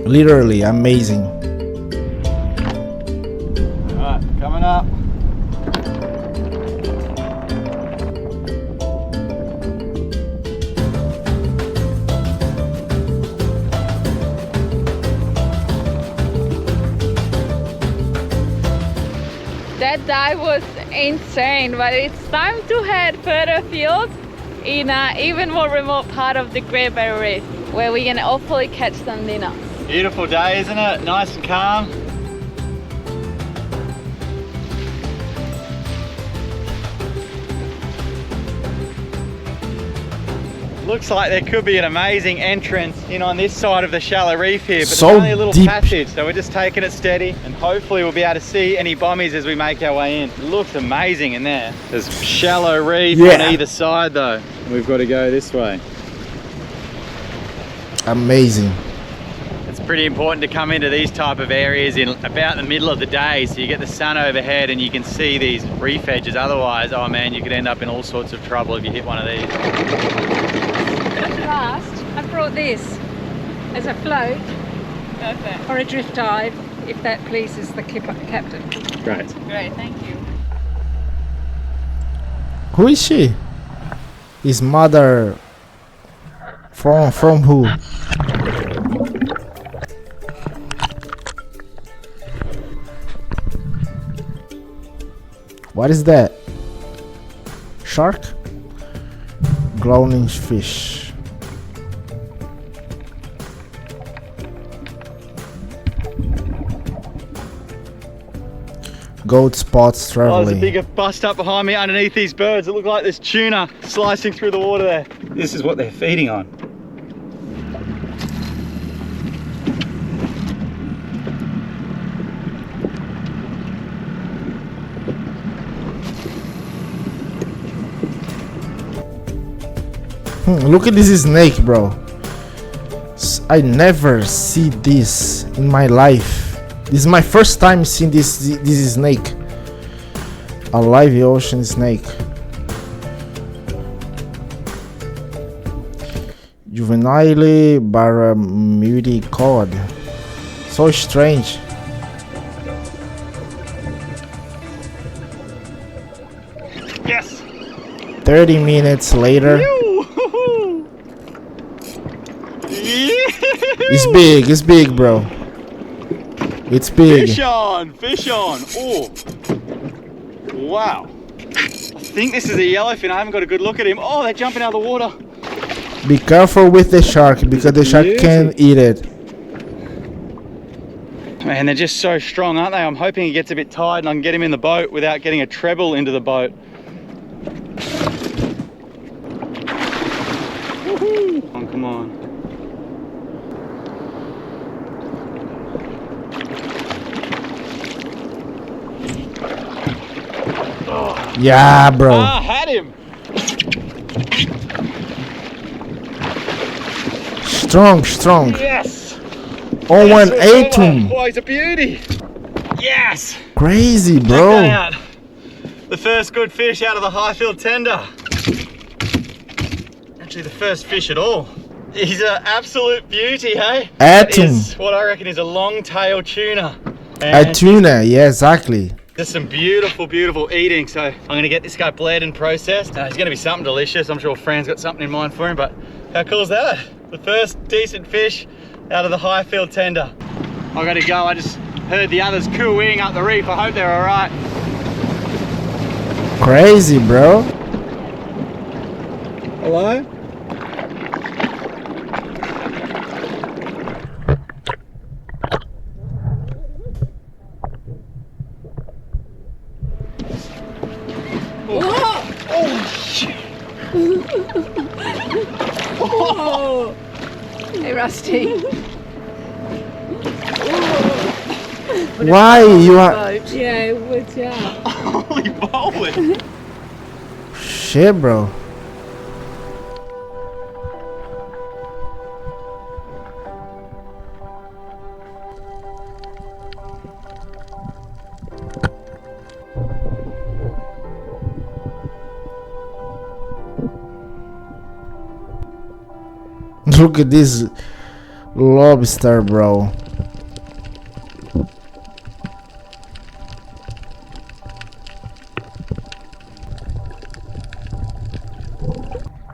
Literally amazing. Alright, coming up. That dive was insane, but it's time to head further afield in an even more remote part of the Great Barrier Reef, where we can hopefully catch some dinner. Beautiful day, isn't it? Nice and calm. Looks like there could be an amazing entrance in on this side of the shallow reef here, but So there's only a little deep. passage, so we're just taking it steady, and hopefully we'll be able to see any bombies as we make our way in. It looks amazing in there. There's shallow reef on either side though. We've got to go this way. Amazing. It's pretty important to come into these type of areas in about the middle of the day so you get the sun overhead and you can see these reef edges. Otherwise, oh man, you could end up in all sorts of trouble if you hit one of these. Last, I brought this as a float or a drift dive, if that pleases the captain. Great. Great, thank you. Who is she? His mother. From who? What is that? shark, glowing fish. Gold spots Oh, there's a traveling. bigger bust up behind me underneath these birds. It look like there's tuna slicing through the water there. This is what they're feeding on. Look at this snake, bro. I never see this in my life. This is my first time seeing this snake. A live ocean snake. Juvenile Barramundi cod. So strange. Yes. 30 minutes later. It's big, bro. It's big. Fish on, fish on. Oh, wow. I think this is a yellowfin. I haven't got a good look at him. Oh, they're jumping out of the water. Be careful with the shark because the shark can eat it. Man, they're just so strong, aren't they? I'm hoping he gets a bit tired and I can get him in the boat without getting a treble into the boat. Woohoo! Come on. Yeah, bro. Ah, had him. Strong. Yes. Oh, one ate him. Oh, he's a beauty. Yes. Crazy, Check bro. that out. The first good fish out of the Highfield tender. Actually, the first fish at all. He's an absolute beauty, hey? That is what I reckon is a long-tailed tuna. A tuna, yeah, exactly. There's some beautiful, beautiful eating. So I'm gonna get this guy bled and processed. It's gonna be something delicious. I'm sure Fran's got something in mind for him, but how cool is that? The first decent fish out of the Highfield tender. I gotta go, I just heard the others cooing up the reef. I hope they're all right. Crazy, bro. Hello? Oh. Hey, Rusty. Why you are? Yeah, watch out. Holy moly. Shit, bro. Look at this lobster, bro.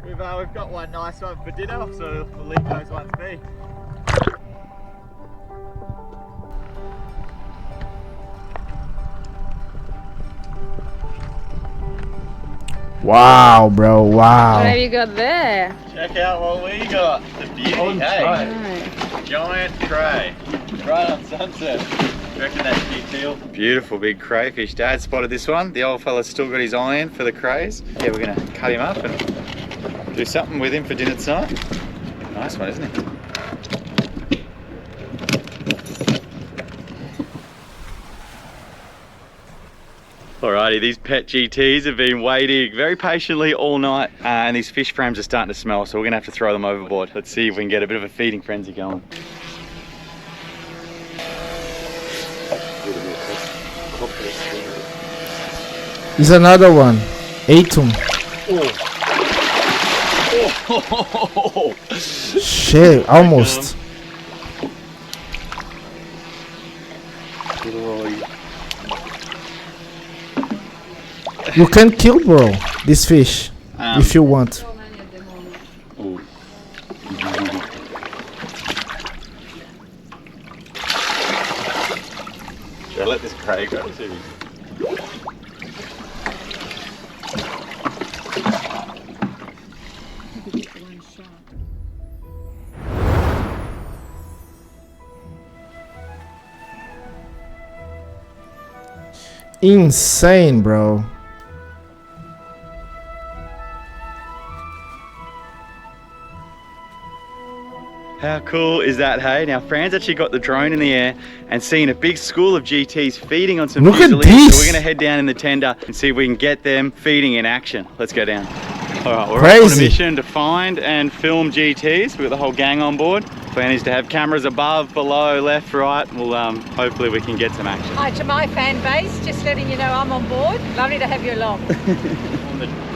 We've got one nice one for dinner, so we'll leave those ones be. Wow, bro, wow. What have you got there? Check out what we got. The beauty, hey. Giant cray. Right on sunset. You reckon that's big deal? Beautiful big crayfish. Dad spotted this one. The old fella's still got his eye in for the crays. Yeah, we're gonna cut him up and do something with him for dinner tonight. Nice one, isn't it? Alrighty, these pet GTs have been waiting very patiently all night and these fish frames are starting to smell, so we're gonna have to throw them overboard. Let's see if we can get a bit of a feeding frenzy going. There's another one. Ate him. Oh. Shit, almost. You can kill, bro, this fish if you want. Should I let this cray go? Insane, bro. How cool is that, hey? Now, Fran's actually got the drone in the air and seen a big school of GTs feeding on some Look at fusiliers. this! So we're gonna head down in the tender and see if we can get them feeding in action. Let's go down. All right, we're on a Crazy. mission to find and film GTs. We've got the whole gang on board. Plan is to have cameras above, below, left, right. Well, hopefully we can get some action. Hi to my fan base, just letting you know I'm on board. Lovely to have you along.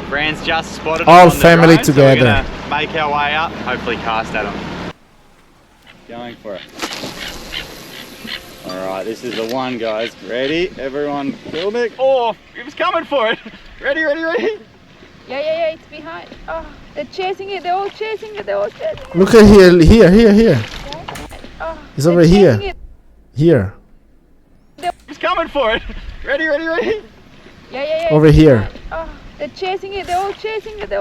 Fran's just spotted All them on the family drone, together. So we're gonna make our way up, hopefully cast at them. Going for it. All right, this is the one, guys. Ready? Everyone filming. Oh, he was coming for it. Ready, ready, ready? Yeah, it's behind. Oh, they're chasing it. They're all chasing it. Look at here. Oh, It's over here. Here. He's coming for it. Ready, ready, ready? Yeah. Over here. Oh, they're chasing it. They're all chasing it.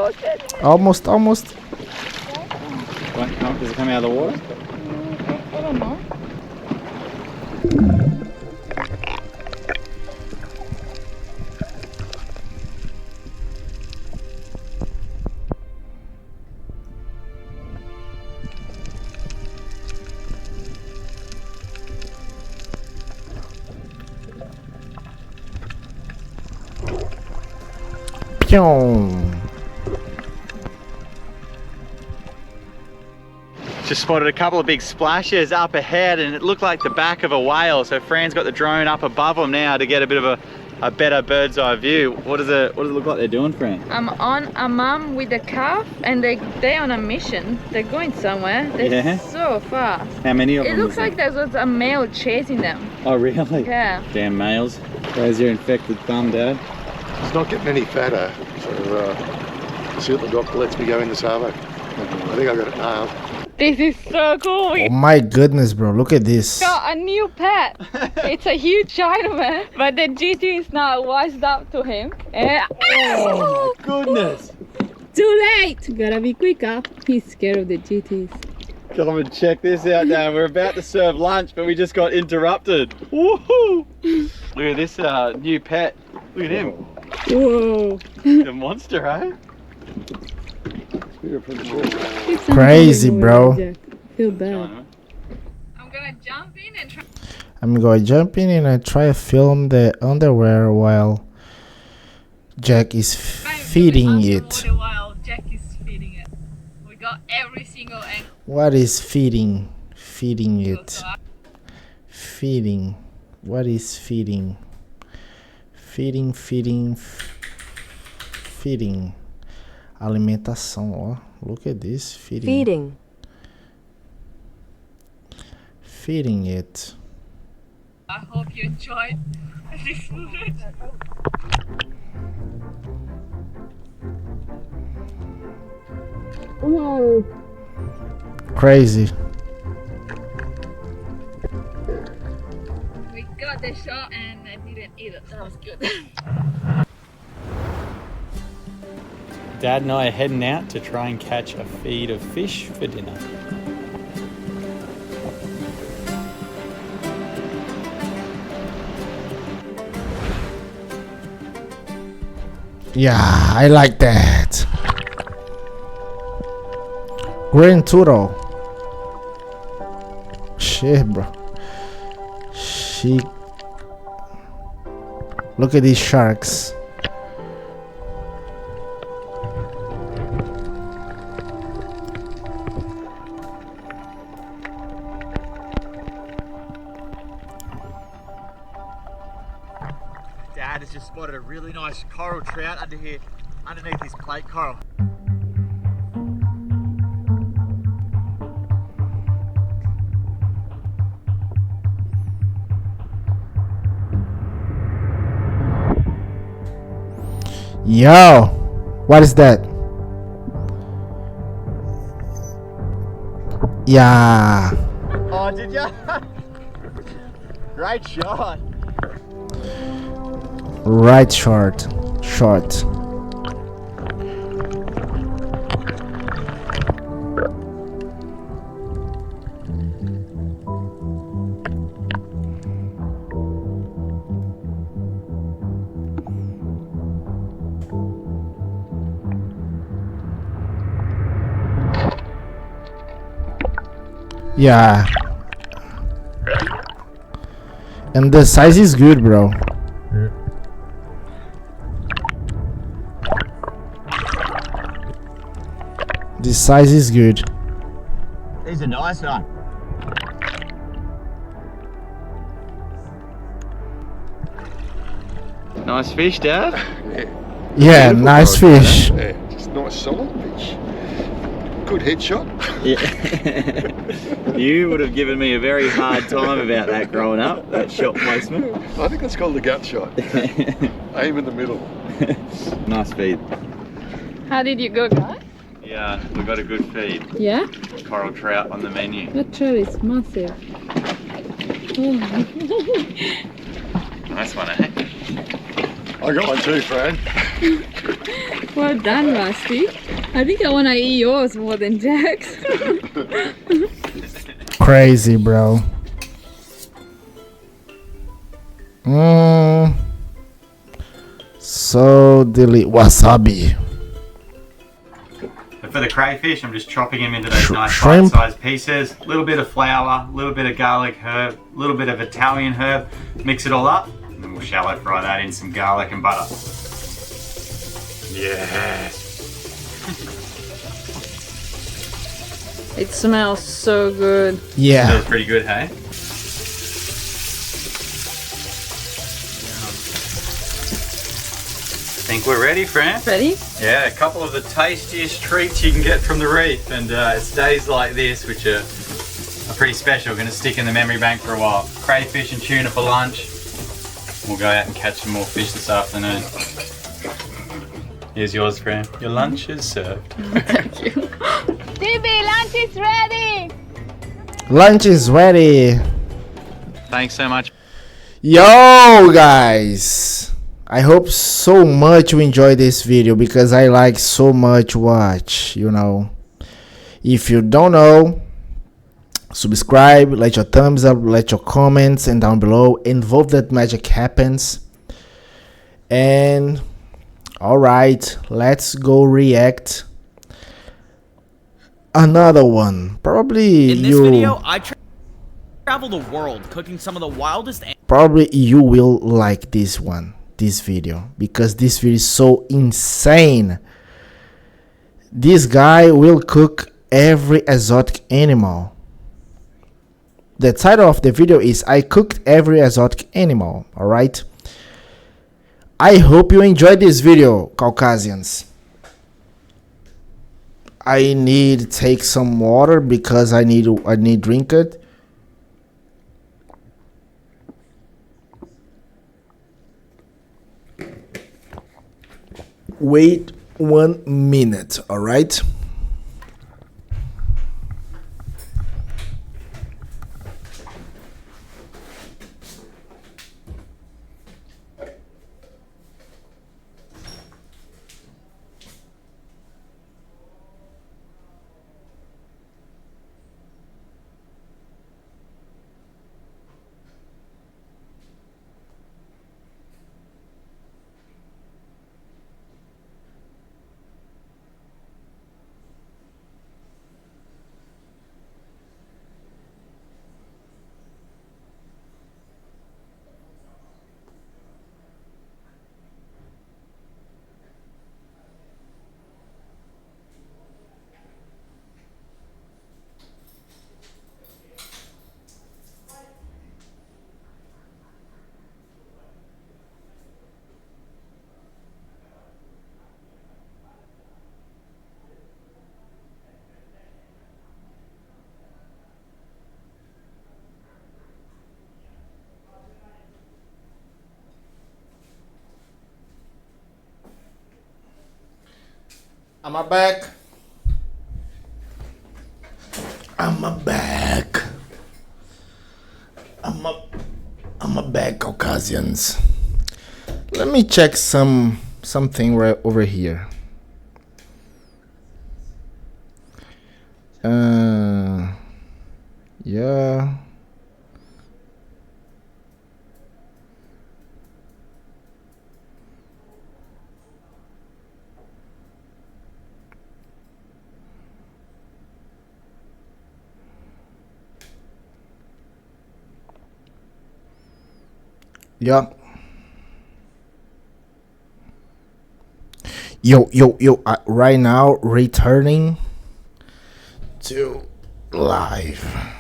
Almost. Does it come out of the water? I don't know. Just spotted a couple of big splashes up ahead and it looked like the back of a whale. So Fran's got the drone up above them now to get a bit of a better bird's eye view. What does it look like they're doing, Fran? I'm on a mum with a calf and they're on a mission. They're going somewhere. They're so fast. How many of them? It looks like there was a male chasing them. Oh, really? Yeah. Damn males. There's your infected thumb, Dad. It's not getting any fatter, so see what the doctor lets me go in the salvo. I think I got it nailed. This is so cool. Oh my goodness, bro. Look at this. Got a new pet. It's a huge Chinaman, but the GT is now wised up to him. Oh my goodness. Too late. Gotta be quicker. He's scared of the GTs. Come and check this out, Dad. We're about to serve lunch, but we just got interrupted. Woohoo! Look at this new pet. Look at him. Whoa. The monster, eh? Crazy, bro. Feel bad. I'm gonna jump in and try. I'm gonna jump in and I try to film the underwear while Jack is feeding it. While Jack is feeding it. We got every single angle. What is feeding? Feeding it. Feeding. What is feeding? Feeding. Alimentação, ó. Look at this. Feeding. Feeding it. I hope you enjoyed this footage. Whoa. Crazy. We got the shot and I didn't eat it. That was good. Dad and I are heading out to try and catch a feed of fish for dinner. Yeah, I like that. Green turtle. Shit, bro. Look at these sharks. Dad has just spotted a really nice coral trout under here, underneath this plate coral. Yo, what is that? Yeah. Oh, did ya? Great shot. Right short. Yeah. And the size is good, bro. The size is good. It's a nice one. Nice fish, Dad. Yeah, Beautiful nice guy, fish. Yeah, just nice solid fish. Good headshot. Yeah. You would have given me a very hard time about that growing up, that shot placement. I think that's called the gut shot. Aim in the middle. Nice feed. How did you go, guys? Yeah, we got a good feed. Yeah? Coral trout on the menu. That trout is massive. Oh. Nice one, eh? I got one too, Fran. Well done, Rusty. I think I want to eat yours more than Jack's. Crazy, bro. So wasabi. For the crayfish, I'm just chopping them into those nice shrimp. bite-sized pieces. A little bit of flour, a little bit of garlic herb, a little bit of Italian herb. Mix it all up, and then we'll shallow fry that in some garlic and butter. Yeah. It smells so good. Yeah. Smells pretty good, hey? Think we're ready, Fran? Ready? Yeah, a couple of the tastiest treats you can get from the reef, and it's days like this which are pretty special. We're going to stick in the memory bank for a while. Crayfish and tuna for lunch. We'll go out and catch some more fish this afternoon. Here's yours, Fran. Your lunch is served. Thank you. Stevie, lunch is ready. Lunch is ready. Thanks so much. Yo, guys. I hope so much you enjoy this video because I like so much watch, you know. If you don't know, subscribe, let your thumbs up, let your comments and down below. Involve that magic happens. And alright, let's go react another one. Probably in this video, I travel the world cooking some of the wildest. Probably you will like this one, this video, because this video is so insane. This guy will cook every exotic animal. The title of the video is I cooked every exotic animal. Alright, I hope you enjoyed this video, Caucasians. I need to take some water because I need drink it. Wait 1 minute, all right? I'm back. I'm back. I'm back, Caucasians. Let me check something right over here. Yeah. Yeah. Yo, right now, returning to live.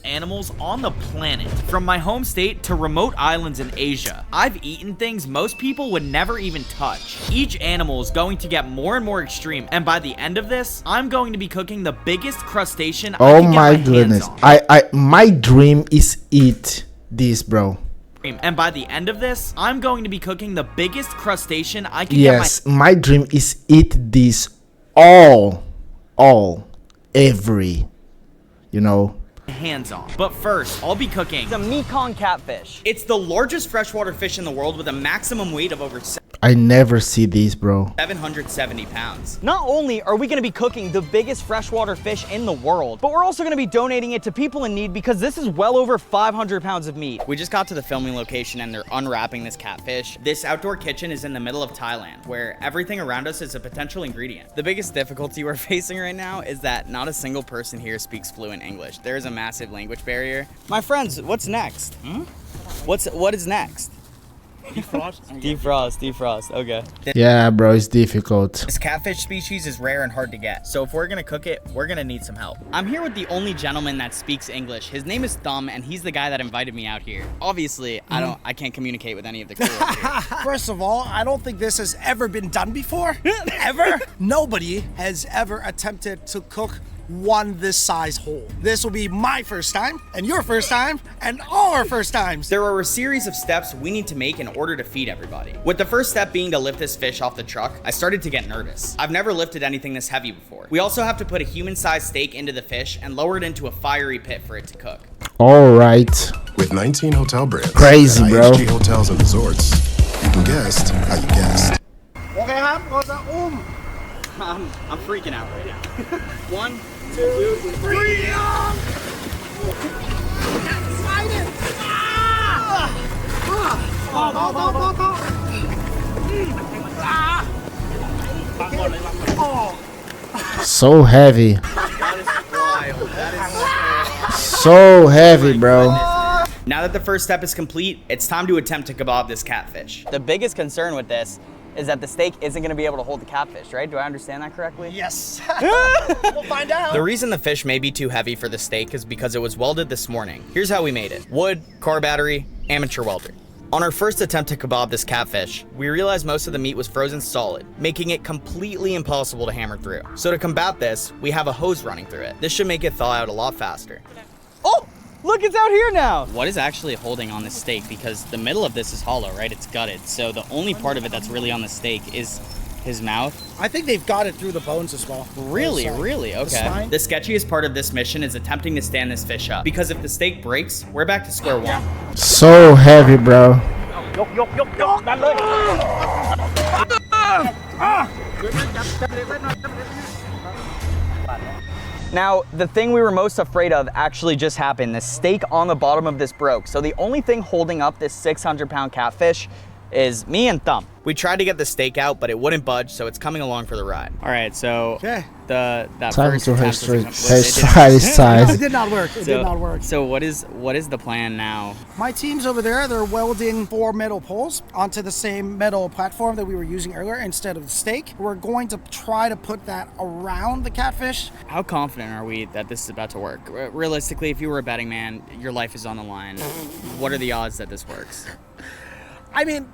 Animals on the planet. From my home state to remote islands in Asia, I've eaten things most people would never even touch. Each animal is going to get more and more extreme, and by the end of this, I'm going to be cooking the biggest crustacean I Oh can my get my hands goodness. on. My dream is eat this, bro. And by the end of this, I'm going to be cooking the biggest crustacean I can Yes, get my my dream is eat this every, hands on. But first, I'll be cooking The Mekong catfish. It's the largest freshwater fish in the world with a maximum weight of over I never see this, bro. 770 pounds. Not only are we going to be cooking the biggest freshwater fish in the world, but we're also going to be donating it to people in need because this is well over 500 pounds of meat. We just got to the filming location and they're unwrapping this catfish. This outdoor kitchen is in the middle of Thailand, where everything around us is a potential ingredient. The biggest difficulty we're facing right now is that not a single person here speaks fluent English. There is a massive language barrier. My friends, what's next? What is next? Defrost, okay. Yeah, bro, it's difficult. This catfish species is rare and hard to get, so if we're gonna cook it, we're gonna need some help. I'm here with the only gentleman that speaks English. His name is Thumb, and he's the guy that invited me out here. Obviously, I can't communicate with any of the crew up here. First of all, I don't think this has ever been done before. Ever. Nobody has ever attempted to cook one this size whole. This will be my first time, and your first time, and all our first times. There are a series of steps we need to make in order to feed everybody. With the first step being to lift this fish off the truck, I started to get nervous. I've never lifted anything this heavy before. We also have to put a human-sized steak into the fish and lower it into a fiery pit for it to cook. All right. With 19 hotel brands, Crazy, at bro. IHG Hotels and Resorts, you can guess how you guessed. I'm freaking out right now. 1, 2, 3. So heavy. So heavy, bro. Now that the first step is complete, it's time to attempt to kebab this catfish. The biggest concern with this is that the steak isn't going to be able to hold the catfish, right? Do I understand that correctly? Yes. We'll find out. The reason the fish may be too heavy for the steak is because it was welded this morning. Here's how we made it. Wood, car battery, amateur welder. On our first attempt to kebab this catfish, we realized most of the meat was frozen solid, making it completely impossible to hammer through. So to combat this, we have a hose running through it. This should make it thaw out a lot faster. Oh! Look, it's out here now. What is actually holding on this steak? Because the middle of this is hollow, right? It's gutted. So the only part of it that's really on the steak is his mouth. I think they've got it through the bones as well. Really? Really? Okay. spine. The sketchiest part of this mission is attempting to stand this fish up. Because if the steak breaks, we're back to square one. So heavy, bro. Now, the thing we were most afraid of actually just happened. The steak on the bottom of this broke. So the only thing holding up this 600-pound catfish is me and Thumb. We tried to get the steak out, but it wouldn't budge, so it's coming along for the ride. All right, so that Time first to attempt try his size. It did not work. It did not work. So what is the plan now? My team's over there. They're welding 4 metal poles onto the same metal platform that we were using earlier instead of the steak. We're going to try to put that around the catfish. How confident are we that this is about to work? Realistically, if you were a betting man, your life is on the line. What are the odds that this works? I mean,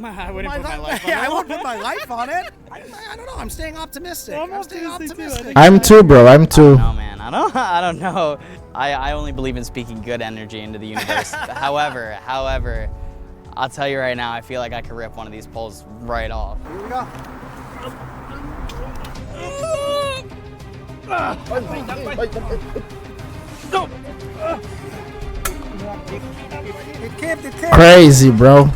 I wouldn't put my life on it. Yeah, I won't put my life on it. I don't know. I'm staying optimistic. I'm staying optimistic. I'm too, bro. I'm too. Oh man, I don't know. I only believe in speaking good energy into the universe. However, I'll tell you right now, I feel like I could rip one of these poles right off. Here we go. Go. Crazy, bro.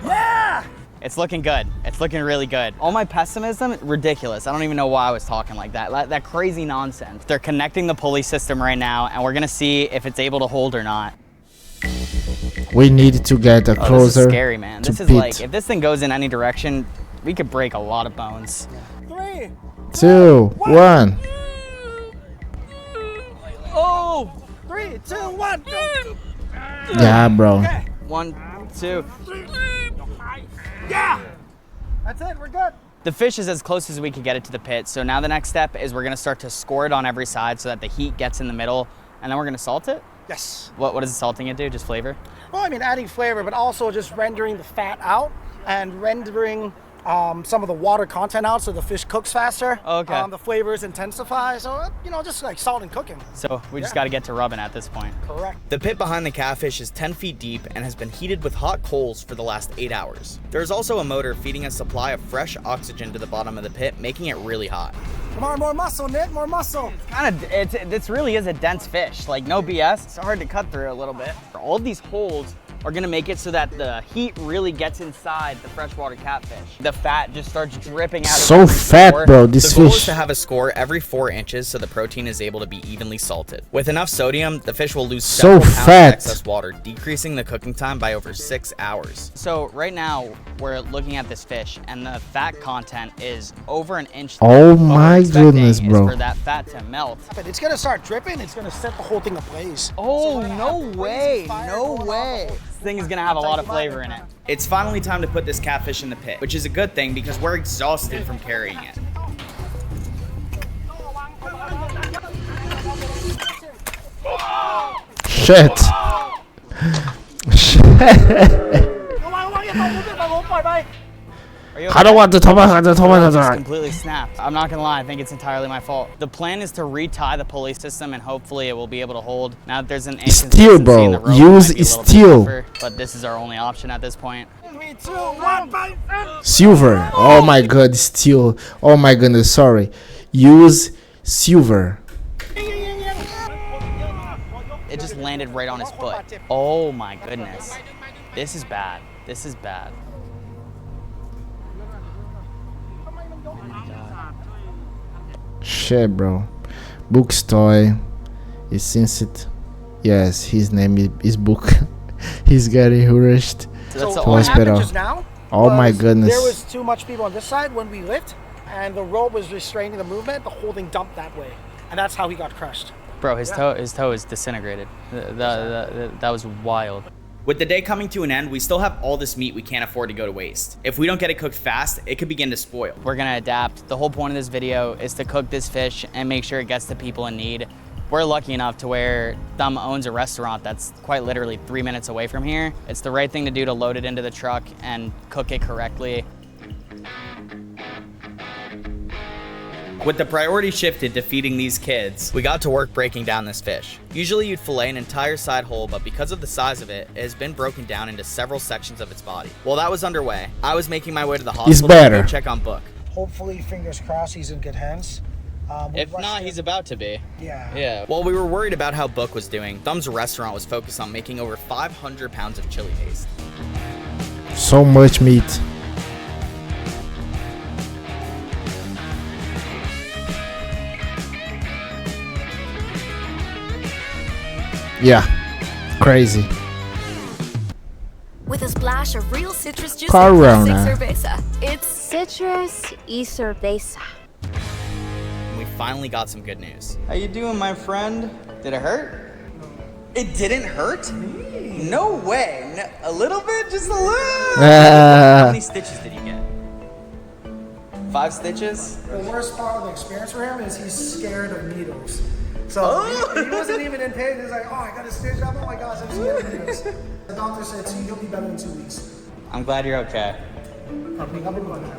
Yeah! It's looking good. It's looking really good. All my pessimism, ridiculous. I don't even know why I was talking like that. That crazy nonsense. They're connecting the pulley system right now, and we're gonna see if it's able to hold or not. We need to get a closer. This is scary, man. This is Pete. like, if this thing goes in any direction, we could break a lot of bones. 3, 2, 1. 3, 2, 1, go. Yeah, bro. Okay. 1, 2. Yeah. That's it. We're good. The fish is as close as we could get it to the pit. So now the next step is we're gonna start to score it on every side so that the heat gets in the middle, and then we're gonna salt it. Yes. What does the salting it do? Just flavor? Well, I mean, adding flavor, but also just rendering the fat out and rendering some of the water content out so the fish cooks faster. Okay. The flavors intensify. So, you know, just like salt and cooking. So we just got to get to rubbing at this point. Correct. The pit behind the catfish is 10 feet deep and has been heated with hot coals for the last 8 hours. There's also a motor feeding a supply of fresh oxygen to the bottom of the pit, making it really hot. Come on, more muscle, Nick, more muscle. This really is a dense fish, like no BS. It's hard to cut through a little bit. All of these holes are gonna make it so that the heat really gets inside the freshwater catfish. The fat just starts dripping out. So fat, bro, this fish. The goal is fish. to have a score every 4 inches so the protein is able to be evenly salted. With enough sodium, the fish will lose So several pounds fat. of excess water, decreasing the cooking time by over 6 hours. So right now, we're looking at this fish, and the fat content is over an inch thick. Oh What we're my expecting goodness, is bro. for that fat to melt. But it's gonna start dripping. It's gonna set the whole thing ablaze. Oh, no way, no way. This thing is gonna have a lot of flavor in it. It's finally time to put this catfish in the pit, which is a good thing because we're exhausted from carrying it. Shit. Shit. I don't want to talk about It's completely snapped. I'm not gonna lie, I think it's entirely my fault. The plan is to retie the pulley system and hopefully it will be able to hold. Now that there's an Steel, bro. in the rope, Use it might be a little bit steel. tougher, but this is our only option at this point. 3, 2, 1, bite. Silver. Oh my god, steel. Oh my goodness, sorry. Use silver. It just landed right on his foot. Oh my goodness. This is bad. This is bad. Shit, bro. Book's toy. Is since it. Yes, his name is Book. He's getting rushed So to what happened hospital. just now Oh my was goodness. There was too much people on this side when we lift, and the rope was restraining the movement. The whole thing dumped that way, and that's how he got crushed. Bro, his toe is disintegrated. That was wild. With the day coming to an end, we still have all this meat we can't afford to go to waste. If we don't get it cooked fast, it could begin to spoil. We're gonna adapt. The whole point of this video is to cook this fish and make sure it gets to people in need. We're lucky enough to where Thumb owns a restaurant that's quite literally 3 minutes away from here. It's the right thing to do to load it into the truck and cook it correctly. With the priority shifted to feeding these kids, we got to work breaking down this fish. Usually you'd fillet an entire side whole, but because of the size of it, it has been broken down into several sections of its body. While that was underway, I was making my way to the hospital to go check on Book. Hopefully, fingers crossed, he's in good hands. If not, he's about to be. Yeah. Yeah. While we were worried about how Book was doing, Thumb's restaurant was focused on making over 500 pounds of chili paste. So much meat. Yeah, crazy. With a splash of real citrus juice Corona. and classic cerveza. It's Citrus y cerveza. We finally got some good news. How you doing, my friend? Did it hurt? It didn't hurt? No way. A little bit? Just a little? How many stitches did you get? 5 stitches? The worst part of the experience for him is he's scared of needles. So he wasn't even in pain. He was like, oh, I got a stitch up. Oh my gosh, I'm scared of needles. The doctor said, so you'll be better in 2 weeks. I'm glad you're okay. I'll be going.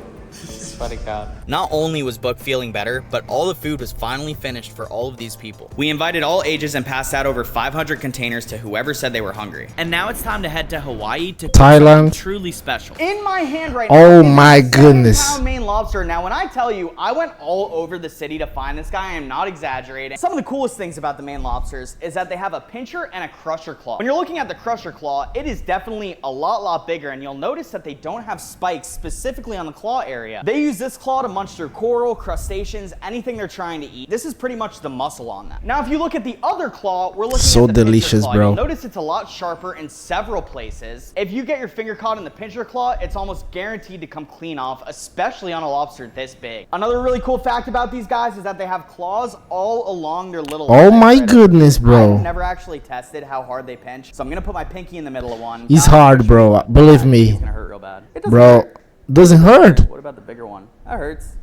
Buddy God. Not only was Book feeling better, but all the food was finally finished for all of these people. We invited all ages and passed out over 500 containers to whoever said they were hungry. And now it's time to head to Hawaii to cook Thailand. something truly special. In my hand right now. Oh is my a goodness. 7-pound Maine lobster. Now, when I tell you, I went all over the city to find this guy. I am not exaggerating. Some of the coolest things about the Maine lobsters is that they have a pincher and a crusher claw. When you're looking at the crusher claw, it is definitely a lot bigger, and you'll notice that they don't have spikes specifically on the claw area. They use use this claw to munch through coral, crustaceans, anything they're trying to eat. This is pretty much the muscle on them. Now, if you look at the other claw, we're looking so at the delicious, pincher claw. bro. You'll notice it's a lot sharper in several places. If you get your finger caught in the pincher claw, it's almost guaranteed to come clean off, especially on a lobster this big. Another really cool fact about these guys is that they have claws all along their little Oh legs, my right? goodness, bro. I've never actually tested how hard they pinch, so I'm gonna put my pinky in the middle of one. It's hard, bro. Believe me. It's gonna hurt real bad. It doesn't Bro, hurt. doesn't hurt. What about the bigger one? That hurts.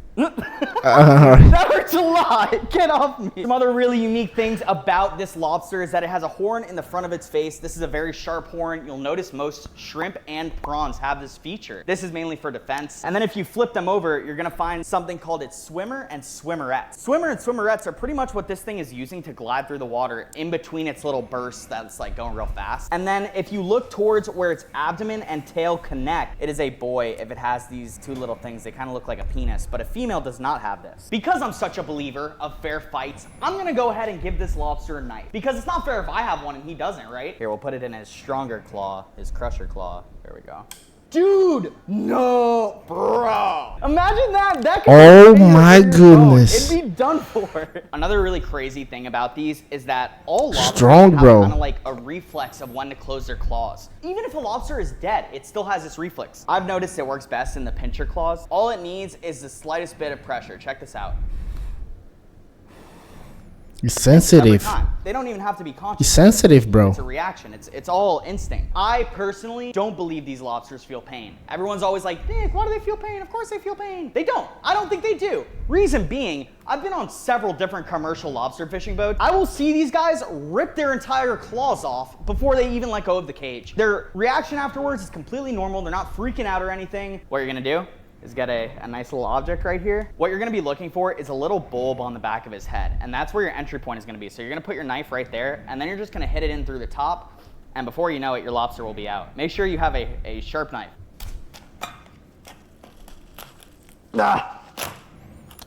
That hurts a lot. Get off me. Some other really unique things about this lobster is that it has a horn in the front of its face. This is a very sharp horn. You'll notice most shrimp and prawns have this feature. This is mainly for defense. And then if you flip them over, you're gonna find something called its swimmer and swimmerettes. Swimmer and swimmerettes are pretty much what this thing is using to glide through the water in between its little bursts that's like going real fast. And then if you look towards where its abdomen and tail connect, it is a boy if it has these two little things. They kind of look like a penis, but a female does not have this. Because I'm such a believer of fair fights, I'm gonna go ahead and give this lobster a knife. Because it's not fair if I have one and he doesn't, right? Here, we'll put it in his stronger claw, his crusher claw. There we go. Dude, no, bro. Imagine that. That could Oh be my bone. goodness. It'd be done for. Another really crazy thing about these is that all lobsters Strong, have bro. kind of like a reflex of when to close their claws. Even if a lobster is dead, it still has this reflex. I've noticed it works best in the pincher claws. All it needs is the slightest bit of pressure. Check this out. It's sensitive. Every time. They don't even have to be conscious. It's sensitive, bro. It's a reaction. It's all instinct. I personally don't believe these lobsters feel pain. Everyone's always like, Nick, why do they feel pain? Of course they feel pain. They don't. I don't think they do. Reason being, I've been on several different commercial lobster fishing boats. I will see these guys rip their entire claws off before they even let go of the cage. Their reaction afterwards is completely normal. They're not freaking out or anything. What you're gonna do is get a nice little object right here. What you're gonna be looking for is a little bulb on the back of his head, and that's where your entry point is gonna be. So you're gonna put your knife right there, and then you're just gonna hit it in through the top, and before you know it, your lobster will be out. Make sure you have a sharp knife. Ah.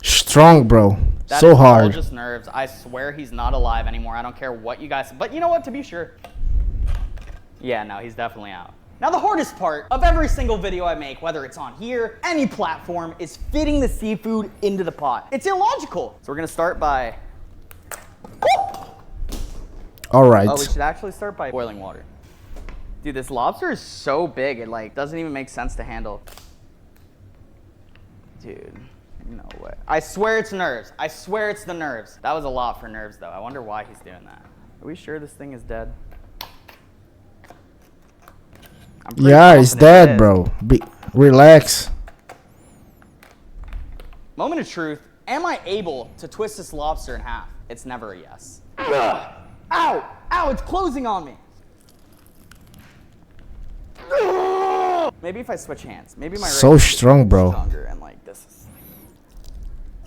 Strong, bro. That So is all hard. just nerves. I swear he's not alive anymore. I don't care what you guys, but you know what, to be sure. Yeah, no, he's definitely out. Now, the hardest part of every single video I make, whether it's on here, any platform, is fitting the seafood into the pot. It's illogical. So we're gonna start by... All right. Oh, we should actually start by boiling water. Dude, this lobster is so big, it like doesn't even make sense to handle. Dude, no way. I swear it's nerves. I swear it's the nerves. That was a lot for nerves, though. I wonder why he's doing that. Are we sure this thing is dead? Yeah, it's dead, bro. Relax. Moment of truth. Am I able to twist this lobster in half? It's never a yes. Ugh. Ow! Ow, it's closing on me. Ugh. Maybe if I switch hands. Maybe my So right strong, bro. Stronger and like this is...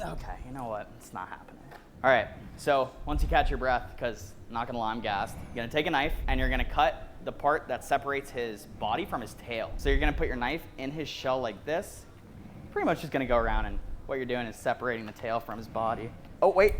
Okay, you know what? It's not happening. All right, so once you catch your breath, because I'm not gonna lie, I'm gassed, you're gonna take a knife and you're gonna cut the part that separates his body from his tail. So you're gonna put your knife in his shell like this. Pretty much just gonna go around, and what you're doing is separating the tail from his body. Oh, wait.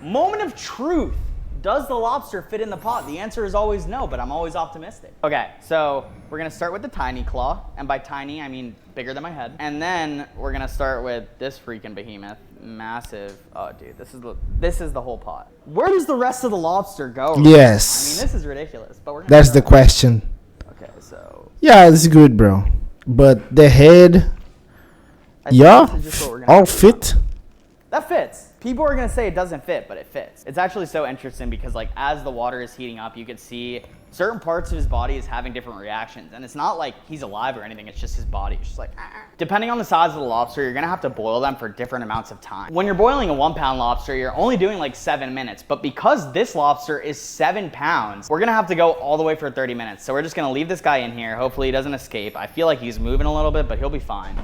Moment of truth. Does the lobster fit in the pot? The answer is always no, but I'm always optimistic. Okay, so we're gonna start with the tiny claw, and by tiny, I mean bigger than my head. And then we're gonna start with this freaking behemoth. Massive. Oh, dude, this is the whole pot. Where does the rest of the lobster go? Yes. I mean, this is ridiculous, but we're gonna That's the start. question. Okay, so. Yeah, it's good, bro. But the head, yeah, all fit. That fits. People are gonna say it doesn't fit, but it fits. It's actually so interesting because like as the water is heating up, you can see certain parts of his body is having different reactions. And it's not like he's alive or anything, it's just his body. It's just like, Depending on the size of the lobster, you're gonna have to boil them for different amounts of time. When you're boiling a 1 pound lobster, you're only doing like 7 minutes, but because this lobster is 7 pounds, we're gonna have to go all the way for 30 minutes. So we're just gonna leave this guy in here. Hopefully he doesn't escape. I feel like he's moving a little bit, but he'll be fine.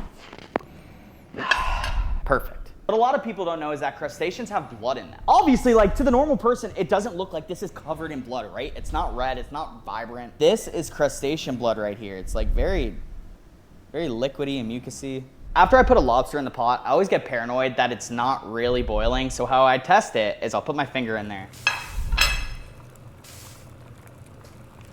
Perfect. What a lot of people don't know is that crustaceans have blood in them. Obviously, like to the normal person, it doesn't look like this is covered in blood, right? It's not red, it's not vibrant. This is crustacean blood right here. It's like very liquidy and mucousy. After I put a lobster in the pot, I always get paranoid that it's not really boiling. So how I test it is I'll put my finger in there.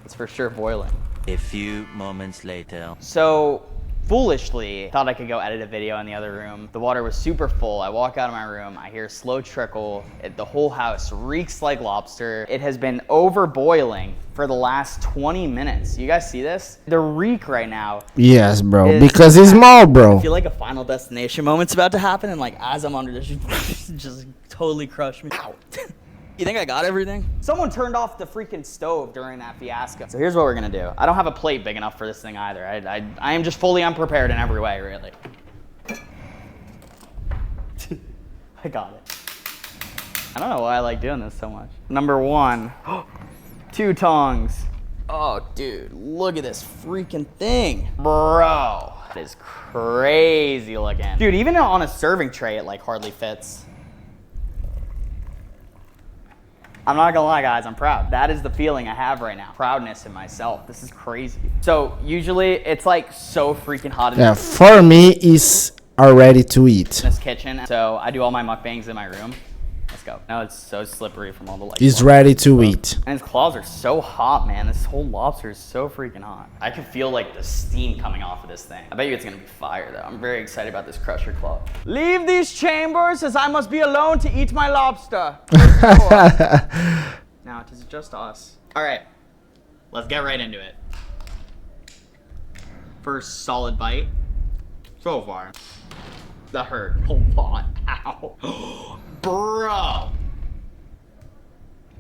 It's for sure boiling. A few moments later. So Foolishly, thought I could go edit a video in the other room. The water was super full. I walk out of my room, I hear a slow trickle. The whole house reeks like lobster. It has been over boiling for the last 20 minutes. You guys see this? The reek right now. Yes, bro. Because it's small, bro. I feel like a Final Destination moment's about to happen, and like as I'm under this, just totally crushed me. Ow. You think I got everything? Someone turned off the freaking stove during that fiasco. So here's what we're gonna do. I don't have a plate big enough for this thing either. I am just fully unprepared in every way, really. I got it. I don't know why I like doing this so much. Number 1, 2 tongs. Oh, dude, look at this freaking thing. Bro, that is crazy looking. Dude, even on a serving tray, it like hardly fits. I'm not gonna lie, guys, I'm proud. That is the feeling I have right now. Proudness in myself. This is crazy. So usually it's like so freaking hot in for me, it's already to eat. this kitchen. So I do all my mukbangs in my room. Let's go. Now it's so slippery from all the lights. It's ready to eat. And his claws are so hot, man. This whole lobster is so freaking hot. I can feel like the steam coming off of this thing. I bet you it's gonna be fire though. I'm very excited about this crusher claw. Leave these chambers as I must be alone to eat my lobster. Now it is just us. All right, let's get right into it. First solid bite so far. That hurt a lot. Ow. Bro.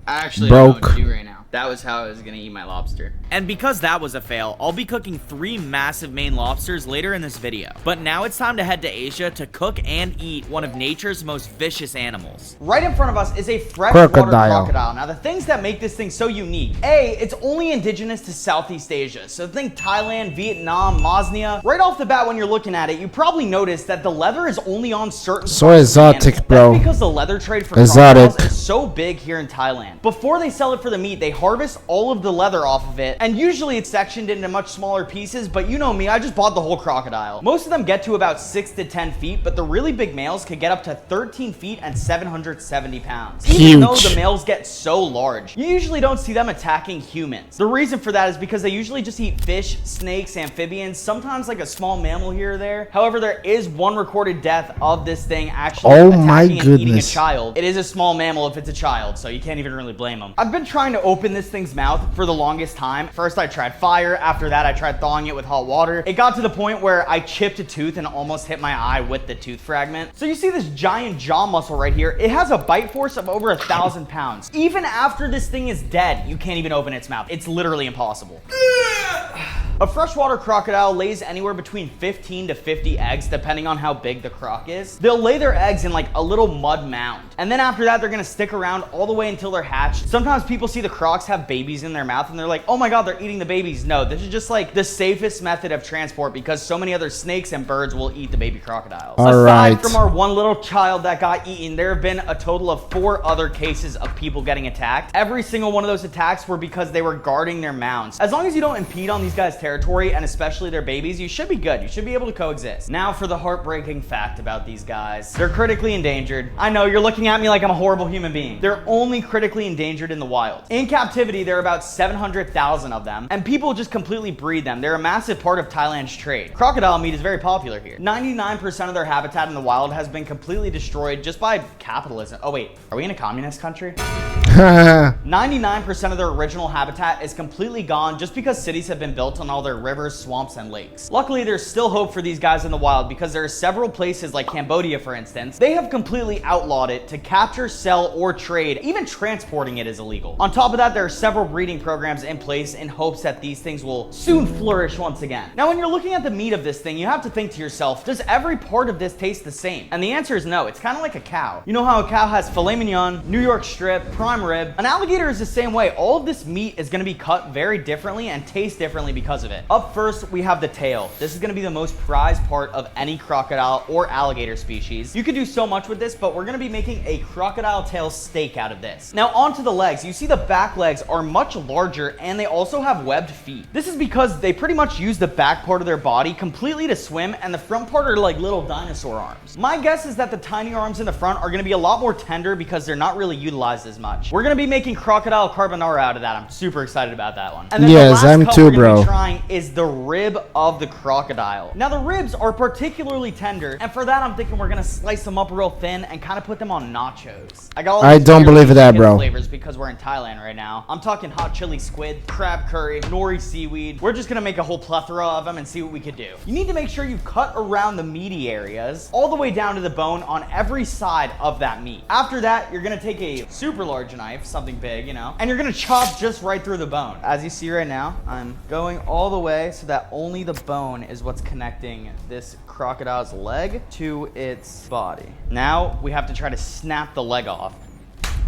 I actually don't know what to do right now. That was how I was gonna eat my lobster. And because that was a fail, I'll be cooking 3 massive Maine lobsters later in this video. But now it's time to head to Asia to cook and eat one of nature's most vicious animals. Right in front of us is a freshwater crocodile. Now the things that make this thing so unique. A, it's only indigenous to Southeast Asia. So think Thailand, Vietnam, Bosnia. Right off the bat when you're looking at it, you probably noticed that the leather is only on certain So exotic, bro. That's because the leather trade for crocodiles is so big here in Thailand. Before they sell it for the meat, they harvest all of the leather off of it, and usually it's sectioned into much smaller pieces, but you know me, I just bought the whole crocodile. Most of them get to about 6 to 10 feet, but the really big males can get up to 13 feet and 770 pounds. Even though the males get so large, you usually don't see them attacking humans. The reason for that is because they usually just eat fish, snakes, amphibians, sometimes like a small mammal here or there. However, there is one recorded death of this thing actually attacking and eating a child. It is a small mammal if it's a child, so you can't even really blame them. I've been trying to open this thing's mouth for the longest time. First I tried fire, after that I tried thawing it with hot water. It got to the point where I chipped a tooth and almost hit my eye with the tooth fragment. So you see this giant jaw muscle right here, it has a bite force of over 1,000 pounds. Even after this thing is dead, you can't even open its mouth. It's literally impossible. A freshwater crocodile lays anywhere between 15 to 50 eggs depending on how big the croc is. They'll lay their eggs in like a little mud mound. And then after that, they're gonna stick around all the way until they're hatched. Sometimes people see the crocs have babies in their mouth and they're like, oh my God, they're eating the babies. No, this is just like the safest method of transport because so many other snakes and birds will eat the baby crocodiles. Aside from our one little child that got eaten, there have been a total of 4 other cases of people getting attacked. Every single one of those attacks were because they were guarding their mounds. As long as you don't impede on these guys' territory and especially their babies, you should be good. You should be able to coexist. Now for the heartbreaking fact about these guys. They're critically endangered. I know you're looking at me like I'm a horrible human being. They're only critically endangered in the wild. In captivity, there are about 700,000 of them, and people just completely breed them. They're a massive part of Thailand's trade. Crocodile meat is very popular here. 99% of their habitat in the wild has been completely destroyed just by capitalism. Oh wait, are we in a communist country? 99% of their original habitat is completely gone just because cities have been built on all their rivers, swamps, and lakes. Luckily, there's still hope for these guys in the wild because there are several places like Cambodia, for instance, they have completely outlawed it to capture, sell, or trade. Even transporting it is illegal. On top of that, there are several breeding programs in place in hopes that these things will soon flourish once again. Now, when you're looking at the meat of this thing, you have to think to yourself, does every part of this taste the same? And the answer is no. It's kind of like a cow. You know how a cow has filet mignon, New York strip, prime rib? An alligator is the same way. All of this meat is going to be cut very differently and taste differently because of it. Up first, we have the tail. This is going to be the most prized part of any crocodile or alligator species. You could do so much with this, but we're going to be making a crocodile tail steak out of this. Now onto the legs. You see the back legs are much larger and they also have webbed feet. This is because they pretty much use the back part of their body completely to swim and the front part are like little dinosaur arms. My guess is that the tiny arms in the front are going to be a lot more tender because they're not really utilized as much. We're gonna be making crocodile carbonara out of that. I'm super excited about that one. And then Yes, the last I'm cut too, we're gonna bro. be trying is the rib of the crocodile. Now the ribs are particularly tender, and for that I'm thinking we're gonna slice them up real thin and kind of put them on nachos. I got all I these don't weird believe that, chicken bro. flavors because we're in Thailand right now. I'm talking hot chili squid, crab curry, nori seaweed. We're just gonna make a whole plethora of them and see what we could do. You need to make sure you cut around the meaty areas all the way down to the bone on every side of that meat. After that, you're gonna take a super large knife, something big, you know, and you're gonna chop just right through the bone. As you see right now, I'm going all the way so that only the bone is what's connecting this crocodile's leg to its body. Now we have to try to snap the leg off.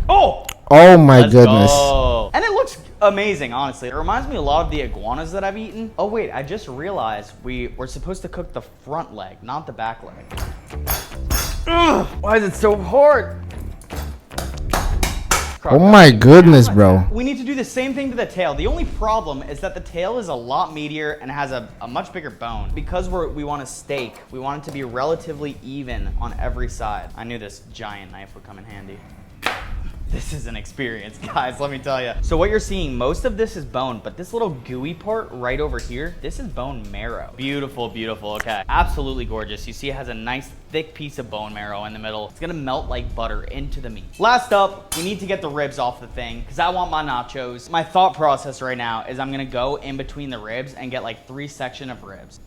Oh! Oh my Let's goodness. go. And it looks amazing, honestly. It reminds me a lot of the iguanas that I've eaten. Oh wait, I just realized we're supposed to cook the front leg, not the back leg. Ugh, why is it so hard? Oh my goodness, bro. We need to do the same thing to the tail. The only problem is that the tail is a lot meatier and has a much bigger bone. Because we want a steak, we want it to be relatively even on every side. I knew this giant knife would come in handy. This is an experience, guys, let me tell you. So what you're seeing, most of this is bone, but this little gooey part right over here, this is bone marrow. Beautiful, beautiful, okay. Absolutely gorgeous. You see it has a nice thick piece of bone marrow in the middle. It's gonna melt like butter into the meat. Last up, we need to get the ribs off the thing because I want my nachos. My thought process right now is I'm gonna go in between the ribs and get like 3 sections of ribs.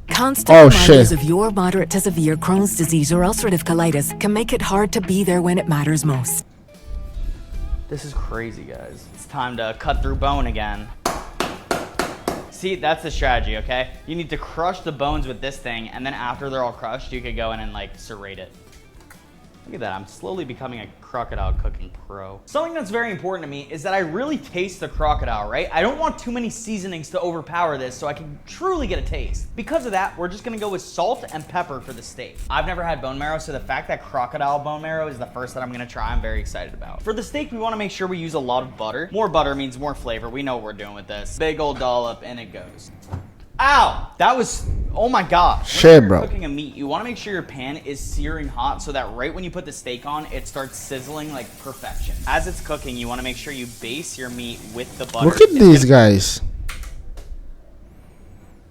Constant reminders of your moderate to severe Crohn's disease or ulcerative colitis can make it hard to be there when it matters most. This is crazy, guys. It's time to cut through bone again. See, that's the strategy, okay? You need to crush the bones with this thing, and then after they're all crushed, you could go in and like serrate it. Look at that, I'm slowly becoming a crocodile cooking pro. Something that's very important to me is that I really taste the crocodile, right? I don't want too many seasonings to overpower this so I can truly get a taste. Because of that, we're just gonna go with salt and pepper for the steak. I've never had bone marrow, so the fact that crocodile bone marrow is the first that I'm gonna try, I'm very excited about. For the steak, we wanna make sure we use a lot of butter. More butter means more flavor. We know what we're doing with this. Big old dollop, and it goes. Ow! That was, oh my gosh. Shit, When bro. you're cooking a meat, you want to make sure your pan is searing hot so that right when you put the steak on, it starts sizzling like perfection. As it's cooking, you want to make sure you baste your meat with the butter. Look at these guys.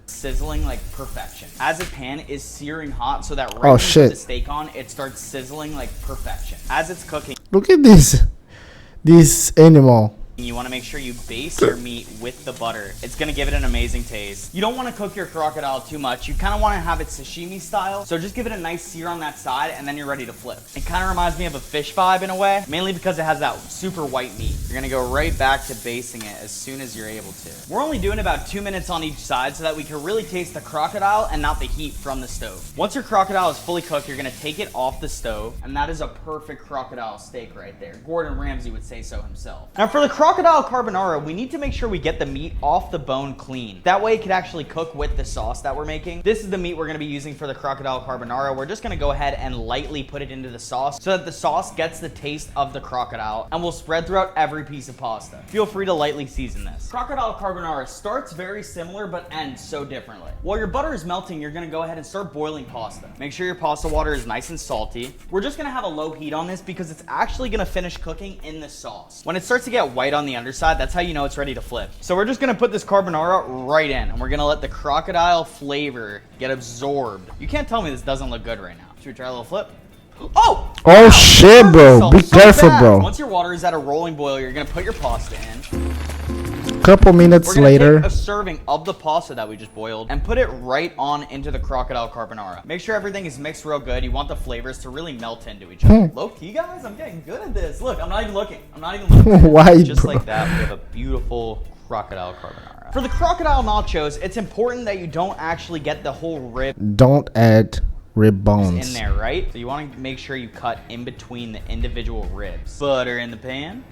Sizzling like perfection. As the pan is searing hot so that right Oh, when you shit. put the steak on, it starts sizzling like perfection. As it's cooking, Look at this animal. you want to make sure you baste your meat with the butter. It's going to give it an amazing taste. You don't want to cook your crocodile too much. You kind of want to have it sashimi style. So just give it a nice sear on that side and then you're ready to flip. It kind of reminds me of a fish vibe in a way, mainly because it has that super white meat. You're going to go right back to basting it as soon as you're able to. We're only doing about 2 minutes on each side so that we can really taste the crocodile and not the heat from the stove. Once your crocodile is fully cooked, you're going to take it off the stove, and that is a perfect crocodile steak right there. Gordon Ramsay would say so himself. Now for the crocodile carbonara, we need to make sure we get the meat off the bone clean. That way it could actually cook with the sauce that we're making. This is the meat we're going to be using for the crocodile carbonara. We're just going to go ahead and lightly put it into the sauce so that the sauce gets the taste of the crocodile and will spread throughout every piece of pasta. Feel free to lightly season this. Crocodile carbonara starts very similar but ends so differently. While your butter is melting, you're going to go ahead and start boiling pasta. Make sure your pasta water is nice and salty. We're just going to have a low heat on this because it's actually going to finish cooking in the sauce. When it starts to get white on the underside, that's how you know it's ready to flip. So we're just going to put this carbonara right in, and we're going to let the crocodile flavor get absorbed. You can't tell me this doesn't look good right now. Should we try a little flip? Oh! Oh shit, bro. Be careful, fast. bro. Once your water is at a rolling boil, you're going to put your pasta in. Couple minutes We're gonna later. take a serving of the pasta that we just boiled and put it right on into the crocodile carbonara. Make sure everything is mixed real good. You want the flavors to really melt into each other. Low key, guys, I'm getting good at this. Look, I'm not even looking. I'm not even looking. Why, Just bro? like that, we have a beautiful crocodile carbonara. For the crocodile nachos, it's important that you don't actually get the whole rib Don't add rib bones. in there, right? So you want to make sure you cut in between the individual ribs. Butter in the pan.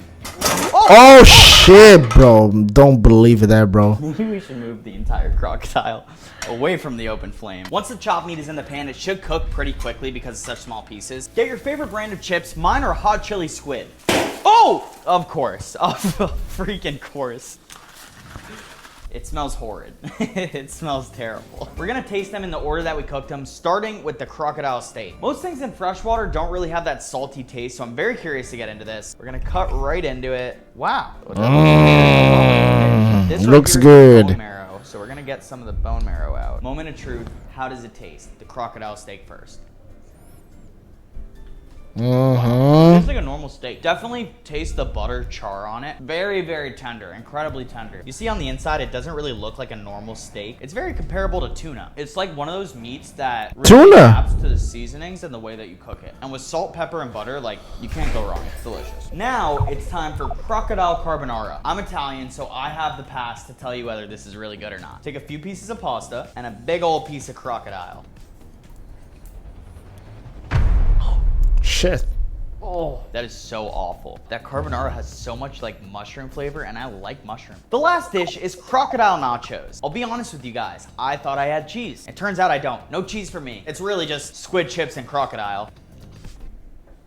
Oh shit, bro. Don't believe that, bro. Maybe we should move the entire crocodile away from the open flame. Once the chopped meat is in the pan, it should cook pretty quickly because it's such small pieces. Get your favorite brand of chips. Mine are hot chili squid. Oh! Of course. Of freaking course. It smells horrid. It smells terrible. We're gonna taste them in the order that we cooked them, starting with the crocodile steak. Most things in freshwater don't really have that salty taste, so I'm very curious to get into this. We're gonna cut right into it. Wow. This looks right good. Bone marrow, so we're gonna get some of the bone marrow out. Moment of truth. How does it taste? The crocodile steak first. It's like a normal steak. Definitely taste the butter char on it. Very, very tender, incredibly tender. You see on the inside, it doesn't really look like a normal steak. It's very comparable to tuna. It's like one of those meats that really adapts to the seasonings and the way that you cook it. And with salt, pepper, and butter, like, you can't go wrong. It's delicious. Now it's time for crocodile carbonara. I'm Italian, so I have the pass to tell you whether this is really good or not. Take a few pieces of pasta and a big old piece of crocodile. Shit. Oh, that is so awful. That carbonara has so much like mushroom flavor, and I like mushroom. The last dish is crocodile nachos. I'll be honest with you guys, I thought I had cheese. It turns out I don't. No cheese for me. It's really just squid chips and crocodile.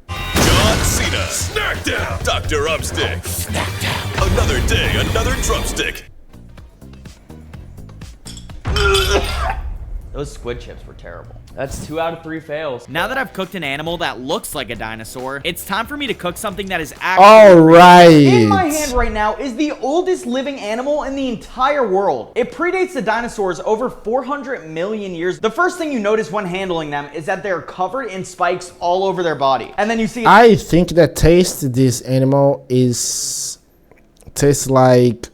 John Cena, snack down. Dr. Upstick, snack down. Another day, another drumstick. Those squid chips were terrible. That's 2 out of 3 fails. Now that I've cooked an animal that looks like a dinosaur, it's time for me to cook something that is actually In my hand right now is the oldest living animal in the entire world. It predates the dinosaurs over 400 million years. The first thing you notice when handling them is that they're covered in spikes all over their body. And then you see I think that taste this animal is tastes like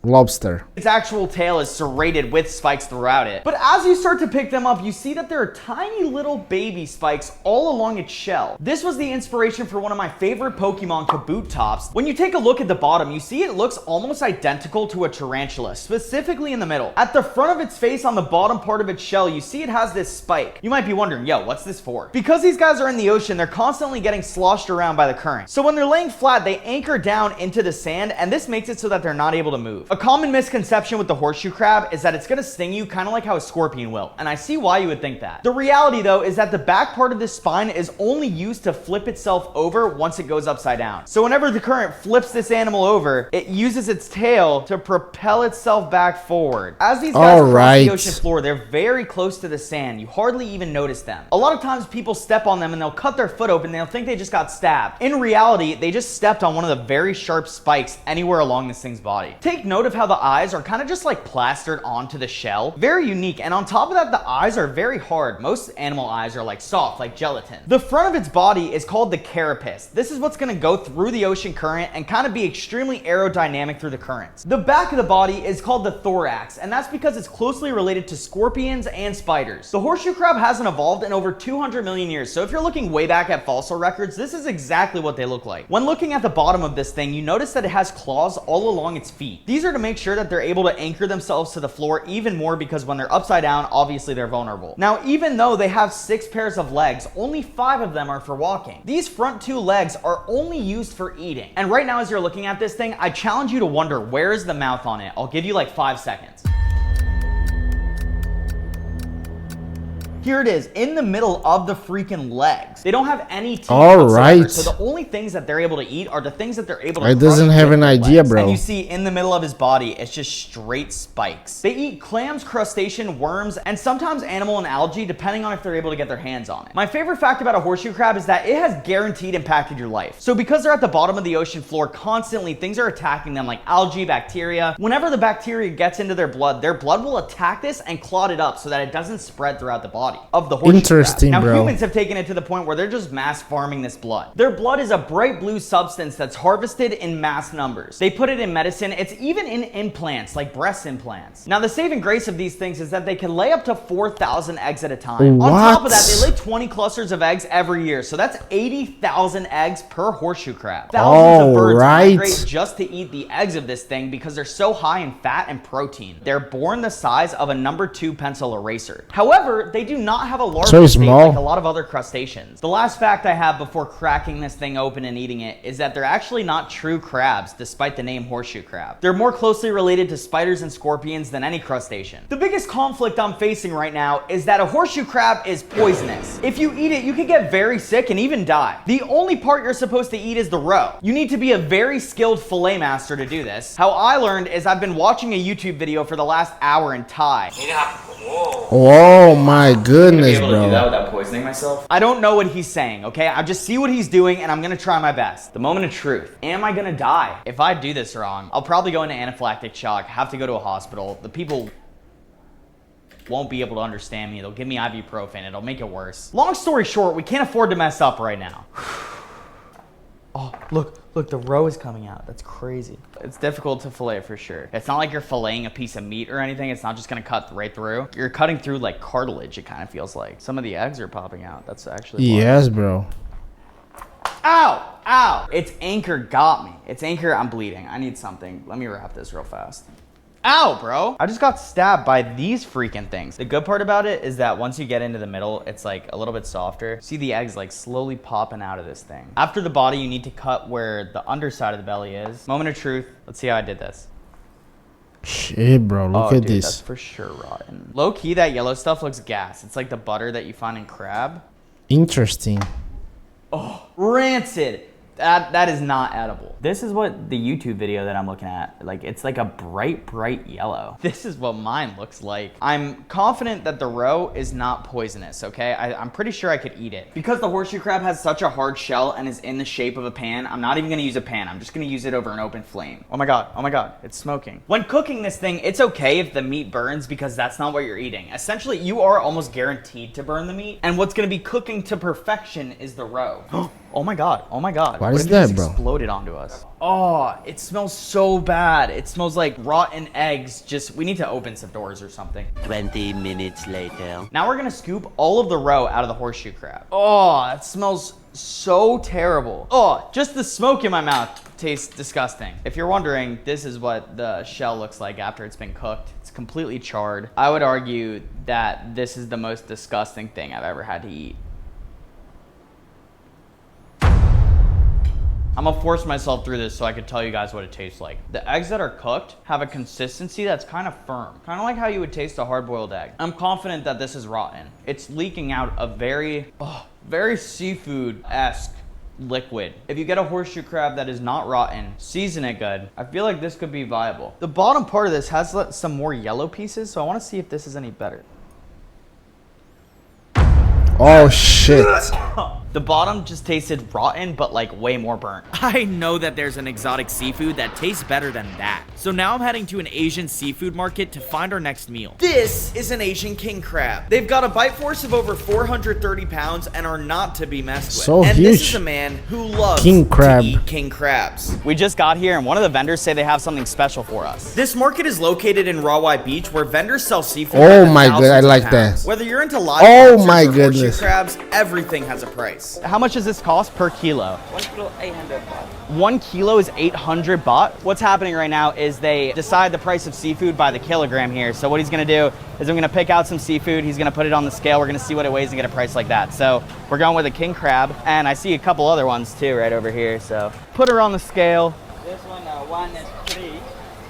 lobster. its actual tail is serrated with spikes throughout it. But as you start to pick them up, you see that there are tiny little baby spikes all along its shell. This was the inspiration for one of my favorite Pokemon, Kabutops. When you take a look at the bottom, you see it looks almost identical to a tarantula, specifically in the middle. At the front of its face on the bottom part of its shell, you see it has this spike. You might be wondering, yo, what's this for? Because these guys are in the ocean, they're constantly getting sloshed around by the current. So when they're laying flat, they anchor down into the sand, and this makes it so that they're not able to move. A common misconception with the horseshoe crab is that it's gonna sting you kind of like how a scorpion will, and I see why you would think that. The reality though is that the back part of this spine is only used to flip itself over once it goes upside down. So whenever the current flips this animal over, it uses its tail to propel itself back forward. As these guys cross the ocean floor, they're very close to the sand. You hardly even notice them. A lot of times people step on them and they'll cut their foot open, they'll think they just got stabbed. In reality, they just stepped on one of the very sharp spikes anywhere along this thing's body. Take note of how the eyes are kind of just like plastered onto the shell. Very unique, and on top of that, the eyes are very hard. Most animal eyes are like soft, like gelatin. The front of its body is called the carapace. This is what's gonna go through the ocean current and kind of be extremely aerodynamic through the currents. The back of the body is called the thorax, and that's because it's closely related to scorpions and spiders. The horseshoe crab hasn't evolved in over 200 million years, so if you're looking way back at fossil records, this is exactly what they look like. When looking at the bottom of this thing, you notice that it has claws all along its feet. These are to make sure that they're able to anchor themselves to the floor even more, because when they're upside down, obviously they're vulnerable. Now, even though they have 6 pairs of legs, only 5 of them are for walking. These front 2 legs are only used for eating. And right now, as you're looking at this thing, I challenge you to wonder, where is the mouth on it? I'll give you like 5 seconds. Here it is, in the middle of the freaking legs. They don't have any teeth whatsoever, so the only things that they're able to eat are the things that they're able to I doesn't have an idea, bro. And you see in the middle of his body, it's just straight spikes. They eat clams, crustacean, worms, and sometimes animal and algae, depending on if they're able to get their hands on it. My favorite fact about a horseshoe crab is that it has guaranteed impacted your life. So because they're at the bottom of the ocean floor constantly, things are attacking them like algae, bacteria. Whenever the bacteria gets into their blood will attack this and clot it up so that it doesn't spread throughout the body of the horseshoe Interesting, crab. Now, bro. humans have taken it to the point where they're just mass farming this blood. Their blood is a bright blue substance that's harvested in mass numbers. They put it in medicine. It's even in implants, like breast implants. Now, the saving grace of these things is that they can lay up to 4,000 eggs at a time. What? On top of that, they lay 20 clusters of eggs every year. So that's 80,000 eggs per horseshoe crab. Thousands of birds migrate just to eat the eggs of this thing because they're so high in fat and protein. They're born the size of a number 2 pencil eraser. However, they do not have a large So state small. like a lot of other crustaceans. The last fact I have before cracking this thing open and eating it is that they're actually not true crabs, despite the name horseshoe crab. They're more closely related to spiders and scorpions than any crustacean. The biggest conflict I'm facing right now is that a horseshoe crab is poisonous. If you eat it, you could get very sick and even die. The only part you're supposed to eat is the roe. You need to be a very skilled fillet master to do this. How I learned is I've been watching a YouTube video for the last hour in Thai. Oh my goodness, Able to do that bro. without poisoning myself? I don't know what he's saying, okay? I just see what he's doing and I'm gonna try my best. The moment of truth. Am I gonna die? If I do this wrong, I'll probably go into anaphylactic shock, have to go to a hospital. The people won't be able to understand me. They'll give me ibuprofen. It'll make it worse. Long story short, we can't afford to mess up right now. Oh, look, the roe is coming out. That's crazy. It's difficult to fillet for sure. It's not like you're filleting a piece of meat or anything. It's not just gonna cut right through. You're cutting through like cartilage, it kind of feels like. Some of the eggs are popping out. That's actually wild. Yes, bro. Ow! Ow! Its anchor got me. Its anchor, I'm bleeding. I need something. Let me wrap this real fast. Ow, bro! I just got stabbed by these freaking things. The good part about it is that once you get into the middle, it's like a little bit softer. See the eggs like slowly popping out of this thing. After the body, you need to cut where the underside of the belly is. Moment of truth. Let's see how I did this. Shit, bro. Look at dude, this. That's for sure rotten. Low key, that yellow stuff looks gas. It's like the butter that you find in crab. Interesting. Oh, rancid. That is not edible. This is what the YouTube video that I'm looking at, like it's like a bright yellow. This is what mine looks like. I'm confident that the roe is not poisonous, okay? I'm pretty sure I could eat it. Because the horseshoe crab has such a hard shell and is in the shape of a pan, I'm not even gonna use a pan. I'm just gonna use it over an open flame. Oh my God, it's smoking. When cooking this thing, it's okay if the meat burns because that's not what you're eating. Essentially, you are almost guaranteed to burn the meat, and what's gonna be cooking to perfection is the roe. Oh my God. What is if that, this bro? exploded onto us? Oh, it smells so bad. It smells like rotten eggs. We need to open some doors or something. 20 minutes later. Now we're gonna scoop all of the roe out of the horseshoe crab. Oh, that smells so terrible. Oh, just the smoke in my mouth tastes disgusting. If you're wondering, this is what the shell looks like after it's been cooked. It's completely charred. I would argue that this is the most disgusting thing I've ever had to eat. I'm gonna force myself through this so I can tell you guys what it tastes like. The eggs that are cooked have a consistency that's kind of firm. Kind of like how you would taste a hard-boiled egg. I'm confident that this is rotten. It's leaking out a very seafood-esque liquid. If you get a horseshoe crab that is not rotten, season it good. I feel like this could be viable. The bottom part of this has some more yellow pieces, so I wanna see if this is any better. Oh shit. The bottom just tasted rotten, but like way more burnt. I know that there's an exotic seafood that tastes better than that. So now I'm heading to an Asian seafood market to find our next meal. This is an Asian king crab. They've got a bite force of over 430 pounds and are not to be messed with. So and huge. this is a man who loves King crab. to eat king crabs. We just got here and one of the vendors say they have something special for us. This market is located in Rawai Beach where vendors sell seafood. Oh by my the god, I thousands of like pounds. that. Whether you're into live Oh lobsters my or horseshoe goodness. crabs, everything has a price. How much does this cost per kilo? 1 kilo 800 baht. 1 kilo is 800 baht. What's happening right now is they decide the price of seafood by the kilogram here. So what he's gonna do is I'm gonna pick out some seafood, he's gonna put it on the scale, we're gonna see what it weighs and get a price like that. So we're going with a king crab, and I see a couple other ones too right over here. So put her on the scale. This one, 1 is 3.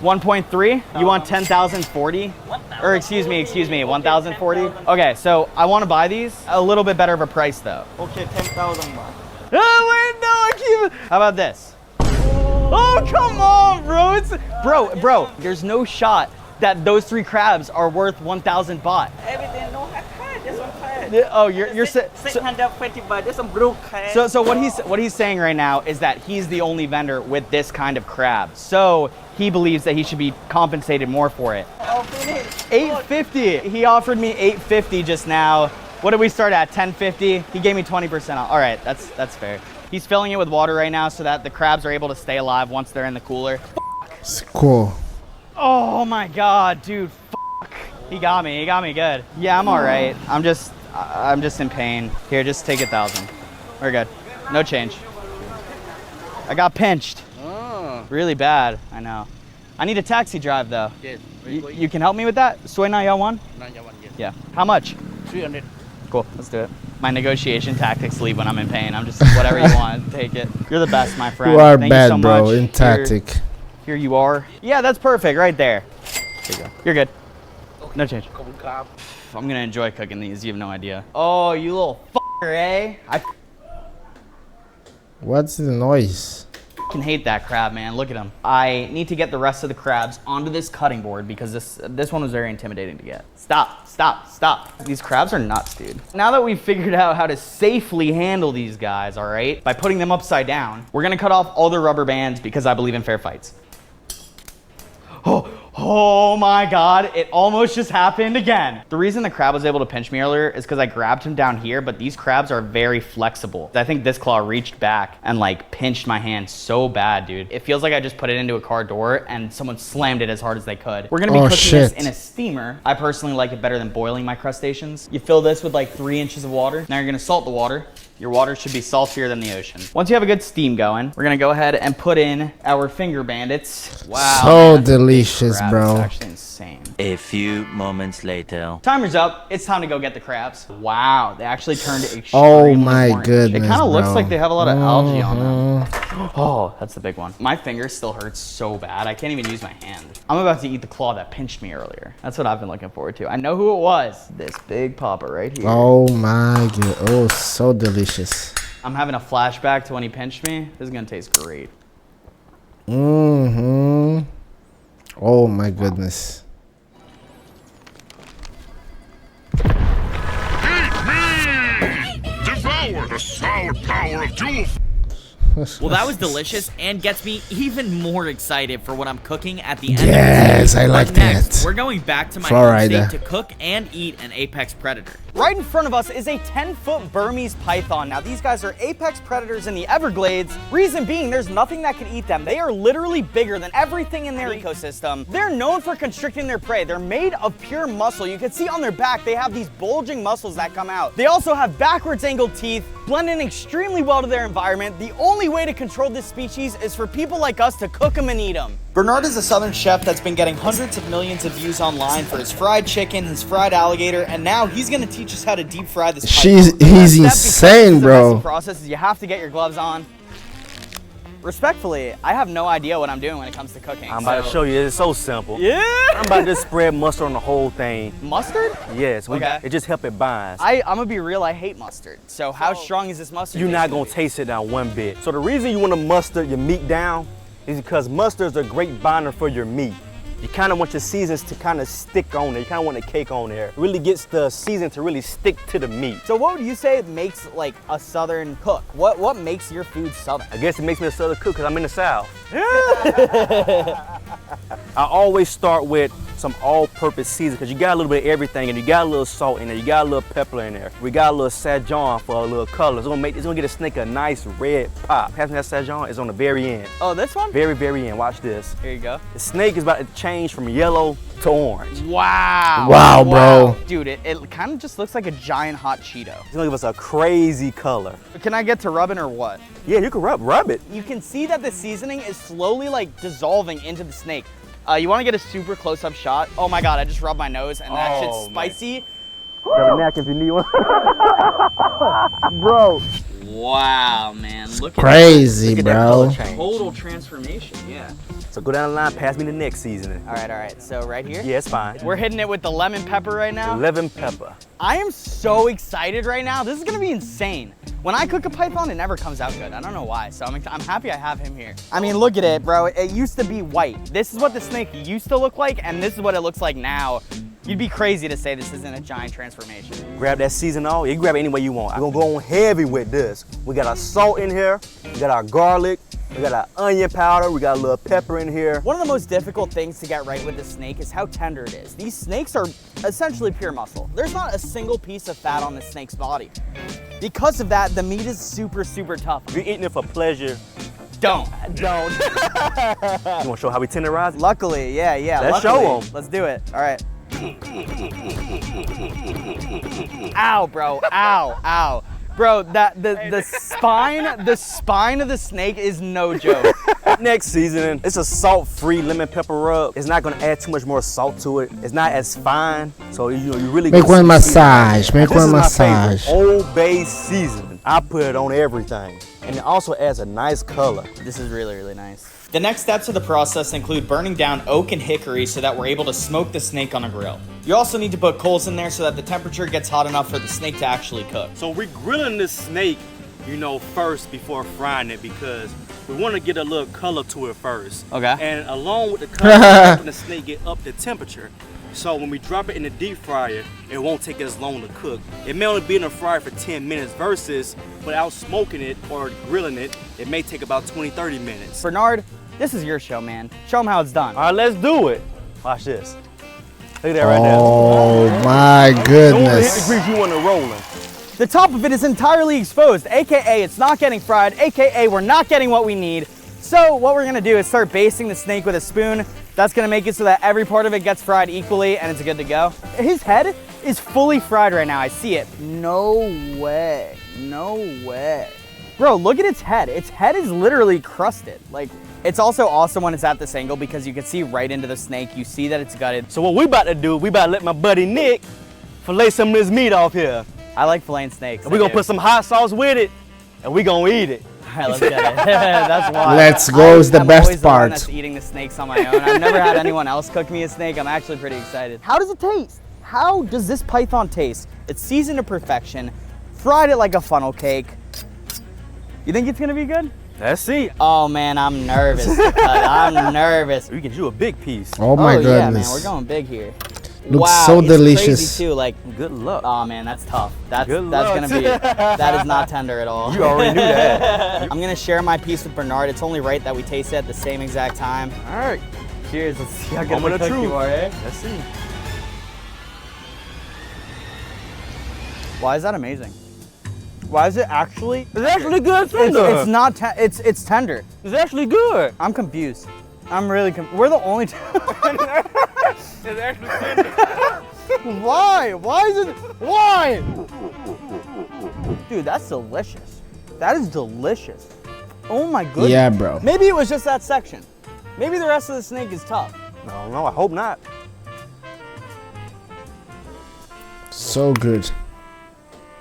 1.3? You want 10,040? Or excuse me, 1,040? Okay, so I want to buy these. A little bit better of a price though. Okay, 10,000 baht. Oh wait, no, I can't. How about this? Oh, come on, bro. Bro, there's no shot that those 3 crabs are worth 1,000 baht. Everything no have cut. This one cut. Oh, you're 650 baht. This one blue cut. So what he's saying right now is that he's the only vendor with this kind of crab. So he believes that he should be compensated more for it. Oh, finish. 850. He offered me 850 just now. What did we start at? 1050. He gave me 20% off. All right, that's fair. He's filling it with water right now so that the crabs are able to stay alive once they're in the cooler. It's cool. Oh my god, dude. He got me good. Yeah, I'm all right. I'm just in pain. Here, just take 1,000. We're good. No change. I got pinched. Really bad, I know. I need a taxi drive though. Yes. You can help me with that? Soy na yawan? Not that one, yes. Yeah. How much? 300. Cool, let's do it. My negotiation tactics leave when I'm in pain. I'm just whatever you want, take it. You're the best, my friend. You are Thank bad, you so bro, much. in tactic. Here you are. Yeah, that's perfect right there. Here you go. You're good. No change. I'm gonna enjoy cooking these. You have no idea. Oh, you little fucker, eh? I What's the noise? fucking hate that crab, man. Look at him. I need to get the rest of the crabs onto this cutting board because this one was very intimidating to get. Stop, stop, stop. These crabs are nuts, dude. Now that we've figured out how to safely handle these guys, all right, by putting them upside down, we're gonna cut off all their rubber bands because I believe in fair fights. Oh my God, it almost just happened again. The reason the crab was able to pinch me earlier is because I grabbed him down here, but these crabs are very flexible. I think this claw reached back and like pinched my hand so bad, dude. It feels like I just put it into a car door and someone slammed it as hard as they could. We're gonna be cooking this in a steamer. I personally like it better than boiling my crustaceans. You fill this with like 3 inches of water. Now you're gonna salt the water. Your water should be saltier than the ocean. Once you have a good steam going, we're gonna go ahead and put in our finger bandits. Wow. So delicious, bro. It's actually insane. A few moments later. Timer's up. It's time to go get the crabs. Wow, they actually turned extremely Oh my orange. goodness, It kind of looks bro. like they have a lot of algae on them. Oh, that's the big one. My finger still hurts so bad. I can't even use my hand. I'm about to eat the claw that pinched me earlier. That's what I've been looking forward to. I know who it was. This big papa right here. Oh my god. Oh, so delicious. I'm having a flashback to when he pinched me. This is gonna taste great. Mm-hmm. Oh my goodness. Devour the sour power of dual. Well, that was delicious and gets me even more excited for what I'm cooking at the end Yes, of the I like next, that. We're going back to my Florida. home state to cook and eat an apex predator. Right in front of us is a 10-foot Burmese python. Now, these guys are apex predators in the Everglades. Reason being, there's nothing that can eat them. They are literally bigger than everything in their ecosystem. They're known for constricting their prey. They're made of pure muscle. You can see on their back, they have these bulging muscles that come out. They also have backwards angled teeth, blend in extremely well to their environment. The only way to control this species is for people like us to cook them and eat them. Bernard is a southern chef that's been getting hundreds of millions of views online for his fried chicken, his fried alligator, and now he's gonna teach us how to deep fry this python. He's insane, bro. The process is you have to get your gloves on. Respectfully, I have no idea what I'm doing when it comes to cooking. I'm about to show you. It's so simple. Yeah. I'm about to spread mustard on the whole thing. Mustard? Yes. Okay. It just helps it bind. I'm gonna be real, I hate mustard. So how strong is this mustard? You're not gonna taste it down one bit. So the reason you want to mustard your meat down is because mustard is a great binder for your meat. You kind of want your seasons to kind of stick on there. You kind of want the cake on there. It really gets the season to really stick to the meat. So what would you say makes like a southern cook? What makes your food southern? I guess it makes me a southern cook because I'm in the South. I always start with some all-purpose season because you got a little bit of everything, and you got a little salt in there, you got a little pepper in there. We got a little Sajon for a little color. It's gonna get a snake a nice red pop. Having that Sajon is on the very end. Oh, this one? Very, very end. Watch this. Here you go. The snake is about to change from yellow to orange. Wow. Wow, bro. Dude, it kind of just looks like a giant hot Cheeto. It's gonna give us a crazy color. Can I get to rubbing or what? Yeah, you can rub it. You can see that the seasoning is slowly like dissolving into the snake. You want to get a super close-up shot? Oh my God, I just rubbed my nose and that shit's spicy. Got a knack if you need one. Bro. Wow, man. Look Crazy, at bro. that color change. Total transformation, yeah. So go down the line, pass me the next seasoning. All right. So right here? Yeah, it's fine. We're hitting it with the lemon pepper right now. Lemon pepper. I am so excited right now. This is gonna be insane. When I cook a python, it never comes out good. I don't know why, so I'm happy I have him here. I mean, look at it, bro. It used to be white. This is what the snake used to look like, and this is what it looks like now. You'd be crazy to say this isn't a giant transformation. Grab that seasonal. You can grab it any way you want. I'm gonna go on heavy with this. We got our salt in here. We got our garlic. We got our onion powder. We got a little pepper in here. One of the most difficult things to get right with the snake is how tender it is. These snakes are essentially pure muscle. There's not a single piece of fat on the snake's body. Because of that, the meat is super, super tough. If you're eating it for pleasure, don't. You wanna show how we tenderize it? Luckily, yeah. Let's luckily. show them. Let's do it. All right. Ow, bro. Ow. Bro, the spine of the snake is no joke. Next seasoning, it's a salt-free lemon pepper rub. It's not gonna add too much more salt to it. It's not as fine, so you really Make one massage. Make one massage. Old Bay seasoning. I put it on everything, and it also adds a nice color. This is really, really nice. The next steps of the process include burning down oak and hickory so that we're able to smoke the snake on a grill. You also need to put coals in there so that the temperature gets hot enough for the snake to actually cook. So we're grilling this snake, you know, first before frying it because we want to get a little color to it first. Okay. And along with the color, helping the snake get up the temperature. So when we drop it in the deep fryer, it won't take as long to cook. It may only be in the fryer for 10 minutes versus without smoking it or grilling it, it may take about 20-30 minutes. Bernard, this is your show, man. Show them how it's done. All right, let's do it. Watch this. Look at that right there. Oh my goodness. The grease you want to rolling. The top of it is entirely exposed, AKA it's not getting fried, AKA we're not getting what we need. So what we're gonna do is start basting the snake with a spoon. That's gonna make it so that every part of it gets fried equally and it's good to go. His head is fully fried right now, I see it. No way, no way. Bro, look at its head. Its head is literally crusted. Like, it's also awesome when it's at this angle because you can see right into the snake. You see that it's gutted. So what we about to do, we about to let my buddy Nick fillet some of this meat off here. I like filleting snakes. And we're gonna put some hot sauce with it and we're gonna eat it. All right, let's get it. That's why. Let's go is the I'm best always the one part. that's eating the snakes on my own. I've never had anyone else cook me a snake. I'm actually pretty excited. How does it taste? How does this python taste? It's seasoned to perfection, fried it like a funnel cake. You think it's gonna be good? Let's see. Oh man, I'm nervous. I'm nervous. We can do a big piece. Oh my goodness. Yeah, man, we're going big here. Looks wow, so it's delicious. Crazy too. Like, good luck. Oh man, that's tough. That's Good gonna luck. be. That is not tender at all. You already knew that. I'm gonna share my piece with Bernard. It's only right that we taste it at the same exact time. All right. Cheers. Let's see how good Moment of of a cook truth. you are, eh? Let's see. Why is that amazing? Why is it actually? It's actually good tender. It's not. It's tender. It's actually good. I'm confused. I'm really. We're the only. It's actually tender. Why? Why is it? Why? Dude, that's delicious. That is delicious. Oh my goodness. Yeah, bro. Maybe it was just that section. Maybe the rest of the snake is tough. No, I hope not. So good.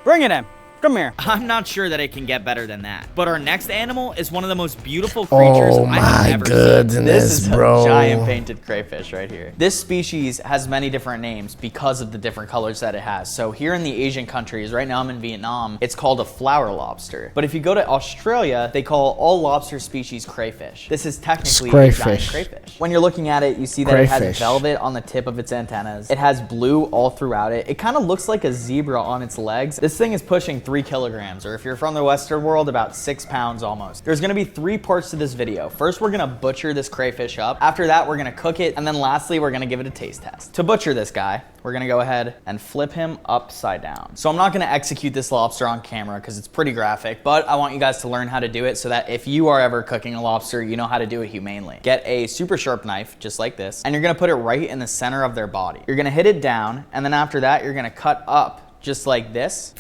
Bring it in. Come here. I'm not sure that it can get better than that. But our next animal is one of the most beautiful creatures Oh I have my ever goodness, seen. This is bro. a giant painted crayfish right here. This species has many different names because of the different colors that it has. So here in the Asian countries, right now I'm in Vietnam, it's called a flower lobster. But if you go to Australia, they call all lobster species crayfish. This is technically a giant crayfish. When you're looking at it, you see that it has Crayfish. velvet on the tip of its antennas. It has blue all throughout it. It kind of looks like a zebra on its legs. This thing is pushing 3 kilograms, or if you're from the Western world, about 6 pounds almost. There's gonna be 3 parts to this video. First, we're gonna butcher this crayfish up. After that, we're gonna cook it. And then lastly, we're gonna give it a taste test. To butcher this guy, we're gonna go ahead and flip him upside down. So I'm not gonna execute this lobster on camera because it's pretty graphic, but I want you guys to learn how to do it so that if you are ever cooking a lobster, you know how to do it humanely. Get a super sharp knife, just like this, and you're gonna put it right in the center of their body. You're gonna hit it down, and then after that, you're gonna cut up just like this.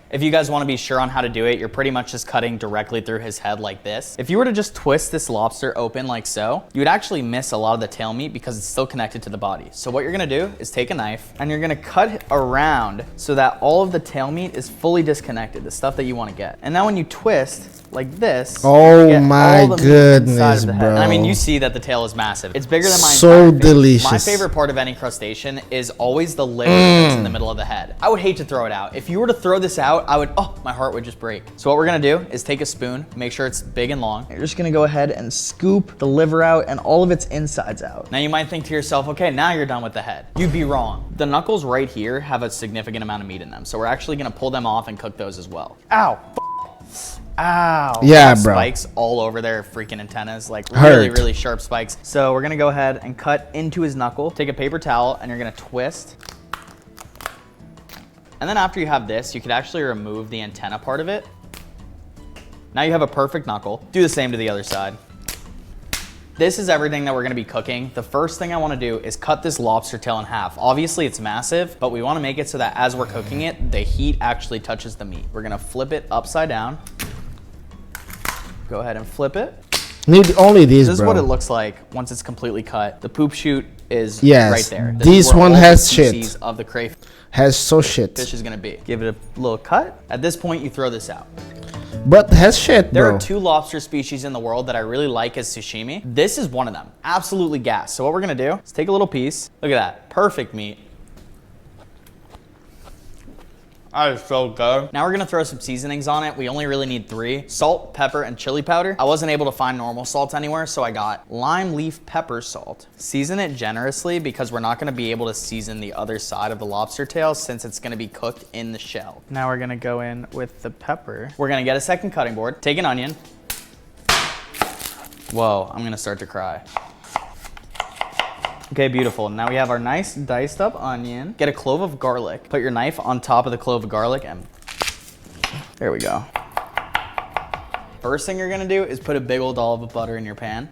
If you guys want to be sure on how to do it, you're pretty much just cutting directly through his head like this. If you were to just twist this lobster open like so, you would actually miss a lot of the tail meat because it's still connected to the body. So what you're gonna do is take a knife and you're gonna cut it around so that all of the tail meat is fully disconnected, the stuff that you want to get. And now when you twist like this, Oh you get my all the meat inside goodness, of the head. bro. And I mean, you see that the tail is massive. It's bigger than my So entire face. delicious. My favorite part of any crustacean is always the liver that's in the middle of the head. I would hate to throw it out. If you were to throw this out, my heart would just break. So what we're gonna do is take a spoon, make sure it's big and long. You're just gonna go ahead and scoop the liver out and all of its insides out. Now you might think to yourself, okay, now you're done with the head. You'd be wrong. The knuckles right here have a significant amount of meat in them. So we're actually gonna pull them off and cook those as well. Ow. Ow. Yeah, Got bro. Spikes all over their freaking antennas, like Hurt. really, really sharp spikes. So we're gonna go ahead and cut into his knuckle. Take a paper towel and you're gonna twist. And then after you have this, you could actually remove the antenna part of it. Now you have a perfect knuckle. Do the same to the other side. This is everything that we're gonna be cooking. The first thing I wanna do is cut this lobster tail in half. Obviously it's massive, but we wanna make it so that as we're cooking it, the heat actually touches the meat. We're gonna flip it upside down. Go ahead and flip it. Need only these, This is bro. what it looks like once it's completely cut. The poop chute is Yes, right there. this one has shit. Of the crayfish Has so shit. is gonna be. Give it a little cut. At this point, you throw this out. But has shit, There bro. are 2 lobster species in the world that I really like as sashimi. This is one of them. Absolutely gas. So what we're gonna do is take a little piece. Look at that. Perfect meat. That is so good. Now we're gonna throw some seasonings on it. We only really need 3. Salt, pepper, and chili powder. I wasn't able to find normal salt anywhere, so I got lime leaf pepper salt. Season it generously because we're not gonna be able to season the other side of the lobster tail since it's gonna be cooked in the shell. Now we're gonna go in with the pepper. We're gonna get a second cutting board, take an onion. Whoa, I'm gonna start to cry. Okay, beautiful. Now we have our nice diced up onion. Get a clove of garlic. Put your knife on top of the clove of garlic and there we go. First thing you're gonna do is put a big old dollop of butter in your pan.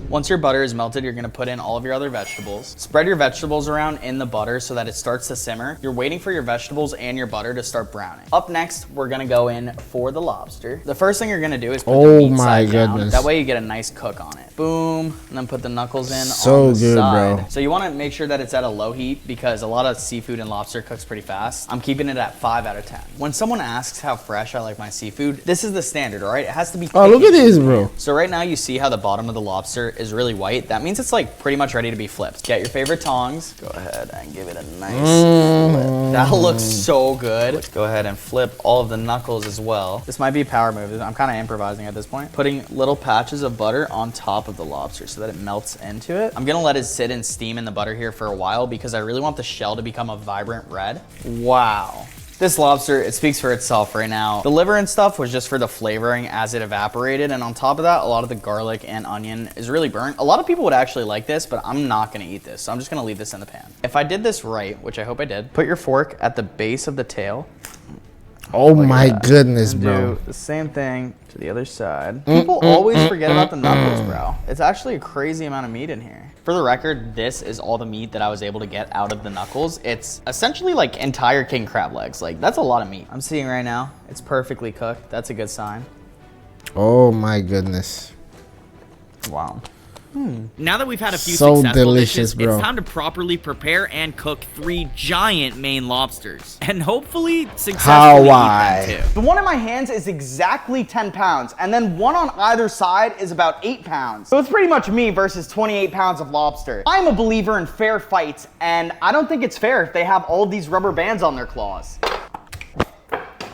Once your butter is melted, you're gonna put in all of your other vegetables. Spread your vegetables around in the butter so that it starts to simmer. You're waiting for your vegetables and your butter to start browning. Up next, we're gonna go in for the lobster. The first thing you're gonna do is put the meat side down. That way you get a nice cook on it. Boom, and then put the knuckles in on the side. Bro. So you wanna make sure that it's at a low heat because a lot of seafood and lobster cooks pretty fast. I'm keeping it at 5 out of 10. When someone asks how fresh I like my seafood, this is the standard, all right? It has to be Oh, look at this, bro. So right now you see how the bottom of the lobster is really white. That means it's like pretty much ready to be flipped. Get your favorite tongs. Go ahead and give it a nice flip. That looks so good. Let's go ahead and flip all of the knuckles as well. This might be a power move. I'm kind of improvising at this point. Putting little patches of butter on top of the lobster so that it melts into it. I'm gonna let it sit and steam in the butter here for a while because I really want the shell to become a vibrant red. Wow. This lobster, it speaks for itself right now. The liver and stuff was just for the flavoring as it evaporated. And on top of that, a lot of the garlic and onion is really burnt. A lot of people would actually like this, but I'm not gonna eat this. So I'm just gonna leave this in the pan. If I did this right, which I hope I did, put your fork at the base of the tail. Oh my goodness, bro. Do the same thing to the other side. People always forget about the knuckles, bro. It's actually a crazy amount of meat in here. For the record, this is all the meat that I was able to get out of the knuckles. It's essentially like entire king crab legs. Like, that's a lot of meat. I'm seeing right now, it's perfectly cooked. That's a good sign. Oh my goodness. Wow. Now that we've had a few So successful delicious, dishes, bro. it's time to properly prepare and cook 3 giant Maine lobsters. And hopefully successfully eat them too. The one in my hands is exactly 10 pounds, and then one on either side is about 8 pounds. So it's pretty much me versus 28 pounds of lobster. I'm a believer in fair fights, and I don't think it's fair if they have all of these rubber bands on their claws.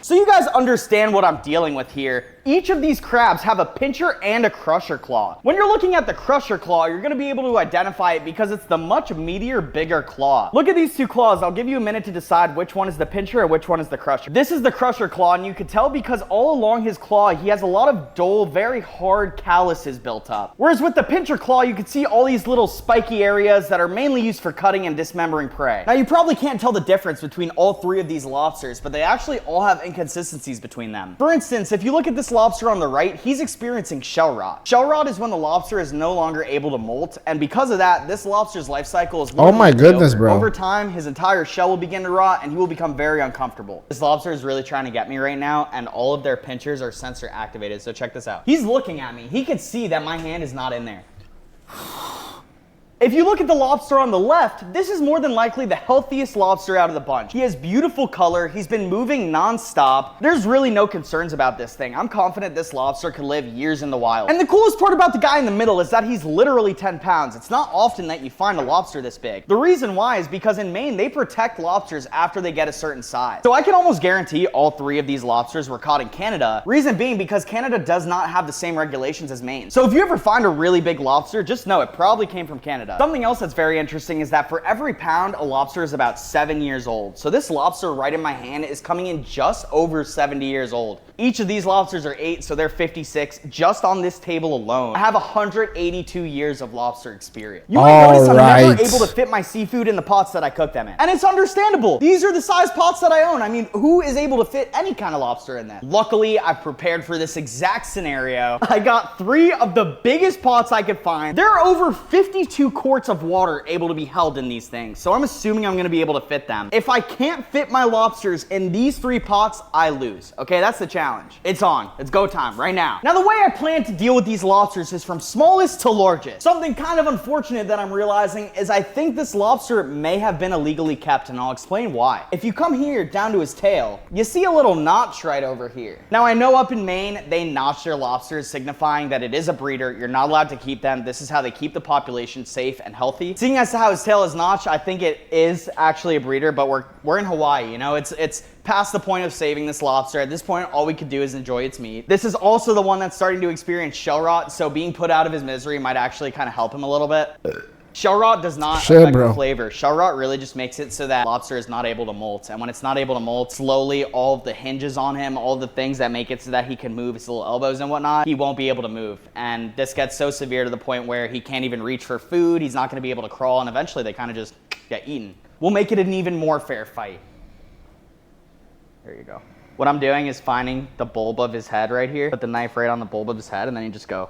So you guys understand what I'm dealing with here. Each of these crabs have a pincher and a crusher claw. When you're looking at the crusher claw, you're gonna be able to identify it because it's the much meatier, bigger claw. Look at these 2 claws. I'll give you a minute to decide which one is the pincher and which one is the crusher. This is the crusher claw, and you can tell because all along his claw, he has a lot of dull, very hard calluses built up. Whereas with the pincher claw, you can see all these little spiky areas that are mainly used for cutting and dismembering prey. Now, you probably can't tell the difference between all 3 of these lobsters, but they actually all have inconsistencies between them. For instance, if you look at this lobster on the right, he's experiencing shell rot. Shell rot is when the lobster is no longer able to molt, and because of that, this lobster's life cycle is Oh my goodness, over. bro. Over time, his entire shell will begin to rot, and he will become very uncomfortable. This lobster is really trying to get me right now, and all of their pinchers are sensor activated, so check this out. He's looking at me. He can see that my hand is not in there. If you look at the lobster on the left, this is more than likely the healthiest lobster out of the bunch. He has beautiful color, he's been moving non-stop. There's really no concerns about this thing. I'm confident this lobster could live years in the wild. And the coolest part about the guy in the middle is that he's literally 10 pounds. It's not often that you find a lobster this big. The reason why is because in Maine, they protect lobsters after they get a certain size. So I can almost guarantee all 3 of these lobsters were caught in Canada. Reason being because Canada does not have the same regulations as Maine. So if you ever find a really big lobster, just know it probably came from Canada. Canada. Something else that's very interesting is that for every pound, a lobster is about 7 years old. So this lobster right in my hand is coming in just over 70 years old. Each of these lobsters are 8, so they're 56 just on this table alone. I have 182 years of lobster experience. You might notice I'm never able to fit my seafood in the pots that I cook them in. And it's understandable. These are the size pots that I own. I mean, who is able to fit any kind of lobster in them? Luckily, I've prepared for this exact scenario. I got 3 of the biggest pots I could find. There are over 52 quarts of water able to be held in these things, so I'm assuming I'm gonna be able to fit them. If I can't fit my lobsters in these 3 pots, I lose. Okay, that's the challenge. It's on. It's go time right now. Now, the way I plan to deal with these lobsters is from smallest to largest. Something kind of unfortunate that I'm realizing is I think this lobster may have been illegally kept, and I'll explain why. If you come here down to his tail, you see a little notch right over here. Now, I know up in Maine, they notch their lobsters, signifying that it is a breeder. You're not allowed to keep them. This is how they keep the population safe and healthy. Seeing as to how his tail is notched, I think it is actually a breeder, but we're in Hawaii, you know? It's past the point of saving this lobster. At this point, all we could do is enjoy its meat. This is also the one that's starting to experience shell rot, so being put out of his misery might actually kind of help him a little bit. Shell rot does not affect the flavor. Shell rot really just makes it so that lobster is not able to molt. And when it's not able to molt, slowly all of the hinges on him, all the things that make it so that he can move his little elbows and whatnot, he won't be able to move. And this gets so severe to the point where he can't even reach for food. He's not going to be able to crawl, and eventually they kind of just get eaten. We'll make it an even more fair fight. There you go. What I'm doing is finding the bulb of his head right here, put the knife right on the bulb of his head, and then you just go.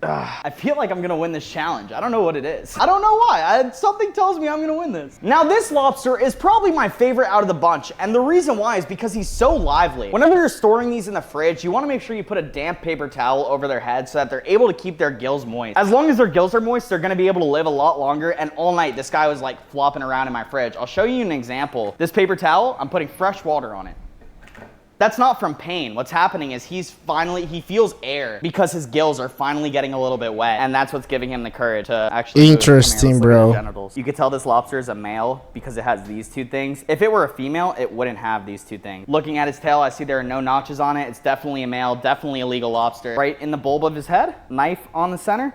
I feel like I'm gonna win this challenge. I don't know what it is. I don't know why. Something tells me I'm gonna win this. Now, this lobster is probably my favorite out of the bunch, and the reason why is because he's so lively. Whenever you're storing these in the fridge, you wanna make sure you put a damp paper towel over their head so that they're able to keep their gills moist. As long as their gills are moist, they're gonna be able to live a lot longer, and all night, this guy was like flopping around in my fridge. I'll show you an example. This paper towel, I'm putting fresh water on it. That's not from pain. What's happening is he feels air because his gills are finally getting a little bit wet, and that's what's giving him the courage to actually Interesting, bro. Genitals. You could tell this lobster is a male because it has these 2 things. If it were a female, it wouldn't have these 2 things. Looking at his tail, I see there are no notches on it. It's definitely a male, definitely a legal lobster. Right in the bulb of his head, knife on the center.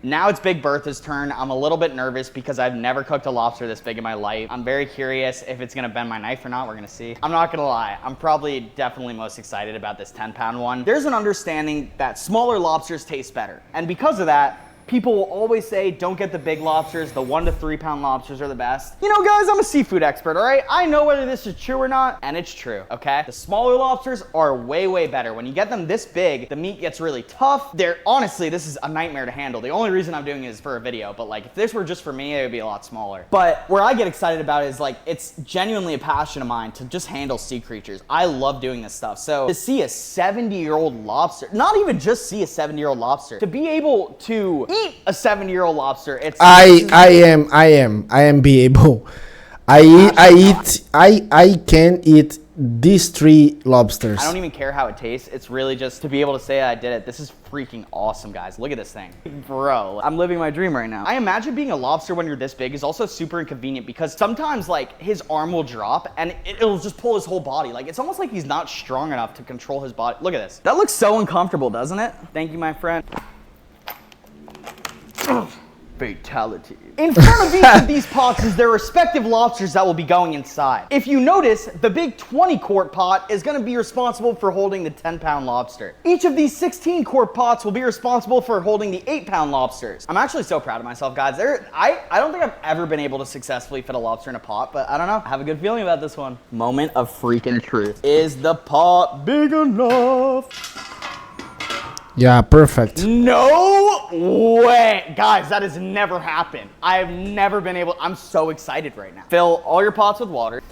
Now it's Big Bertha's turn. I'm a little bit nervous because I've never cooked a lobster this big in my life. I'm very curious if it's gonna bend my knife or not. We're gonna see. I'm not gonna lie. I'm probably definitely most excited about this 10-pound one. There's an understanding that smaller lobsters taste better. And because of that, people will always say, don't get the big lobsters. The 1 to 3 pound lobsters are the best. You know, guys, I'm a seafood expert, all right? I know whether this is true or not, and it's true, okay? The smaller lobsters are way, way better. When you get them this big, the meat gets really tough. Honestly, this is a nightmare to handle. The only reason I'm doing it is for a video, but like, if this were just for me, it would be a lot smaller. But where I get excited about it is like, it's genuinely a passion of mine to just handle sea creatures. I love doing this stuff. So to see a 70-year-old lobster, not even just see a 70-year-old lobster, to be able to eat a 70-year-old lobster. I am be able. I can eat these 3 lobsters. I don't even care how it tastes. It's really just to be able to say I did it. This is freaking awesome, guys. Look at this thing. Bro, I'm living my dream right now. I imagine being a lobster when you're this big is also super inconvenient because sometimes like his arm will drop and it'll just pull his whole body. Like it's almost like he's not strong enough to control his body. Look at this. That looks so uncomfortable, doesn't it? Thank you, my friend. Fatality. In front of each of these pots is their respective lobsters that will be going inside. If you notice, the big 20-quart pot is going to be responsible for holding the 10-pound lobster. Each of these 16-quart pots will be responsible for holding the 8-pound lobsters. I'm actually so proud of myself, guys. I don't think I've ever been able to successfully fit a lobster in a pot, but I don't know. I have a good feeling about this one. Moment of freaking truth. Is the pot big enough? Yeah, perfect. No way. Guys, that has never happened. I have never been able, I'm so excited right now. Fill all your pots with water.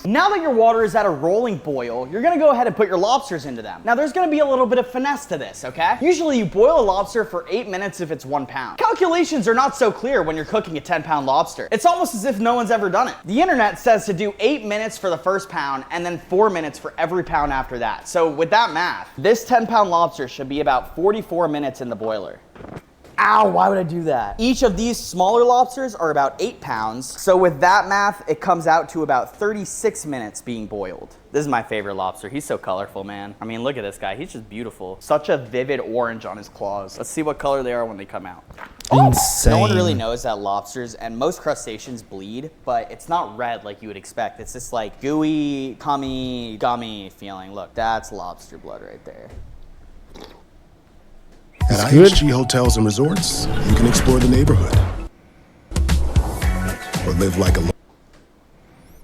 Now that your water is at a rolling boil, you're gonna go ahead and put your lobsters into them. Now there's gonna be a little bit of finesse to this, okay? Usually you boil a lobster for 8 minutes if it's 1 pound. Calculations are not so clear when you're cooking a 10-pound lobster. It's almost as if no one's ever done it. The internet says to do 8 minutes for the first pound and then 4 minutes for every pound after that. So with that math, this 10-pound lobster should be about 44 minutes in the boiler. Ow, why would I do that? Each of these smaller lobsters are about 8 pounds. So with that math, it comes out to about 36 minutes being boiled. This is my favorite lobster. He's so colorful, man. I mean, look at this guy. He's just beautiful. Such a vivid orange on his claws. Let's see what color they are when they come out. Insane. No one really knows that lobsters and most crustaceans bleed, but it's not red like you would expect. It's this like gooey, gummy feeling. Look, that's lobster blood right there. At IHG Hotels and Resorts, you can explore the neighborhood or live like a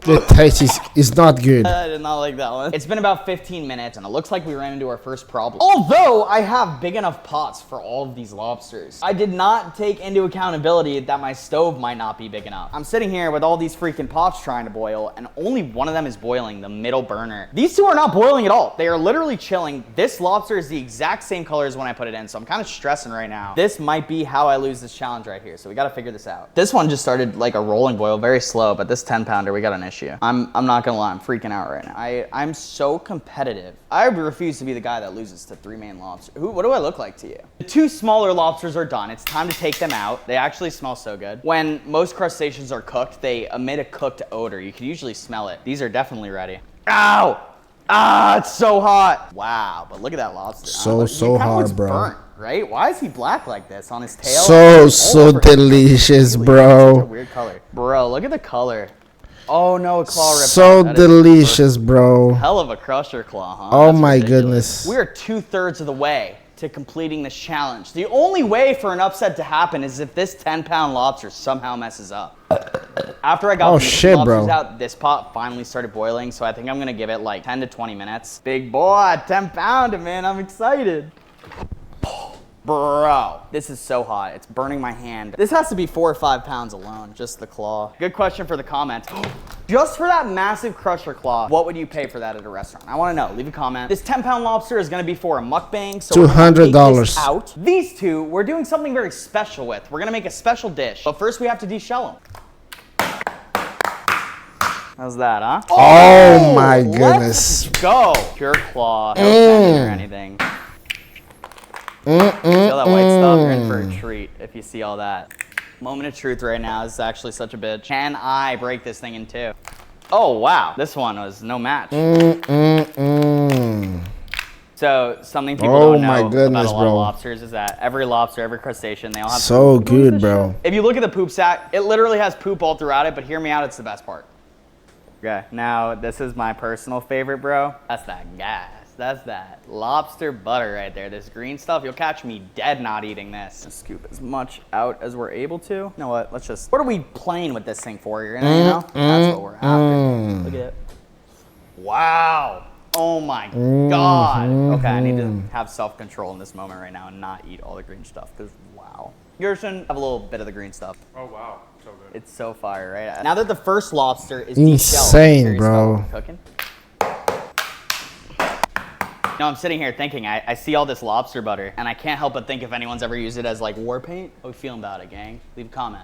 The taste is not good. I did not like that one. It's been about 15 minutes and it looks like we ran into our first problem. Although I have big enough pots for all of these lobsters. I did not take into accountability that my stove might not be big enough. I'm sitting here with all these freaking pots trying to boil and only one of them is boiling, the middle burner. These two are not boiling at all. They are literally chilling. This lobster is the exact same color as when I put it in, so I'm kind of stressing right now. This might be how I lose this challenge right here, so we gotta figure this out. This one just started like a rolling boil, very slow, but this 10-pounder, we got an issue. I'm not gonna lie, I'm freaking out right now. I'm so competitive. I refuse to be the guy that loses to 3 main lobsters. What do I look like to you? The 2 smaller lobsters are done. It's time to take them out. They actually smell so good. When most crustaceans are cooked, they emit a cooked odor. You can usually smell it. These are definitely ready. Ow! Ah, it's so hot. Wow, but look at that lobster. So hard, bro. Burnt, right? Why is he black like this on his tail? So delicious, bro. Such a weird color. Bro, look at the color. Oh no, a claw rip. So delicious, bro. Hell of a crusher claw, huh? Oh That's my ridiculous. goodness. We are 2/3 of the way to completing this challenge. The only way for an upset to happen is if this 10-pound lobster somehow messes up. After I got the lobsters out, this pot finally started boiling, so I think I'm gonna give it like 10 to 20 minutes. Big boy, 10-pounder, man, I'm excited. Bro, this is so hot. It's burning my hand. This has to be 4 or 5 pounds alone, just the claw. Good question for the comments. Just for that massive crusher claw, what would you pay for that at a restaurant? I want to know. Leave a comment. This 10-pound lobster is going to be for a mukbang, so $200 out. These two, we're doing something very special with. We're going to make a special dish, but first we have to deshell them. How's that, huh? Oh my goodness. Let's go. Pure claw. No tendon or anything. See all that white stuff? You're in for a treat if you see all that. Moment of truth right now. This is actually such a bitch. Can I break this thing in 2? Oh, wow. This one was no match. So, something people don't know about a lot of lobsters is that every lobster, every crustacean, they all have so good, bro. If you look at the poop sack, it literally has poop all throughout it, but hear me out, it's the best part. Okay, now this is my personal favorite, bro. That's that gas. That's that lobster butter right there. This green stuff, you'll catch me dead not eating this. Just scoop as much out as we're able to. You know what, let's just, what are we playing with this thing for here? You know? That's what we're after. Look at it. Wow. Oh my God. Okay, I need to have self-control in this moment right now and not eat all the green stuff, because wow. Gerson, have a little bit of the green stuff. Oh wow, so good. It's so fire, right? Now that the first lobster is insane, bro. Cooking. No, I'm sitting here thinking, I see all this lobster butter, and I can't help but think if anyone's ever used it as like war paint. How we feeling about it, gang? Leave a comment.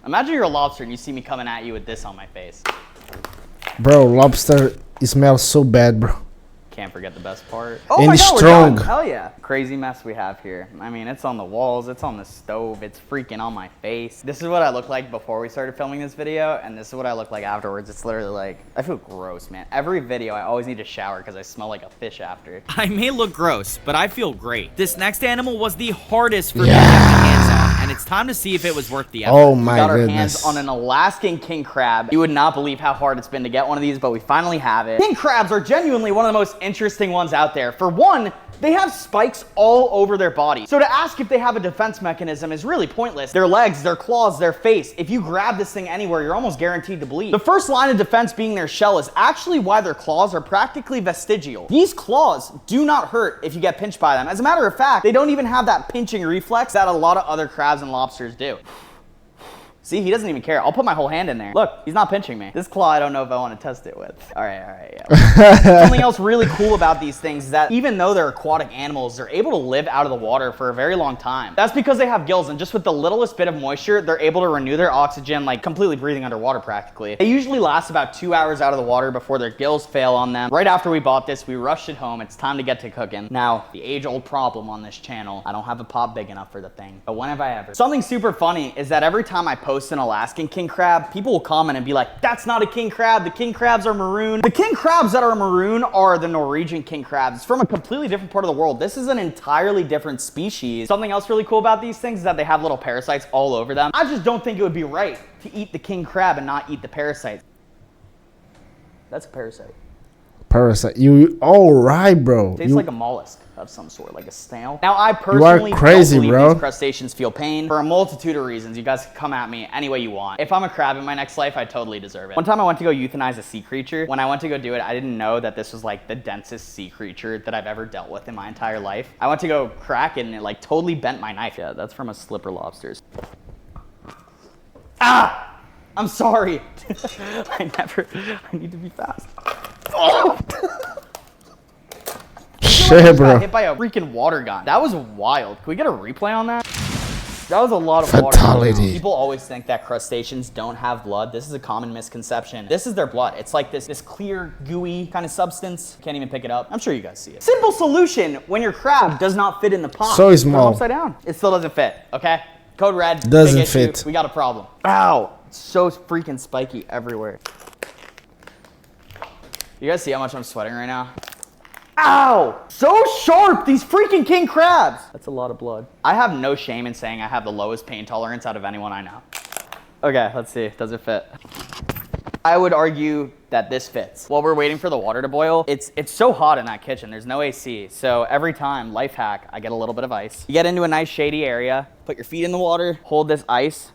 Imagine you're a lobster and you see me coming at you with this on my face. Bro, lobster, it smells so bad, bro. Can't forget the best part. Oh and my God, strong. we're done. Hell yeah. Crazy mess we have here. I mean, it's on the walls, it's on the stove, it's freaking on my face. This is what I looked like before we started filming this video, and this is what I look like afterwards. It's literally like, I feel gross, man. Every video, I always need to shower because I smell like a fish after. I may look gross, but I feel great. This next animal was the hardest for me to get my hands on, and it's time to see if it was worth the effort. Oh my goodness. We got our goodness. hands on an Alaskan king crab. You would not believe how hard it's been to get one of these, but we finally have it. King crabs are genuinely one of the most interesting ones out there. For one, they have spikes all over their body. So to ask if they have a defense mechanism is really pointless. Their legs, their claws, their face. If you grab this thing anywhere, you're almost guaranteed to bleed. The first line of defense being their shell is actually why their claws are practically vestigial. These claws do not hurt if you get pinched by them. As a matter of fact, they don't even have that pinching reflex that a lot of other crabs and lobsters do. See, he doesn't even care. I'll put my whole hand in there. Look, he's not pinching me. This claw, I don't know if I want to test it with. All right, yeah. Something else really cool about these things is that even though they're aquatic animals, they're able to live out of the water for a very long time. That's because they have gills, and just with the littlest bit of moisture, they're able to renew their oxygen, like completely breathing underwater practically. They usually last about 2 hours out of the water before their gills fail on them. Right after we bought this, we rushed it home. It's time to get to cooking. Now, the age-old problem on this channel, I don't have a pot big enough for the thing, but when have I ever? Something super funny is that every time I post an Alaskan king crab, people will comment and be like, that's not a king crab, the king crabs are maroon. The king crabs that are maroon are the Norwegian king crabs. It's from a completely different part of the world. This is an entirely different species. Something else really cool about these things is that they have little parasites all over them. I just don't think it would be right to eat the king crab and not eat the parasites. That's a parasite. Parasite. You all right, bro? Tastes like a mollusk of some sort, like a snail. Now, I personally crazy, don't believe bro. These crustaceans feel pain for a multitude of reasons. You guys can come at me any way you want. If I'm a crab in my next life, I totally deserve it. One time I went to go euthanize a sea creature. When I went to go do it, I didn't know that this was like the densest sea creature that I've ever dealt with in my entire life. I went to go crack it and it like totally bent my knife. Yeah, that's from a slipper lobsters. Ah! I'm sorry. I need to be fast. Oh! Shit, bro. Got hit by a freaking water gun. That was wild. Can we get a replay on that? That was a lot of fatality. Water. People always think that crustaceans don't have blood. This is a common misconception. This is their blood. It's like this clear, gooey kind of substance. Can't even pick it up. I'm sure you guys see it. Simple solution when your crab does not fit in the pot. So small. Upside down. It still doesn't fit, okay? Code red. Doesn't big issue. fit. We got a problem. Ow. It's so freaking spiky everywhere. You guys see how much I'm sweating right now? Ow! So sharp, these freaking king crabs! That's a lot of blood. I have no shame in saying I have the lowest pain tolerance out of anyone I know. Okay, let's see. Does it fit? I would argue that this fits. While we're waiting for the water to boil, it's so hot in that kitchen. There's no AC. So every time, life hack, I get a little bit of ice. You get into a nice shady area, put your feet in the water, hold this ice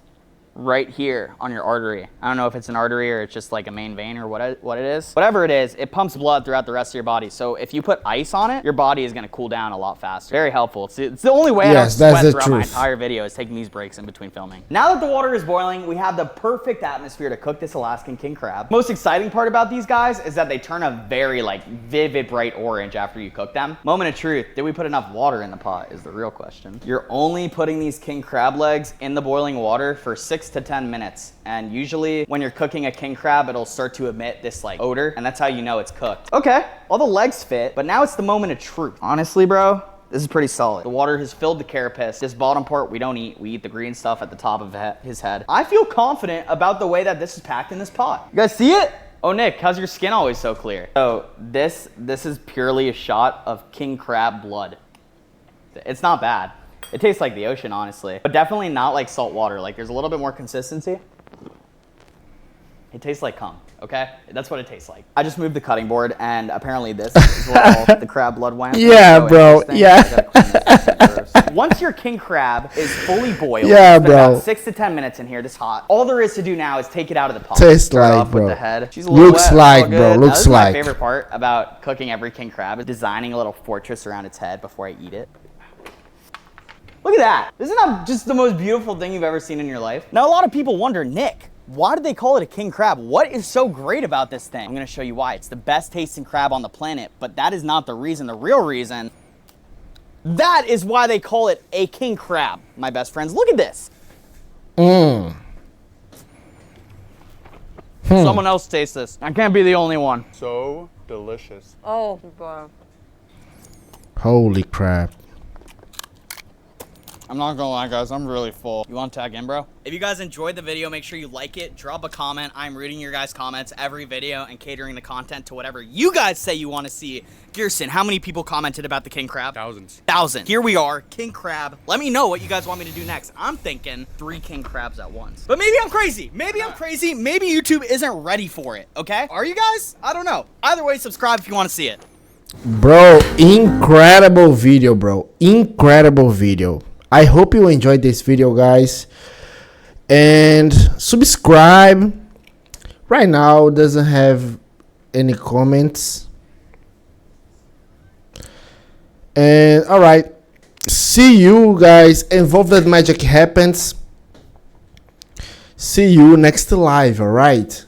right here on your artery. I don't know if it's an artery or it's just like a main vein or what it is. Whatever it is, it pumps blood throughout the rest of your body. So if you put ice on it, your body is gonna cool down a lot faster. Very helpful. It's the only way I don't sweat throughout my entire video is taking these breaks in between filming. Now that the water is boiling, we have the perfect atmosphere to cook this Alaskan king crab. Most exciting part about these guys is that they turn a very like vivid bright orange after you cook them. Moment of truth, did we put enough water in the pot is the real question. You're only putting these king crab legs in the boiling water for 6 to 10 minutes. And usually when you're cooking a king crab, it'll start to emit this like odor, and that's how you know it's cooked. Okay, all the legs fit, but now it's the moment of truth. Honestly, bro, this is pretty solid. The water has filled the carapace. This bottom part we don't eat. We eat the green stuff at the top of his head. I feel confident about the way that this is packed in this pot. You guys see it? Oh, Nick, how's your skin always so clear? So this is purely a shot of king crab blood. It's not bad. It tastes like the ocean, honestly, but definitely not like salt water. Like there's a little bit more consistency. It tastes like cum, okay? That's what it tastes like. I just moved the cutting board, and apparently this is where all the crab blood went. Yeah, bro, yeah. Once your king crab is fully boiled, yeah, it's been bro. about 6 to 10 minutes in here, this hot. All there is to do now is take it out of the pot. Tastes like, off bro. With the head. She's a little looks wet, like, all bro. good. Looks this is like. My favorite part about cooking every king crab is designing a little fortress around its head before I eat it. Look at that. Isn't that just the most beautiful thing you've ever seen in your life? Now, a lot of people wonder, Nick, why did they call it a king crab? What is so great about this thing? I'm gonna show you why. It's the best tasting crab on the planet, but that is not the reason. The real reason, that is why they call it a king crab, my best friends. Look at this. Someone else taste this. I can't be the only one. So delicious. Oh, God. Holy crap. I'm not gonna lie, guys, I'm really full. You wanna tag in, bro? If you guys enjoyed the video, make sure you like it, drop a comment. I'm reading your guys' comments every video and catering the content to whatever you guys say you wanna see. Gerson, how many people commented about the king crab? Thousands. 1,000. Here we are, king crab. Let me know what you guys want me to do next. I'm thinking 3 king crabs at once. But maybe I'm crazy. Maybe I'm crazy. Maybe YouTube isn't ready for it, okay? Are you guys? I don't know. Either way, subscribe if you wanna see it. Bro, incredible video, bro. Incredible video. I hope you enjoyed this video, guys, and subscribe. Right now doesn't have any comments, and all right, see you guys. Involve that magic happens. See you next live, alright?